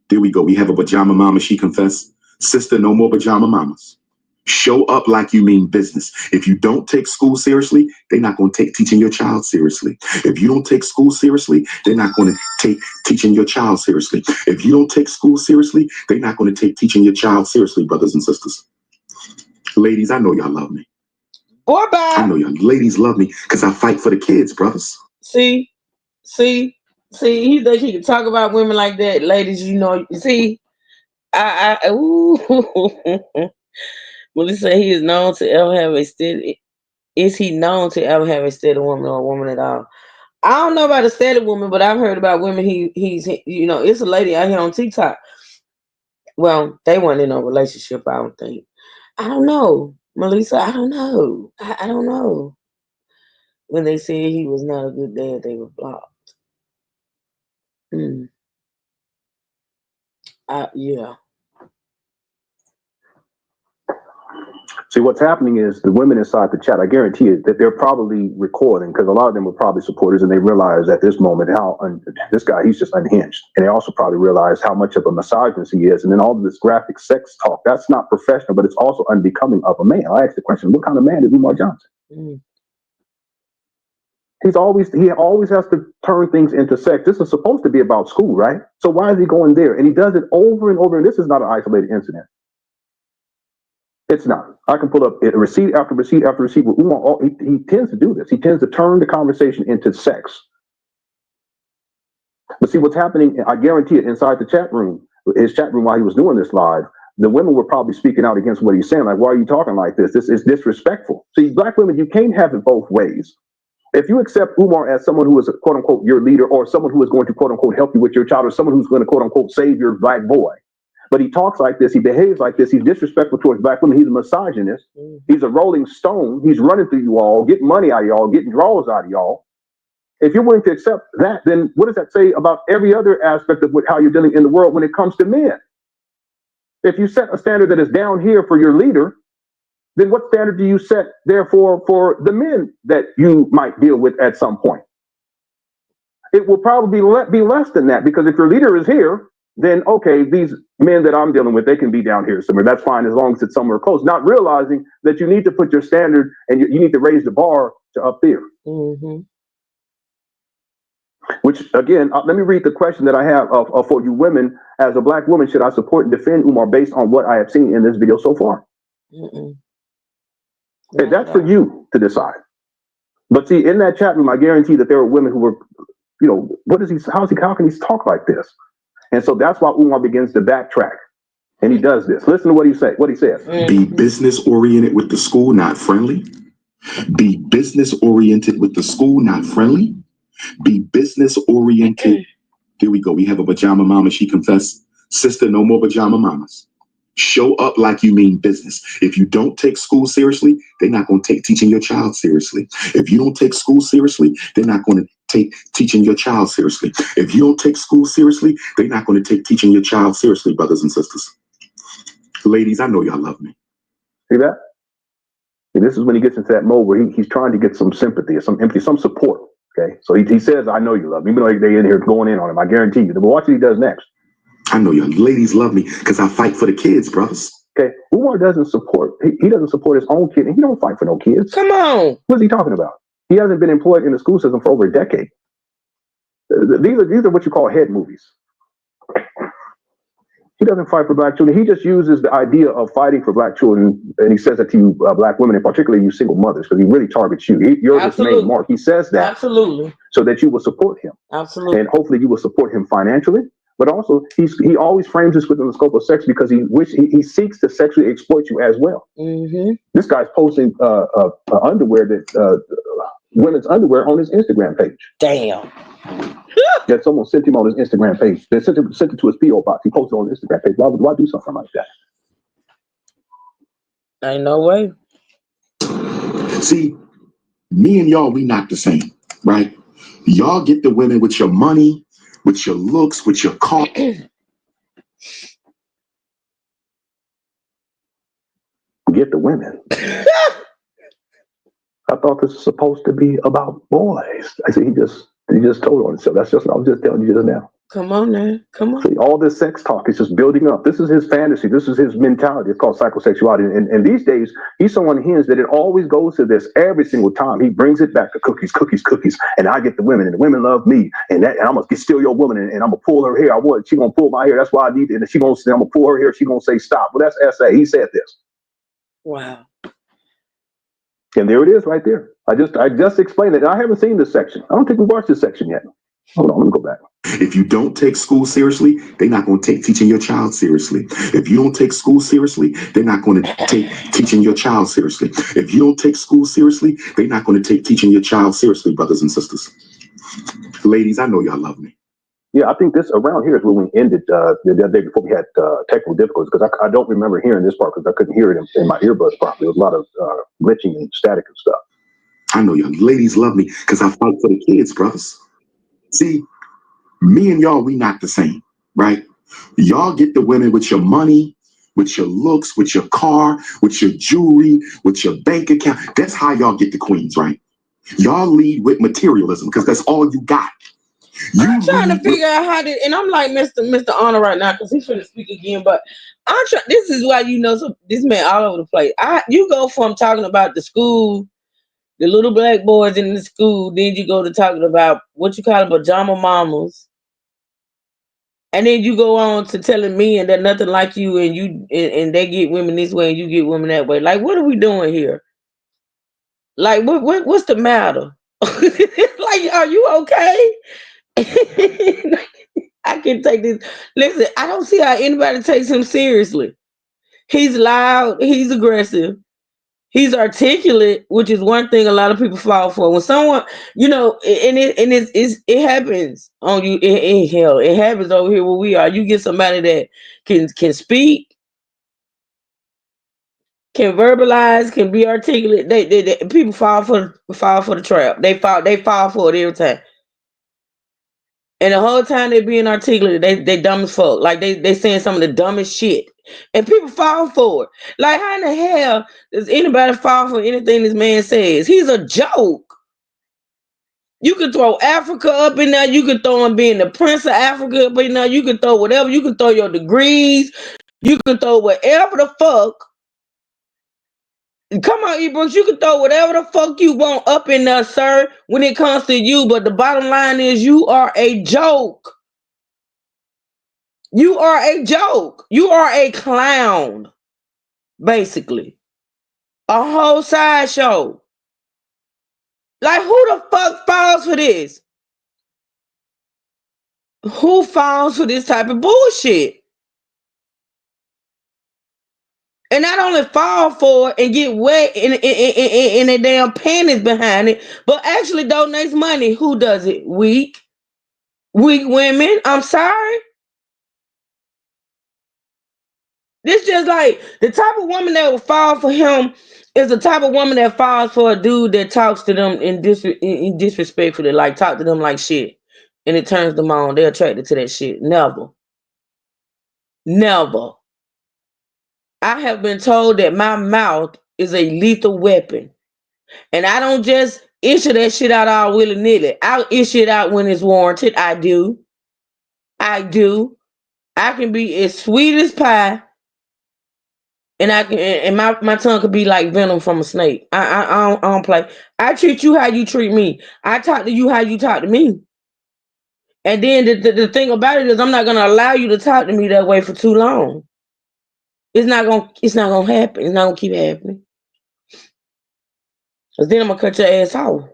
There we go. We have a pajama mama. She confessed. Sister, no more pajama mamas. Show up like you mean business. If you don't take school seriously, they're not going to take teaching your child seriously. If you don't take school seriously, they're not going to take teaching your child seriously. If you don't take school seriously, they're not going to take teaching your child seriously, brothers and sisters. Ladies, I know y'all love me. Boy, bye. I know y'all ladies love me because I fight for the kids, brothers. See, he think he can talk about women like that, ladies. You know, see, Well, he say he is known to ever have a steady. Is he known to ever have a steady woman or a woman at all? I don't know about a steady woman, but I've heard about women. He's it's a lady out here on TikTok. Well, they weren't in a relationship, I don't think. I don't know, Melissa. I don't know. I don't know. When they said he was not a good dad, they were blocked. Yeah. See, what's happening is the women inside the chat, I guarantee it, that they're probably recording because a lot of them were probably supporters and they realize at this moment this guy, he's just unhinged. And they also probably realize how much of a misogynist he is. And then all of this graphic sex talk, that's not professional, but it's also unbecoming of a man. I asked the question, what kind of man is Umar Johnson? He always has to turn things into sex. This is supposed to be about school, right? So why is he going there? And he does it over and over. And this is not an isolated incident. It's not. I can pull up receipt after receipt after receipt. With Umar, he tends to do this. He tends to turn the conversation into sex. But see what's happening, I guarantee it, inside the chat room, his chat room while he was doing this live, the women were probably speaking out against what he's saying. Like, why are you talking like this? This is disrespectful. See, black women, you can't have it both ways. If you accept Umar as someone who is, quote unquote, your leader, or someone who is going to, quote unquote, help you with your child, or someone who's going to, quote unquote, save your black boy, but he talks like this, he behaves like this, he's disrespectful towards black women, he's a misogynist, he's a rolling stone, he's running through you all, getting money out of y'all, getting draws out of y'all. If you're willing to accept that, then what does that say about every other aspect of how you're dealing in the world when it comes to men? If you set a standard that is down here for your leader, then what standard do you set, therefore, for the men that you might deal with at some point? It will probably be less than that, because if your leader is here, then okay, these men that I'm dealing with, they can be down here somewhere. That's fine as long as it's somewhere close. Not realizing that you need to put your standard and you need to raise the bar to up there. Mm-hmm. Which, again, let me read the question that I have for you women. As a black woman, should I support and defend Umar based on what I have seen in this video so far? Mm-mm. And that's for you to decide. But see, in that chat room, I guarantee that there are women who were, how can he talk like this? And so that's why Umar begins to backtrack. And he does this. Listen to what he says. Be business oriented with the school, not friendly. Be business oriented with the school, not friendly. Be business oriented. Here we go. We have a pajama mama. She confessed. Sister, no more pajama mamas. Show up like you mean business. If you don't take school seriously, they're not going to take teaching your child seriously. If you don't take school seriously, they're not going to take teaching your child seriously. If you don't take school seriously, they're not going to take teaching your child seriously, brothers and sisters. Ladies, I know y'all love me. See that? And this is when he gets into that mode where he's trying to get some sympathy or some empathy, some support. Okay, so he says, I know you love me, even though they're in here going in on him. I guarantee you. But watch what he does next. I know y'all ladies love me because I fight for the kids, brothers. Okay, Umar doesn't support, he doesn't support his own kid, and he don't fight for no kids. Come on. What is he talking about? He hasn't been employed in the school system for over a decade. These are what you call head movies. He doesn't fight for black children. He just uses the idea of fighting for black children, and he says that to you, black women, and particularly you single mothers, because he really targets you. You're his main mark. He says that absolutely so that you will support him. Absolutely. And hopefully you will support him financially. But also, he always frames this within the scope of sex because he seeks to sexually exploit you as well. Mm-hmm. This guy's posting underwear women's underwear on his Instagram page. Damn. That someone sent him on his Instagram page. They sent it to his P.O. box. He posted on his Instagram page. Why do something like that? Ain't no way. See, me and y'all, we not the same, right? Y'all get the women with your money, with your looks, with your car. Get the women. I thought this was supposed to be about boys. I see he just told on himself. That's just what I was just telling you just now. Come on now. Come on. See, all this sex talk is just building up. This is his fantasy. This is his mentality. It's called psychosexuality. And these days, he's so unhinged that it always goes to this every single time. He brings it back to cookies. And I get the women, and the women love me. And I'm going to steal your woman, and I'm going to pull her hair. She going to pull my hair. That's why I need it. And I'm going to pull her hair. She going to say stop. Well, that's SA. He said this. Wow. And there it is right there. I just explained it. And I haven't seen this section. I don't think we've watched this section yet. Hold on, let me go back. If you don't take school seriously, they're not going to take teaching your child seriously. If you don't take school seriously, they're not going to take teaching your child seriously. If you don't take school seriously, they're not going to take teaching your child seriously, brothers and sisters. Ladies, I know y'all love me. Yeah, I think this around here is when we ended the other day before we had technical difficulties, because I don't remember hearing this part because I couldn't hear it in my earbuds properly. There was a lot of glitching and static and stuff. I know y'all ladies love me because I fight for the kids, brothers. See, me and y'all, we not the same, right? Y'all get the women with your money, with your looks, with your car, with your jewelry, with your bank account. That's how y'all get the queens, right? Y'all lead with materialism because that's all you got. I'm trying to figure out how to, and I'm like Mr. Honor right now because he's trying to speak again. But I'm trying. This is why this man all over the place. You go from talking about the school, the little black boys in the school, then you go to talking about what you call pajama mamas, and then you go on to telling men that nothing like you, and they get women this way and you get women that way. Like, what are we doing here? Like, what's the matter? Like, are you okay? I can take this. Listen, I don't see how anybody takes him seriously. He's loud. He's aggressive. He's articulate, which is one thing a lot of people fall for. When someone, it happens on you. Hell, it happens over here where we are. You get somebody that can speak, can verbalize, can be articulate. They people fall for the trap. They fall for it every time. And the whole time they being articulate, they dumb as fuck. Like they saying some of the dumbest shit. And people fall for it. Like how in the hell does anybody fall for anything this man says? He's a joke. You can throw Africa up in there. You can throw him being the Prince of Africa up in there. You can throw whatever. You can throw your degrees. You can throw whatever the fuck. Come on, E. Brooks. You can throw whatever the fuck you want up in there, sir, when it comes to you. But the bottom line is you are a joke. You are a joke. You are a clown, basically. A whole sideshow. Like, who the fuck falls for this? Who falls for this type of bullshit? And not only fall for it and get wet in their damn panties behind it, but actually donates money. Who does it? Weak women. I'm sorry. This just like the type of woman that will fall for him is the type of woman that falls for a dude that talks to them in disrespectfully, like talk to them like shit, and it turns them on. They're attracted to that shit. Never. I have been told that my mouth is a lethal weapon, and I don't just issue that shit out all willy nilly. I'll issue it out when it's warranted. I do. I can be as sweet as pie. And my tongue could be like venom from a snake. I don't play. I treat you how you treat me. I talk to you how you talk to me. And then the thing about it is I'm not gonna allow you to talk to me that way for too long. It's not gonna happen. It's not gonna keep happening. Cause then I'm gonna cut your ass off.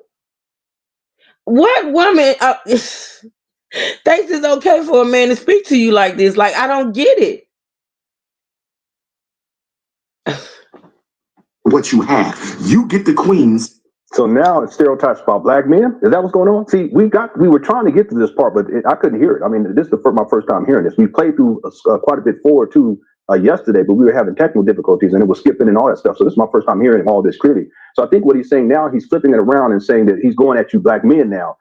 What woman thinks it's okay for a man to speak to you like this? Like, I don't get it. What you have. You get the queens. So now it's stereotypes about black men. Is that what's going on? See, we were trying to get to this part, but I couldn't hear it. I mean, this is my first time hearing this. We played through quite a bit forward too yesterday, but we were having technical difficulties and it was skipping and all that stuff. So this is my first time hearing all this clearly. So I think what he's saying now, he's flipping it around and saying that he's going at you black men now.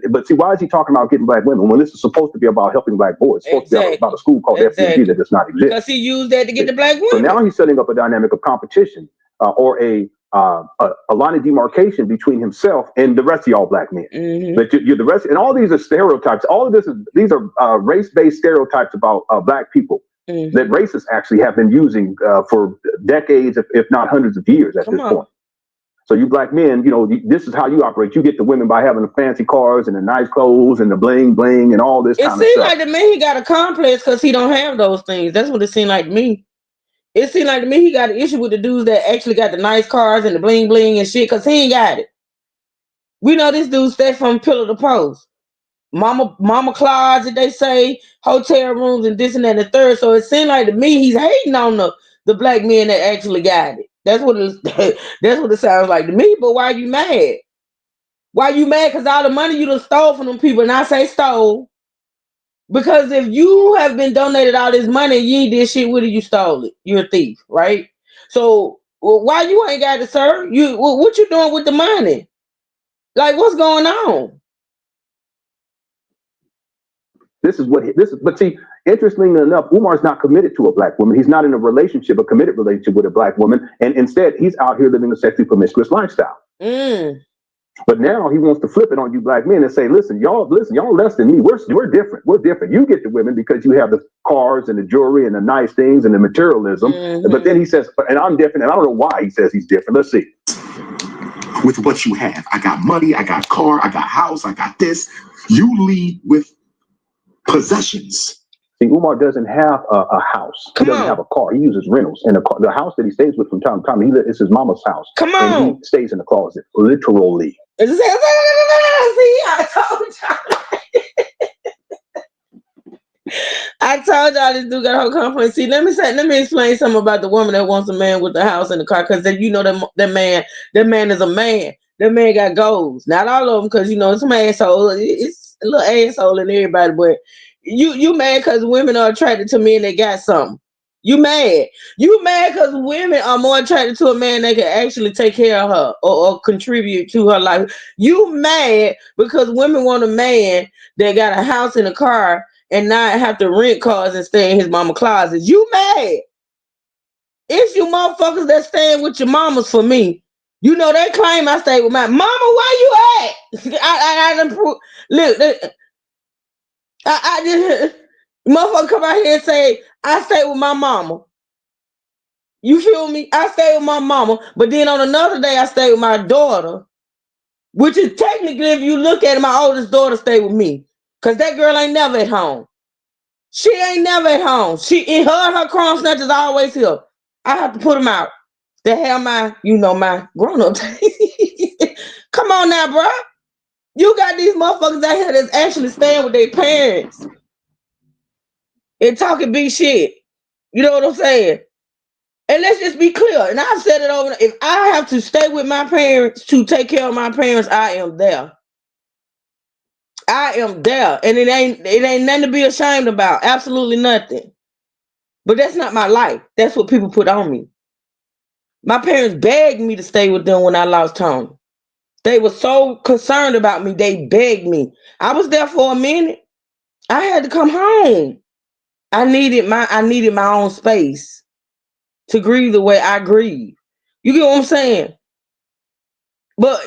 But see, why is he talking about getting black women when this is supposed to be about helping black boys? It's supposed to be about a school called FCG that does not exist. Because he used that to get the black women. So now he's setting up a dynamic of competition or a line of demarcation between himself and the rest of y'all black men. Mm-hmm. But you're the rest, and all these are stereotypes. All of these are race-based stereotypes about black people that racists actually have been using for decades, if not hundreds of years at this point. So you black men, this is how you operate. You get the women by having the fancy cars and the nice clothes and the bling bling and all this kind of stuff. It seems like to me he got a complex because he don't have those things. That's what it seemed like to me. It seemed like to me he got an issue with the dudes that actually got the nice cars and the bling bling and shit because he ain't got it. We know this dude stay from pillar to post. Mama closet, they say, hotel rooms and this and that and the third. So it seemed like to me he's hating on the black men that actually got it. That's what it sounds like to me. But why are you mad? Why you mad? Because all the money you done stole from them people, and I say stole. Because if you have been donated all this money, you ain't did shit with it, you stole it. You're a thief, right? So why you ain't got it, sir? What you doing with the money? Like, what's going on? But see, interestingly enough, Umar's not committed to a black woman. He's not in a committed relationship with a black woman. And instead, he's out here living a sexually promiscuous lifestyle. But now he wants to flip it on you black men and say, listen, y'all less than me. We're different. We're different. You get the women because you have the cars and the jewelry and the nice things and the materialism. But then he says, and I'm different. And I don't know why he says he's different. Let's see. With what you have. I got money, I got car, I got house, I got this. You lead with possessions. See, Umar doesn't have a house. He doesn't have a car. He uses rentals. And the house that he stays with from time to time, it's his mama's house. And he stays in the closet, literally. See, I told I told y'all this dude got a whole conference. See, let me explain something about the woman that wants a man with the house and the car, because you know that man is a man. That man got goals. Not all of them, because you know some asshole. It's a little asshole in everybody, but you mad because women are attracted to men that got something. You mad. You mad because women are more attracted to a man that can actually take care of her or contribute to her life. You mad because women want a man that got a house and a car and not have to rent cars and stay in his mama closet. You mad. It's you motherfuckers that staying with your mamas for me. You know they claim I stay with my mama. Where you at? I done look. I just motherfucker come out here and say I stay with my mama. You feel me? I stay with my mama, but then on another day I stay with my daughter, which is technically, if you look at it, my oldest daughter stay with me, cause that girl ain't never at home. She ain't never at home. She in her crumb snatchers always here. I have to put them out. To have my, my grown up. Come on now, bro. You got these motherfuckers out here that's actually staying with their parents and talking big shit. You know what I'm saying? And let's just be clear. And I've said it over. If I have to stay with my parents to take care of my parents, I am there. I am there. And it ain't nothing to be ashamed about. Absolutely nothing. But that's not my life. That's what people put on me. My parents begged me to stay with them when I lost Tony. They were so concerned about me. They begged me. I was there for a minute. I had to come home. I needed my own space to grieve the way I grieve. You get what I'm saying? But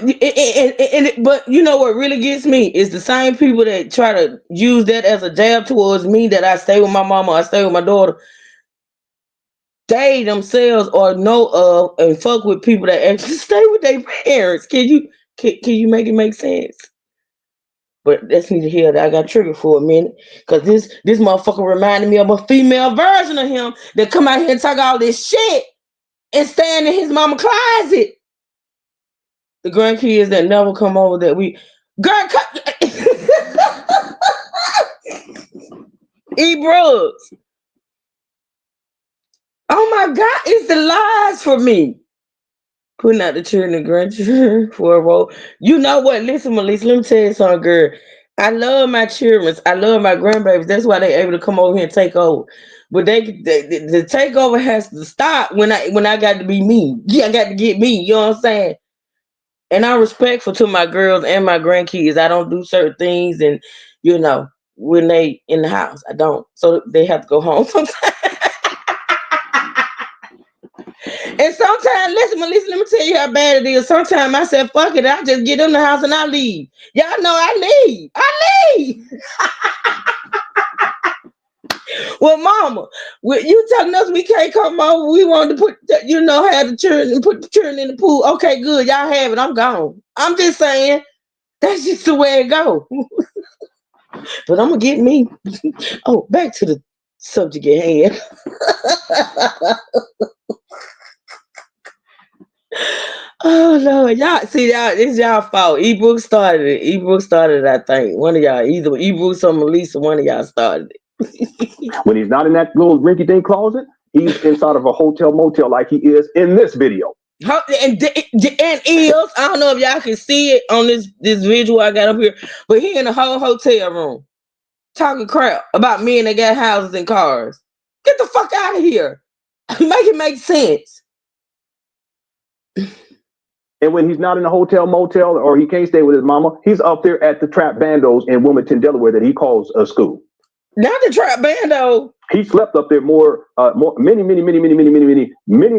but you know what really gets me is the same people that try to use that as a jab towards me, that I stay with my mama, I stay with my daughter. They themselves or know of and fuck with people that actually stay with their parents. Can you make it make sense? But that's neither here. I got triggered for a minute because this motherfucker reminded me of a female version of him that come out here and talk all this shit and stand in his mama closet. The grandkids that never come over that we girl E. Brooks. Oh my God, it's the lies for me. Putting out the children and grandchildren for a role. You know what? Listen, Melissa, let me tell you something, girl. I love my children. I love my grandbabies. That's why they're able to come over here and take over. But the takeover has to stop when I got to be me. Yeah, I got to get me. You know what I'm saying? And I'm respectful to my girls and my grandkids. I don't do certain things, and when they in the house, I don't. So they have to go home sometimes. And sometimes, listen, Melissa, let me tell you how bad it is. Sometimes I said, fuck it, I just get in the house and I leave. Y'all know I leave. I leave. Well, mama, you telling us we can't come over. We want to put, have the children and put the children in the pool. Okay, good. Y'all have it. I'm gone. I'm just saying, that's just the way it go. But I'm going to get me. Oh, back to the subject at hand. Oh Lord, y'all see y'all. It's y'all fault. Ebook started it. Ebook started it, I think. One of y'all, either Ebooks or Melissa, one of y'all started it. When he's not in that little rinky-dink closet, he's inside of a hotel motel like he is in this video. And is, I don't know if y'all can see it on this visual I got up here, but he in a whole hotel room talking crap about men that got houses and cars. Get the fuck out of here. Make it make sense. And when he's not in a hotel motel or he can't stay with his mama, he's up there at the Trap Bandos in Wilmington, Delaware, that he calls a school. Not the Trap Bando. He slept up there many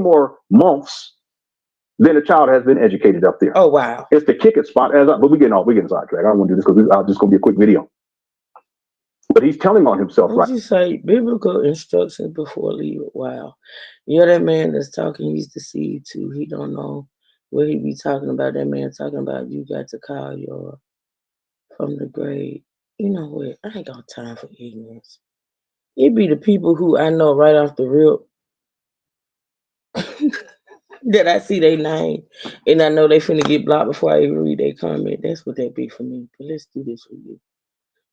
more months than a child has been educated up there. Oh wow! It's the kick it spot. But we're getting sidetracked. I don't want to do this because it's just going to be a quick video. But he's telling on himself, right? You say biblical instructions before leaving. Wow, that man that's talking, he's deceived too. He don't know what he be talking about. That man talking about you got to call your from the grave. You know what? I ain't got time for ignorance. It be the people who I know right off the rip that I see their name and I know they finna get blocked before I even read their comment. That's what that be for me. But let's do this for you.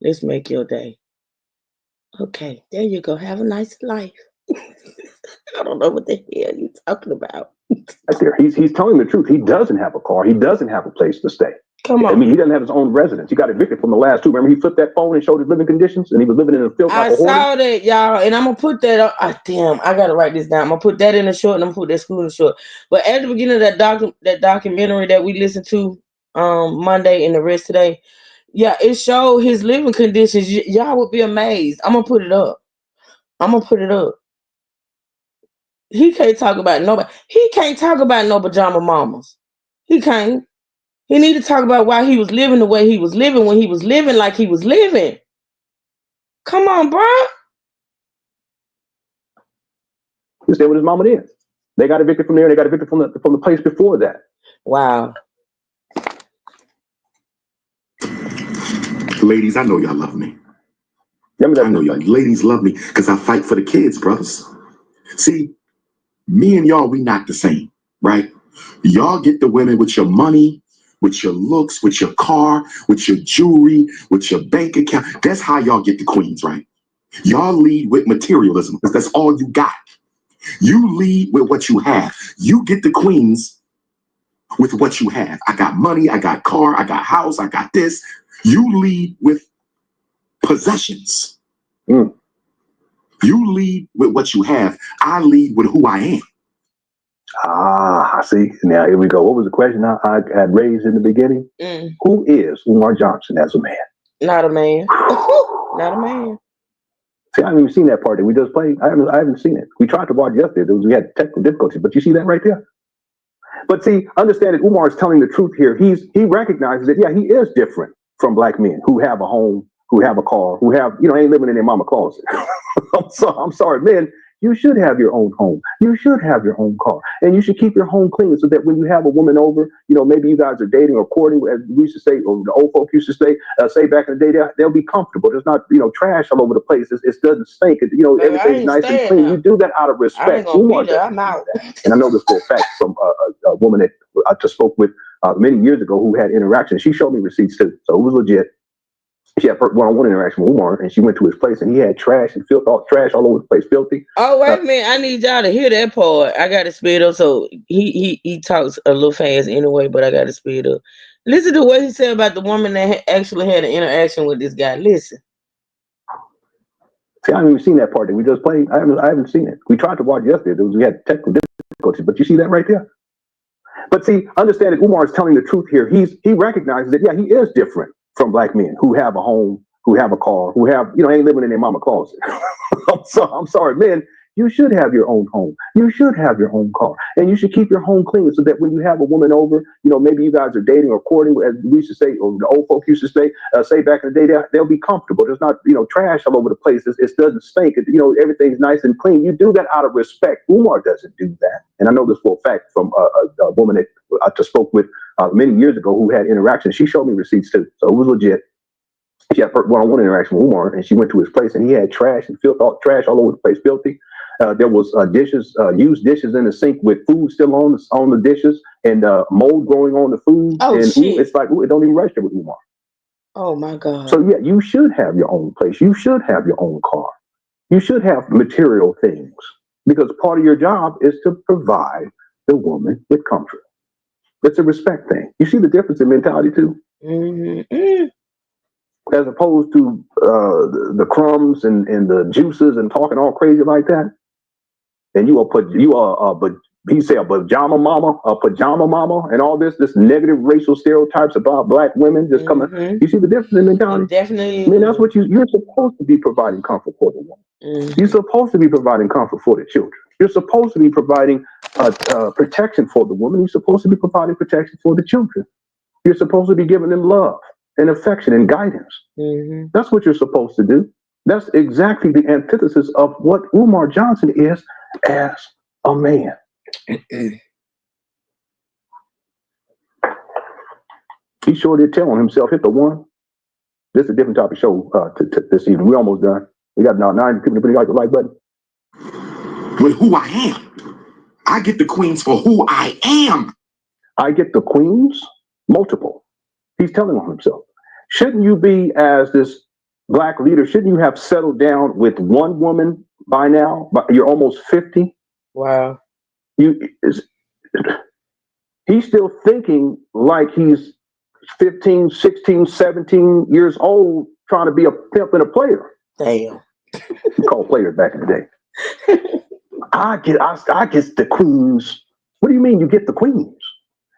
Let's make your day. Okay, there you go. Have a nice life. I don't know what the hell you talking about. Right there. He's telling the truth. He doesn't have a car. He doesn't have a place to stay. Come I on. mean, he doesn't have his own residence. He got evicted from the last two. Remember, he flipped that phone and showed his living conditions, and he was living in a filth like I a hoarder. saw that, y'all, and I'm gonna put that up. Damn, I gotta write this down. I'm gonna put that in the short, and I'm gonna put that school in the short. But at the beginning of that documentary that we listened to Monday and the rest today, yeah, it showed his living conditions. Y'all would be amazed. I'm gonna put it up. He can't talk about nobody. He can't talk about no pajama mamas. He can't. He need to talk about why he was living the way he was living when he was living like he was living. Come on, bro. He stayed with his mama then. They got evicted from there. They got evicted from the place before that. Wow. Ladies, I know y'all love me. I know y'all. Ladies love me because I fight for the kids, brothers. See, me and y'all, we not the same, right? Y'all get the women with your money, with your looks, with your car, with your jewelry, with your bank account. That's how y'all get the queens, right? Y'all lead with materialism because that's all you got. You lead with what you have. You get the queens with what you have. I got money, I got car, I got house, I got this. You lead with possessions. You lead with what you have. I lead with who I am. I see. Now here we go. What was the question I had raised in the beginning? Who is Umar Johnson as a man? Not a man. Not a man. See, I haven't even seen that part that we just played. I haven't seen it. We tried to watch yesterday. We had technical difficulties, but you see that right there? But see, understand that Umar is telling the truth here. He recognizes that, yeah, he is different from black men who have a home, who have a car, who have, ain't living in their mama closet. I'm sorry, men, you should have your own home. You should have your own car. And you should keep your home clean so that when you have a woman over, maybe you guys are dating or courting, as we used to say, or the old folk used to say back in the day, they'll be comfortable. There's not, trash all over the place. It doesn't stink. Everything's nice and clean. You do that out of respect. I ain't gonna be there. I'm out. And I know this for a fact from a woman that I just spoke with many years ago who had interaction. She showed me receipts too. So it was legit. She had one-on-one interaction with Umar, and she went to his place, and he had trash and trash all over the place, filthy. Oh, wait a minute. I need y'all to hear that part. I got to speed up. So he talks a little fast anyway, but I got to speed up. Listen to what he said about the woman that actually had an interaction with this guy. Listen. See, I haven't even seen that part that we just played. I haven't seen it. We tried to watch yesterday. We had technical difficulties, but you see that right there? But see, understand that Umar is telling the truth here. He recognizes that, yeah, he is different from black men who have a home, who have a car, who have, ain't living in their mama closet. I'm sorry, men, you should have your own home. You should have your own car. And you should keep your home clean so that when you have a woman over, maybe you guys are dating or courting, as we used to say, or the old folk used to say back in the day, they'll be comfortable. There's not, trash all over the place. It doesn't stink. Everything's nice and clean. You do that out of respect. Umar doesn't do that. And I know this for a fact from a woman that I just spoke with many years ago who had interaction. She showed me receipts too. So it was legit. She had one-on-one interaction with Umar, and she went to his place, and he had trash and trash all over the place, filthy. There was dishes, used dishes in the sink with food still on the dishes, and mold growing on the food. Oh, and shit. It's like, it don't even register with Umar. Oh, my God. So, yeah, you should have your own place. You should have your own car. You should have material things, because part of your job is to provide the woman with comfort. It's a respect thing. You see the difference in mentality, too? Mm-hmm. As opposed to the crumbs and the juices and talking all crazy like that. And but he said a pajama mama, and all this negative racial stereotypes about black women just coming. You see the difference in mentality? Definitely. I mean, that's what you're supposed to be providing comfort for the woman. You're supposed to be providing comfort for the children. You're supposed to be providing protection for the woman. You're supposed to be providing protection for the children. You're supposed to be giving them love and affection and guidance. That's what you're supposed to do. That's exactly the antithesis of what Umar Johnson is as a man. He sure did tell on himself, hit the one. This is a different topic show this evening. We're almost done. We got now 9 people to put the like button. With who I am. I get the queens for who I am. I get the queens, multiple. He's telling on himself. Shouldn't you be, as this black leader, shouldn't you have settled down with one woman by now? But you're almost 50. Wow. He's still thinking like he's 15, 16, 17 years old, trying to be a pimp and a player. Damn. We called players back in the day. I get the queens. What do you mean you get the queens?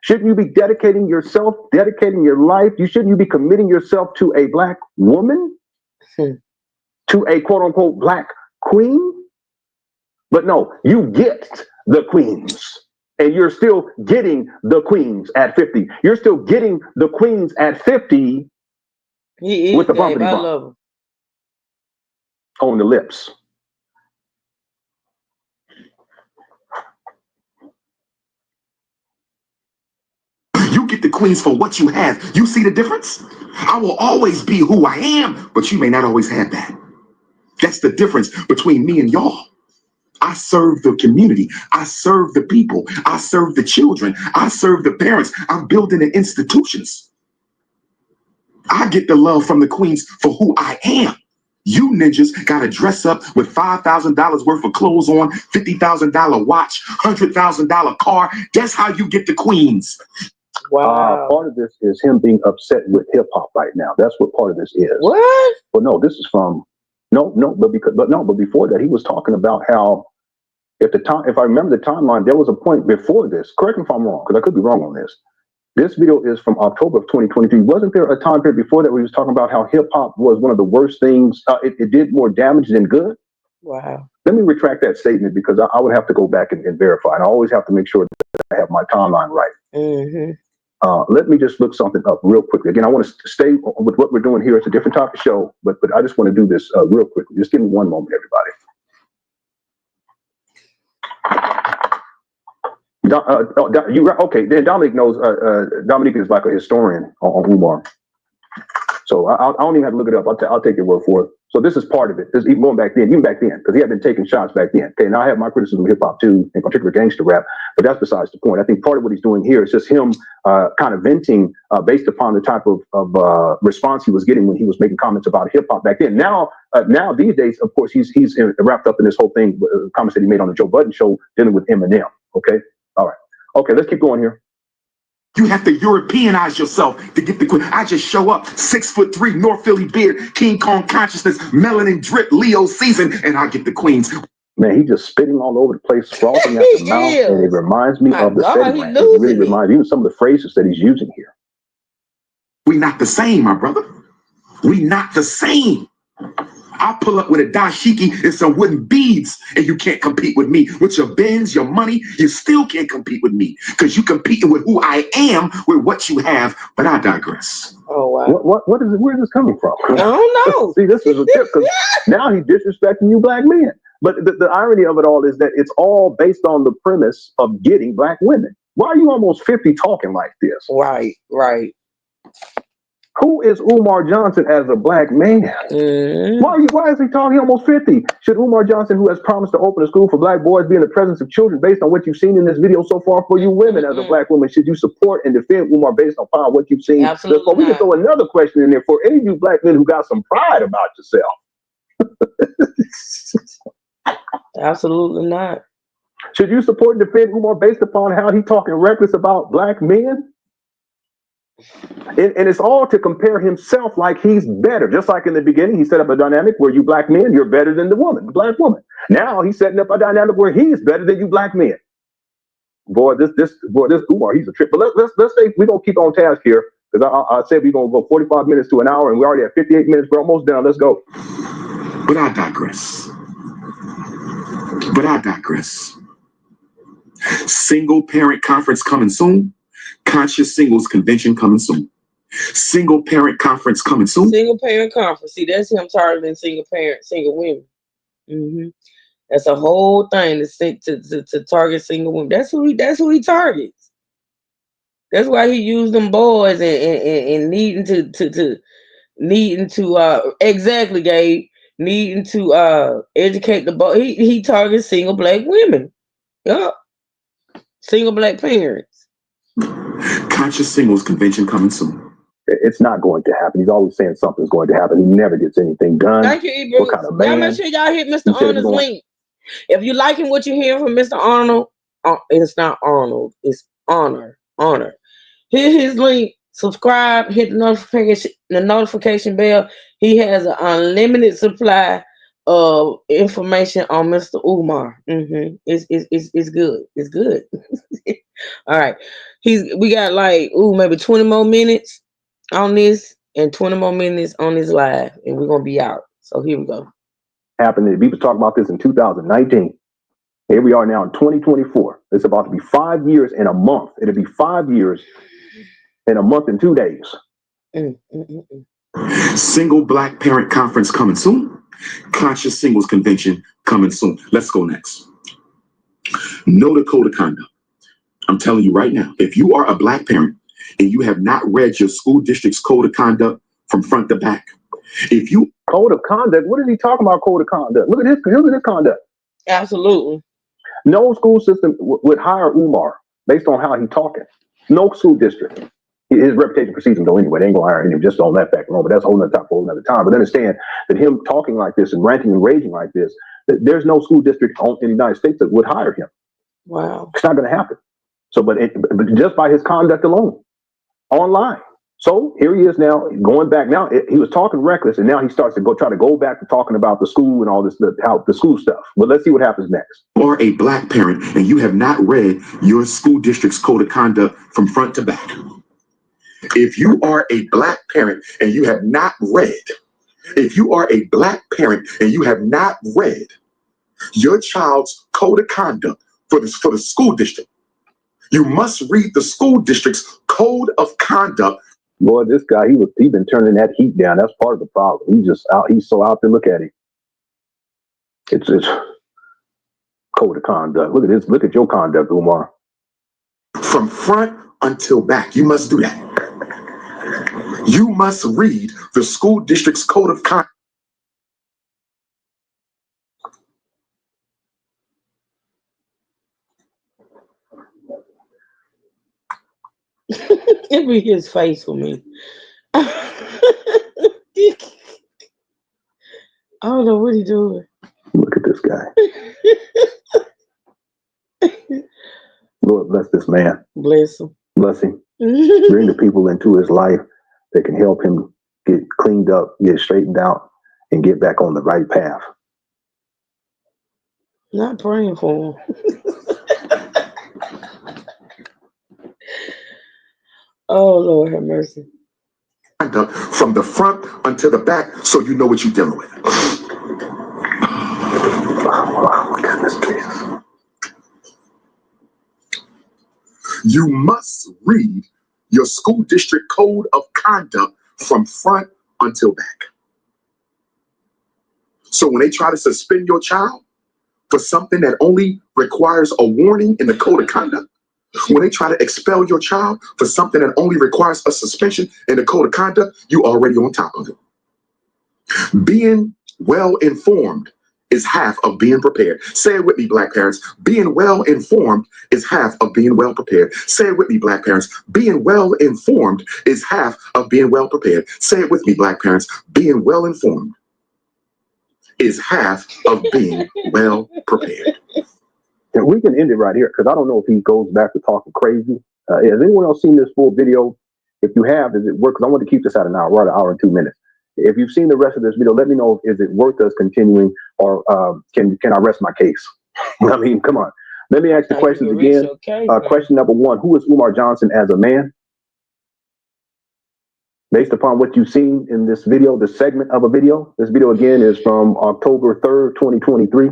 Shouldn't you be dedicating yourself, dedicating your life? Shouldn't you be committing yourself to a black woman? To a quote unquote black queen? But no, you get the queens. And you're still getting the queens at 50. You're still getting the queens at 50 with the bumpity bump. Love him. On the lips. You get the queens for what you have. You see the difference? I will always be who I am, but you may not always have that. That's the difference between me and y'all. I serve the community. I serve the people. I serve the children. I serve the parents. I'm building the institutions. I get the love from the queens for who I am. You ninjas got to dress up with $5,000 worth of clothes on, $50,000 watch, $100,000 car. That's how you get the queens. Wow. Part of this is him being upset with hip hop right now. That's what part of this is. What? But no, this is from but before that, he was talking about how if I remember the timeline, there was a point before this. Correct me if I'm wrong, because I could be wrong on this. This video is from October of 2023. Wasn't there a time period before that where he was talking about how hip hop was one of the worst things? It did more damage than good. Wow. Let me retract that statement because I would have to go back and verify. And I always have to make sure that I have my timeline right. Mm-hmm. Let me just look something up real quickly. Again, I want to stay with what we're doing here. It's a different type of show, but I just want to do this real quickly. Just give me one moment, everybody. Okay, then Dominic knows. Dominic is like a historian on Umar. So I don't even have to look it up. I'll take your word for it. So this is part of it. This even going back then, because he had been taking shots back then. Okay, now I have my criticism of hip hop too, in particular gangster rap, but that's besides the point. I think part of what he's doing here is just him kind of venting based upon the type of response he was getting when he was making comments about hip hop back then. Now these days, of course, he's wrapped up in this whole thing, comments that he made on the Joe Budden show dealing with Eminem. Okay, all right, okay, let's keep going here. You have to Europeanize yourself to get the queen. I just show up, 6'3", North Philly beard, King Kong consciousness, melanin drip, Leo season, and I get the queens. Man, he just spitting all over the place, frothing at the mouth, and it reminds me of the setting rant. It really reminds me of some of the phrases that he's using here. We not the same, my brother. We not the same. I'll pull up with a dashiki and some wooden beads, and you can't compete with me. With your Benz, your money, you still can't compete with me because you competing with who I am with what you have. But I digress. Oh wow! What is it? Where is this coming from? I don't know. See, this is a tip because now he's disrespecting you, black men. But the irony of it all is that it's all based on the premise of getting black women. Why are you almost 50 talking like this? Right. Who is Umar Johnson as a black man? Why is he talking almost 50? Should Umar Johnson, who has promised to open a school for black boys, be in the presence of children based on what you've seen in this video so far? For you women as a black woman, should you support and defend Umar based upon what you've seen? Absolutely. We can throw another question in there for any of you black men who got some pride about yourself. Absolutely not. Should you support and defend Umar based upon how he talking reckless about black men? And it's all to compare himself like he's better. Just like in the beginning, he set up a dynamic where you black men, you're better than the black woman. Now he's setting up a dynamic where he's better than you black men. Boy, this Umar, he's a trip. But let's say we're gonna keep on task here because I said we're gonna go 45 minutes to an hour, and we're already at 58 minutes. We're almost done. Let's go. But I digress. Single parent conference coming soon. Conscious singles convention coming soon. Single parent conference coming soon. Single parent conference. See, that's him targeting single women. Mm-hmm. That's a whole thing to target single women. That's who he targets. That's why he used them boys and needing to exactly, Gabe, needing to educate the boy. He targets single black women. Yup. Single black parents. Conscious singles convention coming soon. It's not going to happen. He's always saying something's going to happen. He never gets anything done. Thank you, Ebru. What kind of Y'all man? make sure y'all hit Mr. He said Arnold's going- link. If you liking what you're hearing from Mr. Arnold, it's not Arnold, it's Honor. Hit his link, subscribe, hit the notification bell. He has an unlimited supply of information on Mr. Umar. It's good. It's good. All right. We got like maybe 20 more minutes on this and 20 more minutes on this live, and we're gonna be out. So here we go. Happened. We was talking about this in 2019. Here we are now in 2024. It's about to be 5 years in a month. It'll be 5 years in a month and 2 days. Single Black Parent Conference coming soon. Conscious Singles Convention coming soon. Let's go next. Know the code of conduct. I'm telling you right now, if you are a Black parent and you have not read your school district's code of conduct from front to back, if you code of conduct, what is he talking about? Code of conduct. Look at his conduct. Absolutely. No school system would hire Umar based on how he's talking. No school district. His reputation precedes him though anyway. They ain't gonna hire him just on that fact alone, but that's a whole nother time for another time. But understand that him talking like this and ranting and raging like this, there's no school district in the United States that would hire him. Wow. It's not gonna happen. So, but just by his conduct alone, online. So here he is now going back. Now he was talking reckless, and now he starts to try to go back to talking about the school and all this, the school stuff. But let's see what happens next. are a Black parent and you have not read your school district's code of conduct from front to back, if you are a Black parent and you have not read, your child's code of conduct for the school district, you must read the school district's code of conduct. Boy, this guy, he been turning that heat down. That's part of the problem. He's so out there. Look at him. It's code of conduct. Look at this. Look at your conduct, Umar. From front until back, you must do that. You must read the school district's code of conduct. It be his face for me. I don't know what he's doing. Look at this guy. Lord bless this man. Bless him. Bless him. Bring the people into his life that can help him get cleaned up, get straightened out, and get back on the right path. Not praying for him. Oh, Lord have mercy. From the front until the back, so you know what you're dealing with. Oh, goodness, Jesus. You must read your school district code of conduct from front until back. So when they try to suspend your child for something that only requires a warning in the code of conduct, when they try to expel your child for something that only requires a suspension in the code of conduct, you already on top of it. Being well informed is half of being prepared. Say it with me, Black parents. Being well informed is half of being well prepared. Say it with me, Black parents. Being well informed is half of being well prepared. Say it with me, Black parents. Being well informed is half of being well prepared. And we can end it right here because I don't know if he goes back to talking crazy. Has anyone else seen this full video? If you have, does it work? Because I want to keep this at an hour, right? An hour and 2 minutes. If you've seen the rest of this video, let me know. Is it worth us continuing, or can I rest my case? I mean, come on. Let me ask the questions again. Question number one: who is Umar Johnson as a man? Based upon what you've seen in this video, the segment of a video. This video again is from October 3rd, 2023.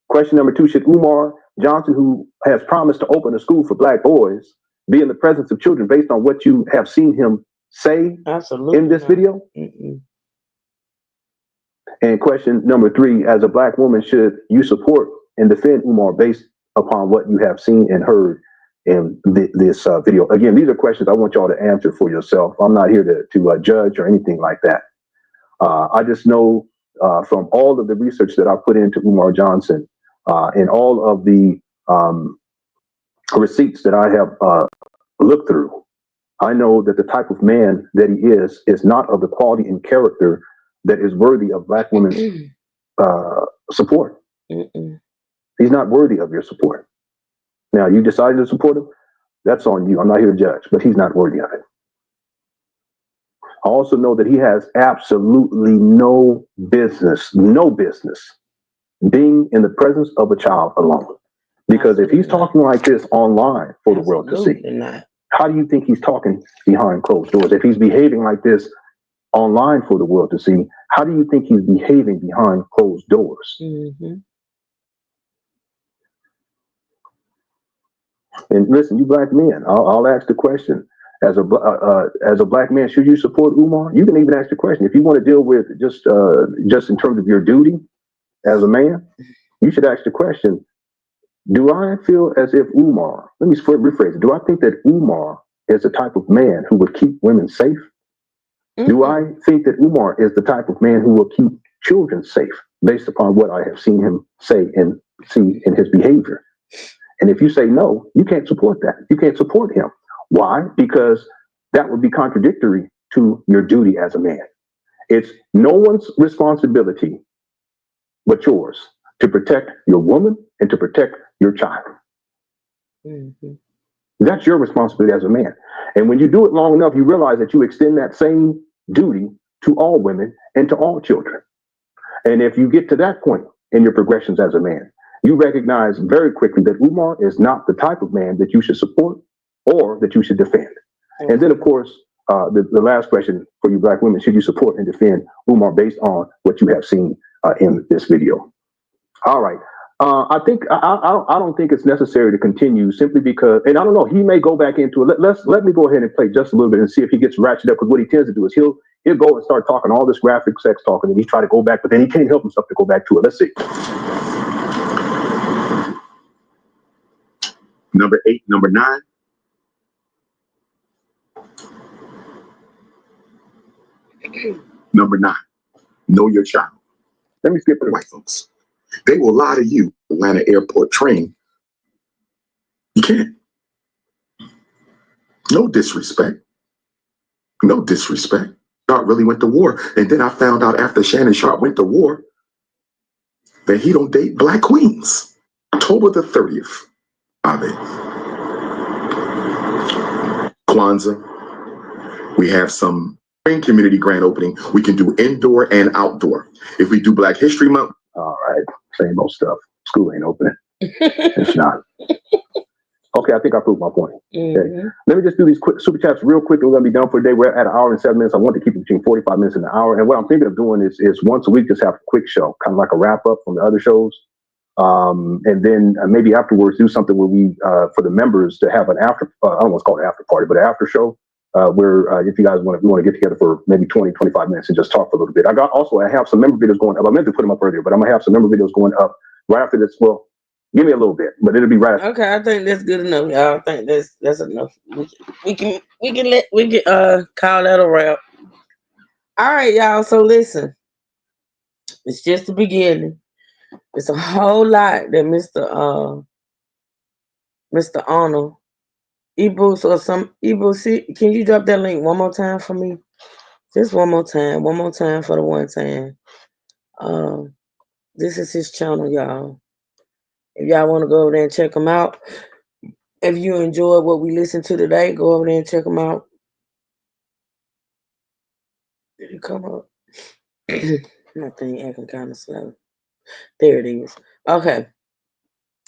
Question number two: should Umar Johnson, who has promised to open a school for Black boys, be in the presence of children based on what you have seen him say in this video? And question number three: as a Black woman, should you support and defend Umar based upon what you have seen and heard in this video? Again, these are questions I want y'all to answer for yourself. I'm not here to judge or anything like that. I just know from all of the research that I put into Umar Johnson, and all of the receipts that I have looked through, I know that the type of man that he is not of the quality and character that is worthy of black women's support. He's not worthy of your support. Now, you decided to support him, that's on you. I'm not here to judge, but he's not worthy of it. I also know that he has absolutely no business being in the presence of a child alone. Because if he's talking like this online for the world to see, how do you think he's talking behind closed doors? If he's behaving like this online for the world to see, how do you think he's behaving behind closed doors? And listen, you black men, I'll ask the question. As a black man, should you support Umar? You can even ask the question. If you want to deal with just in terms of your duty as a man, you should ask the question, do I feel as if Umar, let me rephrase it, do I think that Umar is the type of man who would keep women safe? Do I think that Umar is the type of man who will keep children safe based upon what I have seen him say and see in his behavior? And if you say no, you can't support that. You can't support him. Why? Because that would be contradictory to your duty as a man. It's no one's responsibility but yours to protect your woman and to protect your child. That's your responsibility as a man. And when you do it long enough, you realize that you extend that same duty to all women and to all children. And if you get to that point in your progressions as a man, you recognize very quickly that Umar is not the type of man that you should support or that you should defend. And then, of course, the last question for you black women, should you support and defend Umar based on what you have seen in this video? All right. I don't think it's necessary to continue simply because, and I don't know, he may go back into it. Let me go ahead and play just a little bit and see if he gets ratcheted up, because what he tends to do is he'll go and start talking all this graphic sex talking, and he try to go back, but then he can't help himself to go back to it. Let's see. Number 8, number 9. Number 9, know your child. Let me skip it. White folks, they will lie to you. Atlanta airport train. You can't. No disrespect. No disrespect. Sharp really went to war. And then I found out after Shannon Sharp went to war that he don't date black queens. October the 30th. Abe. Kwanzaa. We have some spring community grand opening. We can do indoor and outdoor. If we do Black History Month. All right. Same old stuff. School ain't opening. It's not. Okay, I think I proved my point. Okay. Let me just do these quick super chats real quick. We're going to be done for the day. We're at an hour and 7 minutes. I want to keep it between 45 minutes and an hour. And what I'm thinking of doing is once a week, just have a quick show, kind of like a wrap up from the other shows. And then maybe afterwards do something where we, for the members to have an after, I don't want to call it after party, but an after show where if you guys want to get together for maybe 20, 25 minutes and just talk for a little bit. I have some member videos going up. I meant to put them up earlier, but I'm going to have some member videos going up right after this. Well, give me a little bit, but it'll be right. Okay, I think that's good enough, y'all. I think that's enough. We can call that a wrap. All right, y'all. So listen, it's just the beginning. It's a whole lot that Mr. Arnold ebooks or some ebooks. Can you drop that link one more time for me? Just one more time for the one time. This is his channel, y'all. If y'all want to go over there and check him out, if you enjoyed what we listened to today, go over there and check him out. Did it come up? My thing acting kind of slow. There it is. Okay.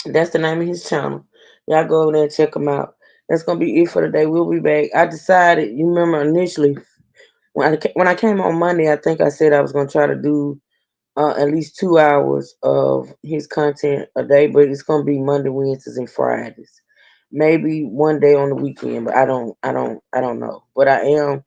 That's the name of his channel. Y'all go over there and check him out. That's going to be it for today. We'll be back. I decided, you remember initially, when I came on Monday, I think I said I was going to try to do at least 2 hours of his content a day, but it's going to be Monday, Wednesdays, and Fridays. Maybe one day on the weekend, but I don't know. But I am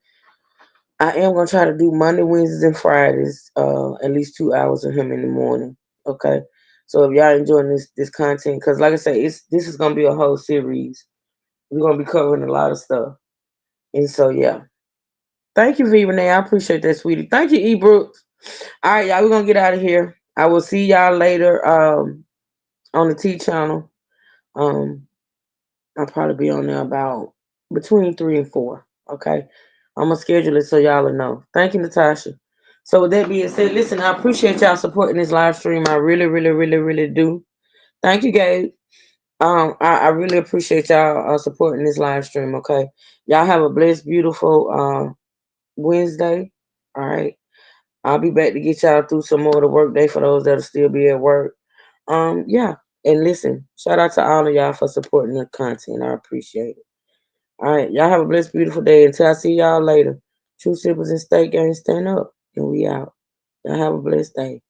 going to try to do Monday, Wednesdays, and Fridays, at least 2 hours of him in the morning. Okay. So if y'all enjoying this content, because like I say, this is going to be a whole series. We're going to be covering a lot of stuff. And so, yeah. Thank you, V. Renee. I appreciate that, sweetie. Thank you, E. Brooks. All right, y'all. We're going to get out of here. I will see y'all later on the T channel. I'll probably be on there about between 3 and 4. Okay, I'm gonna schedule it so y'all will know. Thank you, Natasha. So with that being said, listen, I appreciate y'all supporting this live stream. I really, really, really, really do. Thank you, Gabe. I really appreciate y'all supporting this live stream. Okay, y'all have a blessed, beautiful Wednesday. All right, I'll be back to get y'all through some more of the work day for those that'll still be at work. Yeah, and listen, shout out to all of y'all for supporting the content. I appreciate it. All right, y'all have a blessed, beautiful day. Until I see y'all later. True Sippers and State Gang, stand up, and we out. Y'all have a blessed day.